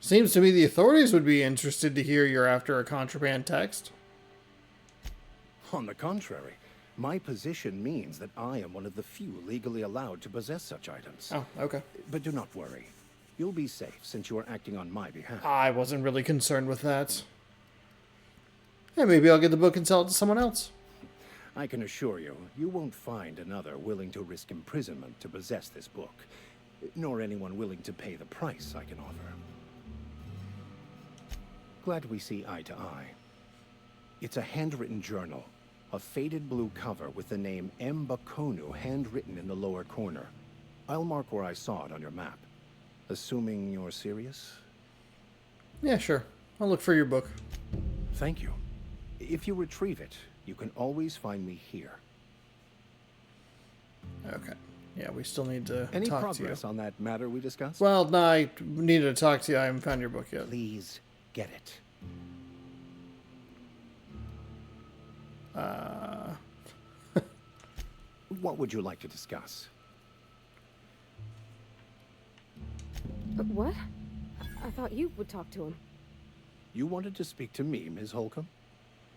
Seems to me the authorities would be interested to hear you're after a contraband text. On the contrary, my position means that I am one of the few legally allowed to possess such items. Oh, okay. But do not worry. You'll be safe since you are acting on my behalf. I wasn't really concerned with that. Yeah, maybe I'll get the book and sell it to someone else. I can assure you, you won't find another willing to risk imprisonment to possess this book, nor anyone willing to pay the price I can offer. Glad we see eye to eye. It's a handwritten journal, a faded blue cover with the name M. Bakonu handwritten in the lower corner. I'll mark where I saw it on your map. Assuming you're serious? Yeah, sure. I'll look for your book. Thank you. If you retrieve it, you can always find me here. Okay. Yeah, we still need to Any talk progress to you. on that matter we discussed? Well, no, I needed to talk to you. I haven't found your book yet. Please get it. What would you like to discuss? What? I thought you would talk to him. You wanted to speak to me, Ms. Holcomb?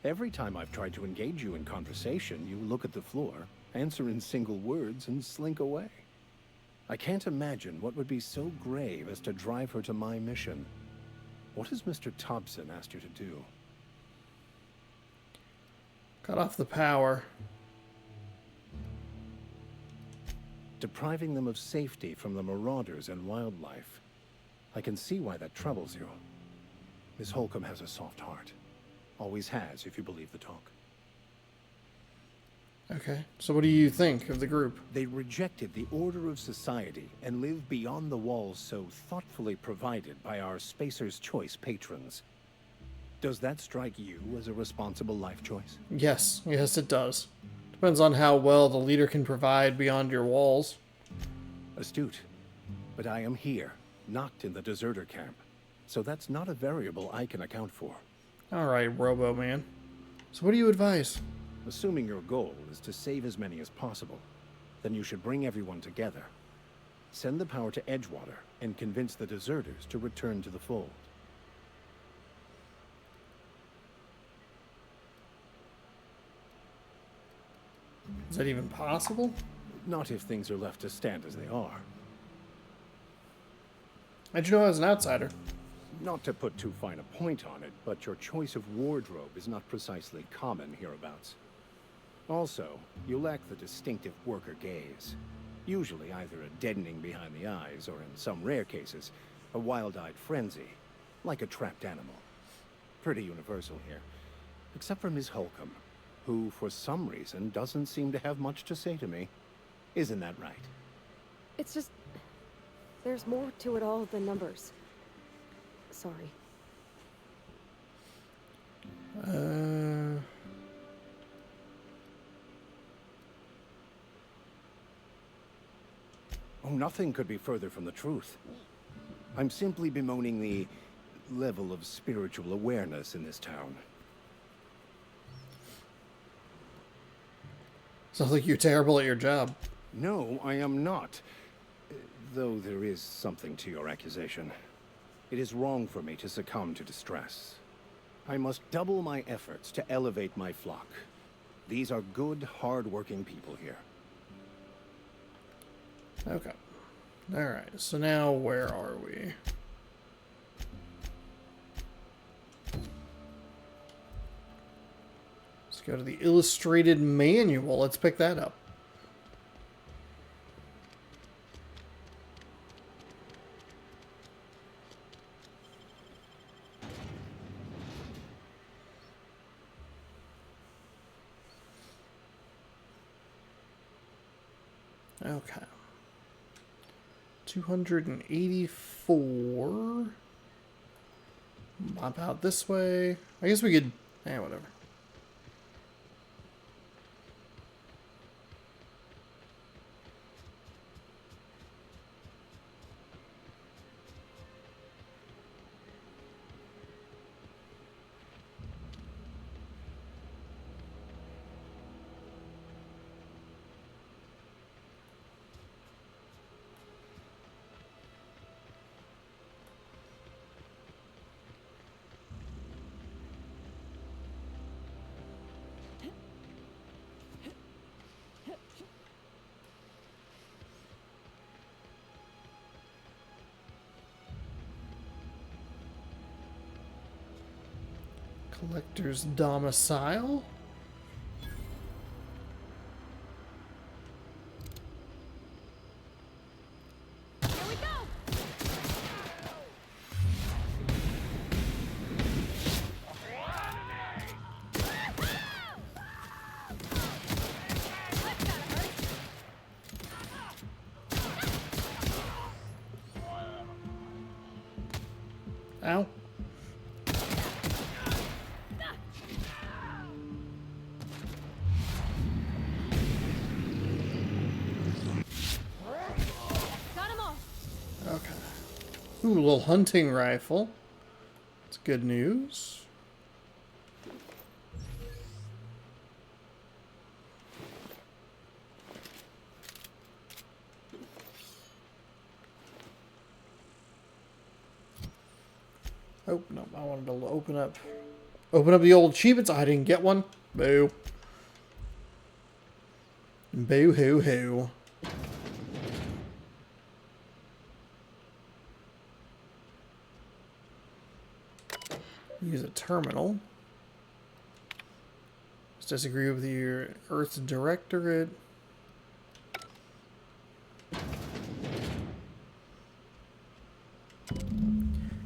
Every time I've tried to engage you in conversation, you look at the floor, answer in single words, and slink away. I can't imagine what would be so grave as to drive her to my mission. What has Mr. Thompson asked you to do? Cut off the power. Depriving them of safety from the marauders and wildlife. I can see why that troubles you. Miss Holcomb has a soft heart. Always has, if you believe the talk. Okay, so what do you think of the group? They rejected the order of society and live beyond the walls so thoughtfully provided by our Spacer's Choice patrons. Does that strike you as a responsible life choice? Yes, yes it does. Depends on how well the leader can provide beyond your walls. Astute. But I am here, not in the deserter camp. So that's not a variable I can account for. Alright, Robo-Man. So what do you advise? Assuming your goal is to save as many as possible, then you should bring everyone together. Send the power to Edgewater and convince the deserters to return to the fold. Is that even possible? Not if things are left to stand as they are. How'd you know I was an outsider? Not to put too fine a point on it, but your choice of wardrobe is not precisely common hereabouts. Also, you lack the distinctive worker gaze. Usually either a deadening behind the eyes, or in some rare cases, a wild-eyed frenzy, like a trapped animal. Pretty universal here. Except for Ms. Holcomb, who, for some reason, doesn't seem to have much to say to me. Isn't that right? It's just... there's more to it all than numbers. Sorry. Oh, nothing could be further from the truth. I'm simply bemoaning the level of spiritual awareness in this town. Sounds like you're terrible at your job. No, I am not. Though there is something to your accusation. It is wrong for me to succumb to distress. I must double my efforts to elevate my flock. These are good, hard-working people here. Okay. Alright, so now where are we? Let's go to the illustrated manual. Let's pick that up. Okay. 284. Mop out this way. I guess we could... whatever. Collector's domicile. Ow. Got 'em all. Okay. Ooh, a little hunting rifle. That's good news. Oh, no, I wanted to open up the old achievements. I didn't get one. Boo. Boo hoo hoo. Use a terminal. Just disagree with your Earth's directorate.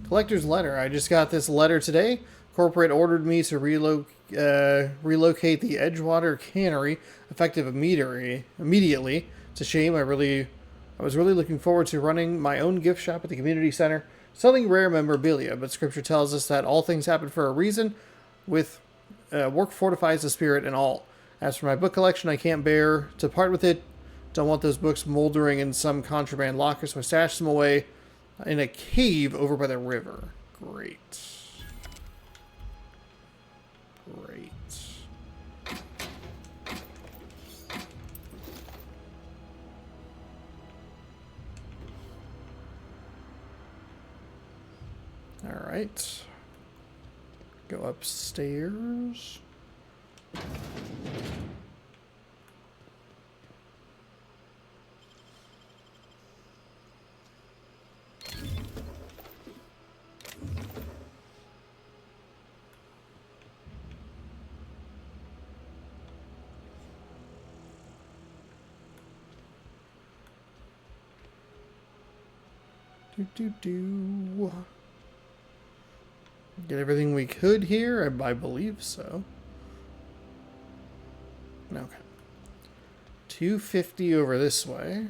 Collector's letter. I just got this letter today. Corporate ordered me to relocate the Edgewater Cannery, effective immediately. It's a shame. I was really looking forward to running my own gift shop at the community center, selling rare memorabilia. But Scripture tells us that all things happen for a reason. With work fortifies the spirit and all. As for my book collection, I can't bear to part with it. Don't want those books moldering in some contraband locker, so I stashed them away in a cave over by the river. Great. Great. All right. Go upstairs. Get everything we could here? I believe so. Okay. 250 over this way.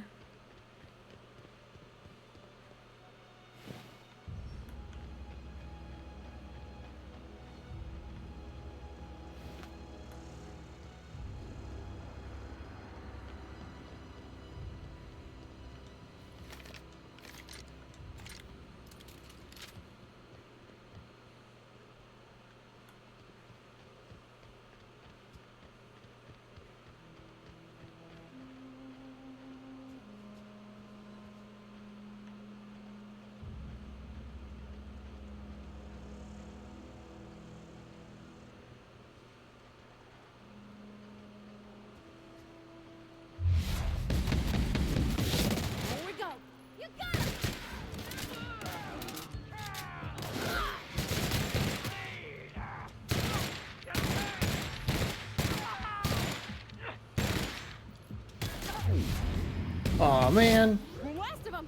Aw, man. Last of 'em.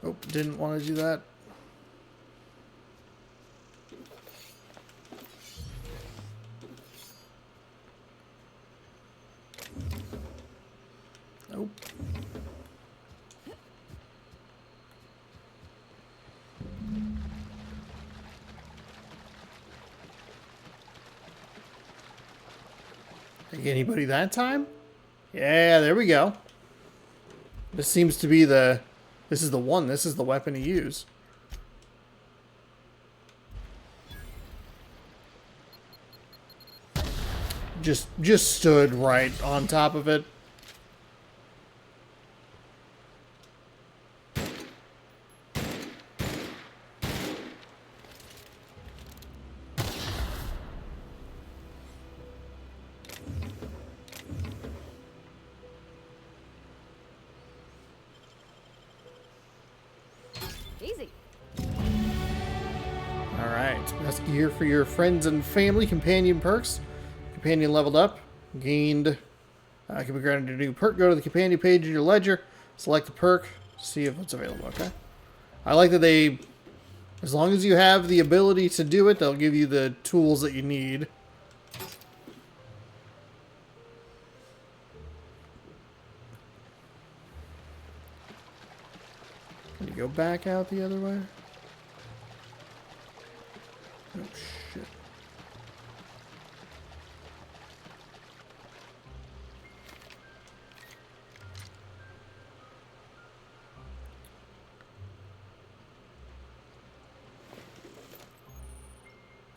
Oh, didn't want to do that. Nope. Think anybody that time? Yeah, there we go. This seems to be the... This is the one. This is the weapon to use. Just stood right on top of it. Easy. Alright, best gear for your friends and family. Companion perks. Companion leveled up. Gained. Can be granted a new perk. Go to the companion page in your ledger. Select the perk. See if it's available. Okay. I like that they... As long as you have the ability to do it, they'll give you the tools that you need. go back out the other way? Oh, shit.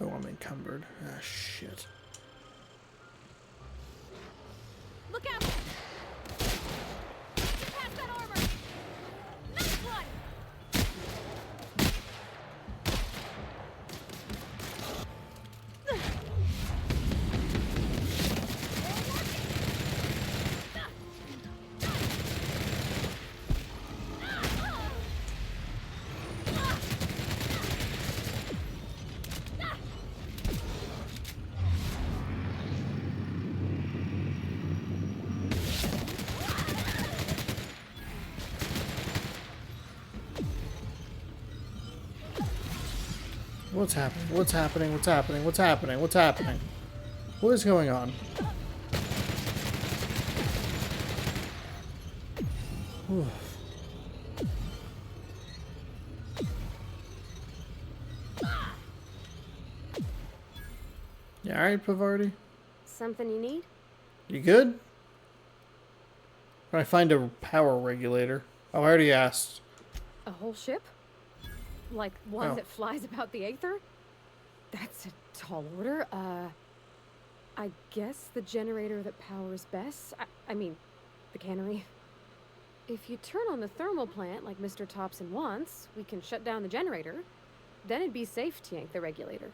Oh, I'm encumbered. Ah, shit. Look out! Get past that armor! Nice one! What's happening? What's happening? What's happening? What's happening? What's happening? What is going on? Whew. You alright, Pavardi? Something you need? You good? Can I find a power regulator? Oh, I already asked. A whole ship? Like one Oh. that flies about the Aether? That's a tall order. I guess the generator that powers Bess. I mean, the cannery. If you turn on the thermal plant like Mr. Thompson wants, we can shut down the generator. Then it'd be safe to yank the regulator.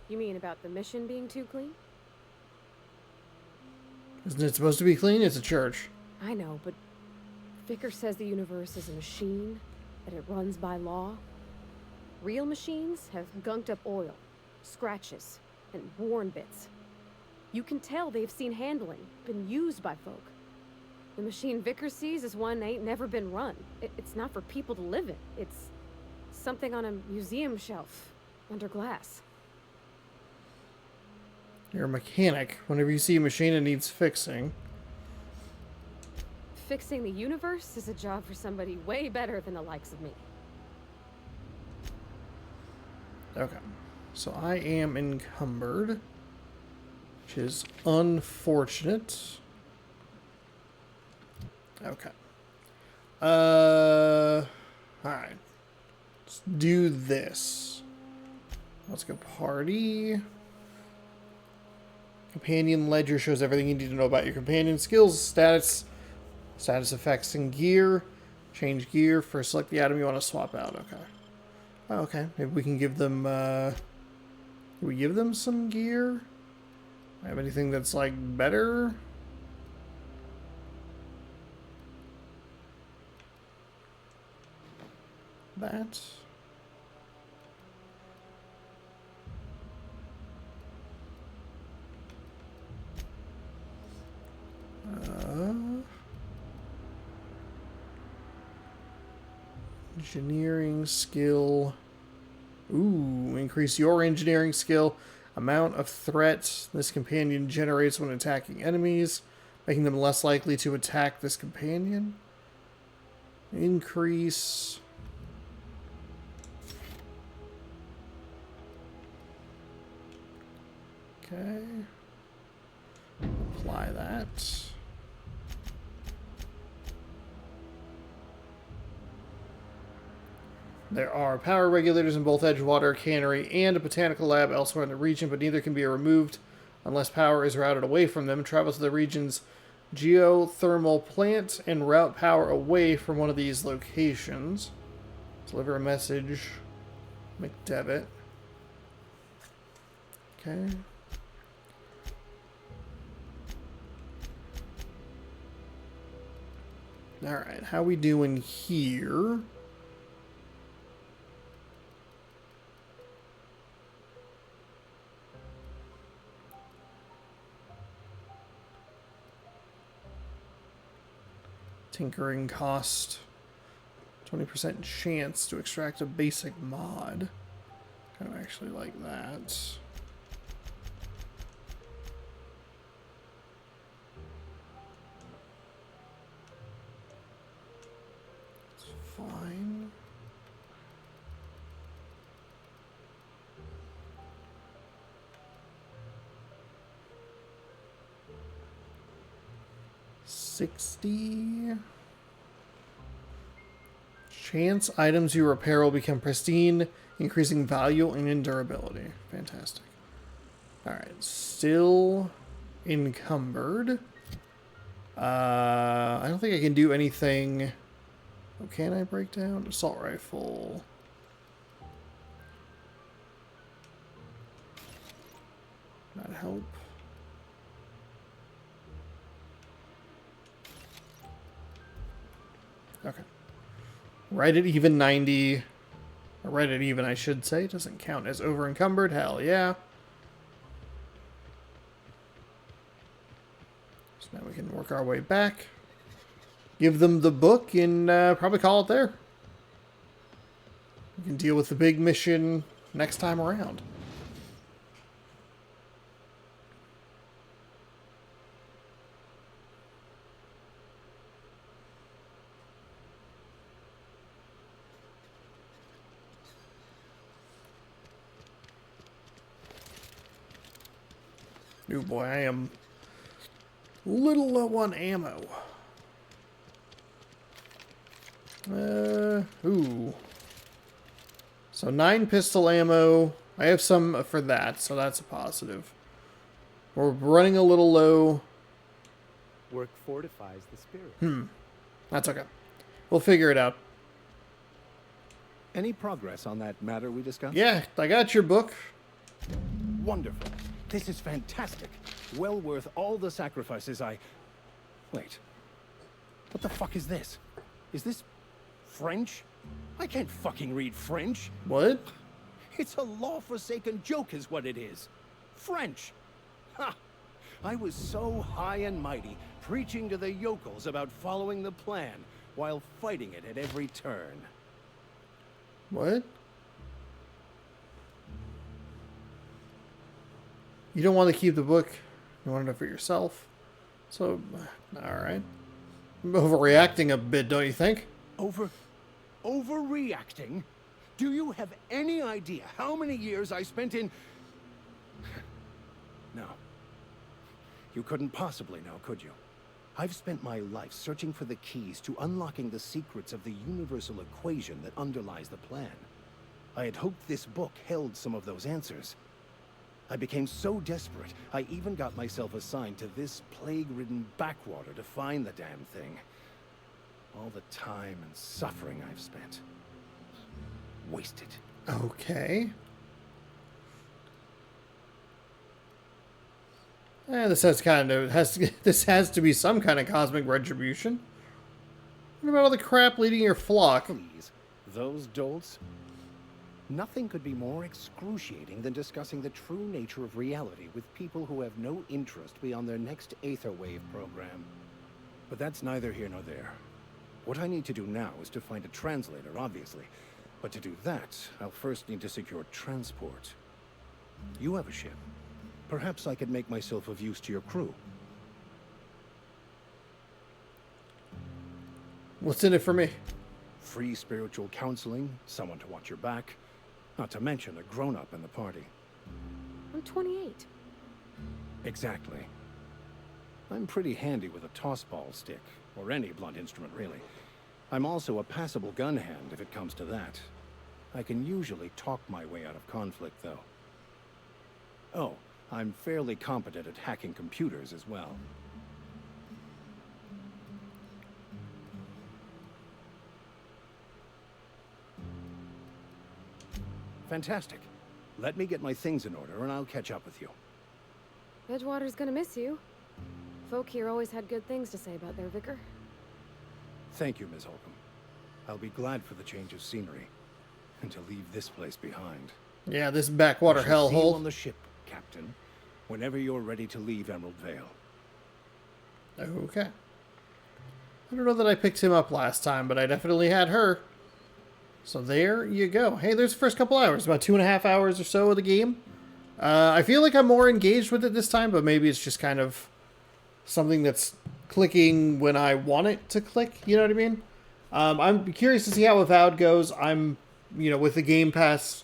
You mean about the mission being too clean? Isn't it supposed to be clean? It's a church. I know, but Vicker says the universe is a machine, that it runs by law. Real machines have gunked up oil, scratches, and worn bits. You can tell they've seen handling, been used by folk. The machine Vicker sees is one ain't never been run. It's not for people to live in. It's something on a museum shelf, under glass. You're a mechanic. Whenever you see a machine that needs fixing. Fixing the universe is a job for somebody way better than the likes of me. Okay. So I am encumbered, which is unfortunate. Okay. Alright. Let's do this. Let's go party. Companion ledger shows everything you need to know about your companion skills, status effects, and gear. Change gear for select the item you want to swap out. Okay. Oh, okay. Maybe we can give them. Do we give them some gear? Have anything that's like better? That. Engineering skill. Ooh, increase your engineering skill. Amount of threat this companion generates when attacking enemies, making them less likely to attack this companion. Increase. Okay. Apply that. There are power regulators in both Edgewater Cannery and a botanical lab elsewhere in the region, but neither can be removed unless power is routed away from them. Travel to the region's geothermal plant and route power away from one of these locations. Deliver a message. McDevitt. Okay. Alright, how we doing here? Tinkering cost 20% chance to extract a basic mod. Kind of actually like that. 60. Chance items you repair will become pristine, increasing value and durability. Fantastic. Alright, still encumbered. I don't think I can do anything. Oh, can I break down? Assault rifle. Not help. Okay. Right at even 90. Or right at even, I should say. Doesn't count as over encumbered. Hell yeah. So now we can work our way back. Give them the book and probably call it there. We can deal with the big mission next time around. Oh boy, I am little low on ammo. Ooh. So 9 pistol ammo. I have some for that, so that's a positive. We're running a little low. Work fortifies the spirit. That's okay. We'll figure it out. Any progress on that matter we discussed? Yeah, I got your book. Wonderful. This is fantastic. Well worth all the sacrifices I... Wait. What the fuck is this? Is this French? I can't fucking read French. What? It's a law-forsaken joke is what it is. French. Ha! I was so high and mighty, preaching to the yokels about following the plan, while fighting it at every turn. What? You don't want to keep the book. You want it for yourself. So, alright. Overreacting a bit, don't you think? Overreacting? Do you have any idea how many years I spent in... No. You couldn't possibly know, could you? I've spent my life searching for the keys to unlocking the secrets of the universal equation that underlies the plan. I had hoped this book held some of those answers. I became so desperate, I even got myself assigned to this plague-ridden backwater to find the damn thing. All the time and suffering I've spent. Wasted. Okay. This has this has to be some kind of cosmic retribution. What about all the crap leading your flock? Please, those dolts? Nothing could be more excruciating than discussing the true nature of reality with people who have no interest beyond their next Aetherwave program. But that's neither here nor there. What I need to do now is to find a translator, obviously. But to do that, I'll first need to secure transport. You have a ship. Perhaps I could make myself of use to your crew. What's in it for me? Free spiritual counseling, someone to watch your back, not to mention a grown-up in the party. I'm 28. Exactly. I'm pretty handy with a toss-ball stick, or any blunt instrument, really. I'm also a passable gun hand if it comes to that. I can usually talk my way out of conflict, though. Oh, I'm fairly competent at hacking computers as well. Fantastic. Let me get my things in order and I'll catch up with you. Edgewater's gonna miss you. Folk here always had good things to say about their vicar. Thank you, Ms. Holcomb. I'll be glad for the change of scenery. And to leave this place behind. Yeah, this backwater hellhole. See you on the ship, Captain. Whenever you're ready to leave Emerald Vale. Okay. I don't know that I picked him up last time, but I definitely had her. So there you go. Hey, there's the first couple hours. About 2.5 hours or so of the game. I feel like I'm more engaged with it this time, but maybe it's just kind of something that's clicking when I want it to click. You know what I mean? I'm curious to see how Avowed goes. I'm, with the Game Pass,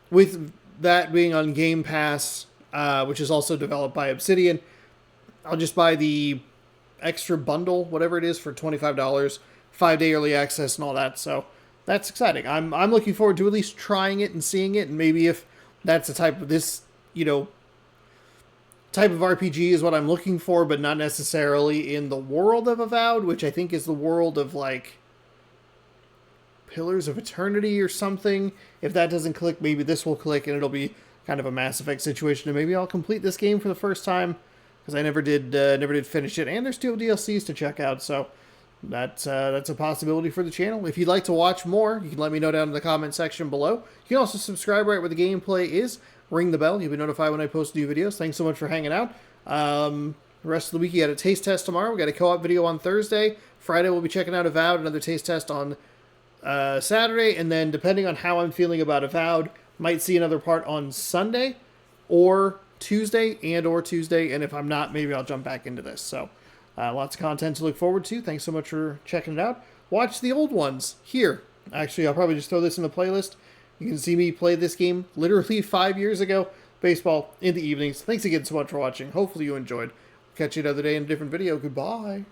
with that being on Game Pass, which is also developed by Obsidian, I'll just buy the extra bundle, whatever it is, for $25, 5-day early access and all that. So that's exciting. I'm looking forward to at least trying it and seeing it, and maybe if that's the type of type of RPG is what I'm looking for, but not necessarily in the world of Avowed, which I think is the world of like Pillars of Eternity or something. If that doesn't click, maybe this will click and it'll be kind of a Mass Effect situation, and maybe I'll complete this game for the first time, because I never did finish it, and there's still DLCs to check out, so that's a possibility for the channel. If you'd like to watch more, you can let me know down in the comment section below. You can also subscribe right where the gameplay is. Ring the bell. You'll be notified when I post new videos. Thanks so much for hanging out. The rest of the week, you got a taste test tomorrow. We got a co-op video on Thursday. Friday, we'll be checking out Avowed, another taste test on Saturday, and then depending on how I'm feeling about Avowed, might see another part on Sunday or Tuesday, and if I'm not, maybe I'll jump back into this. So lots of content to look forward to. Thanks so much for checking it out. Watch the old ones here. Actually, I'll probably just throw this in the playlist. You can see me play this game literally 5 years ago. Baseball in the evenings. Thanks again so much for watching. Hopefully you enjoyed. Catch you another day in a different video. Goodbye.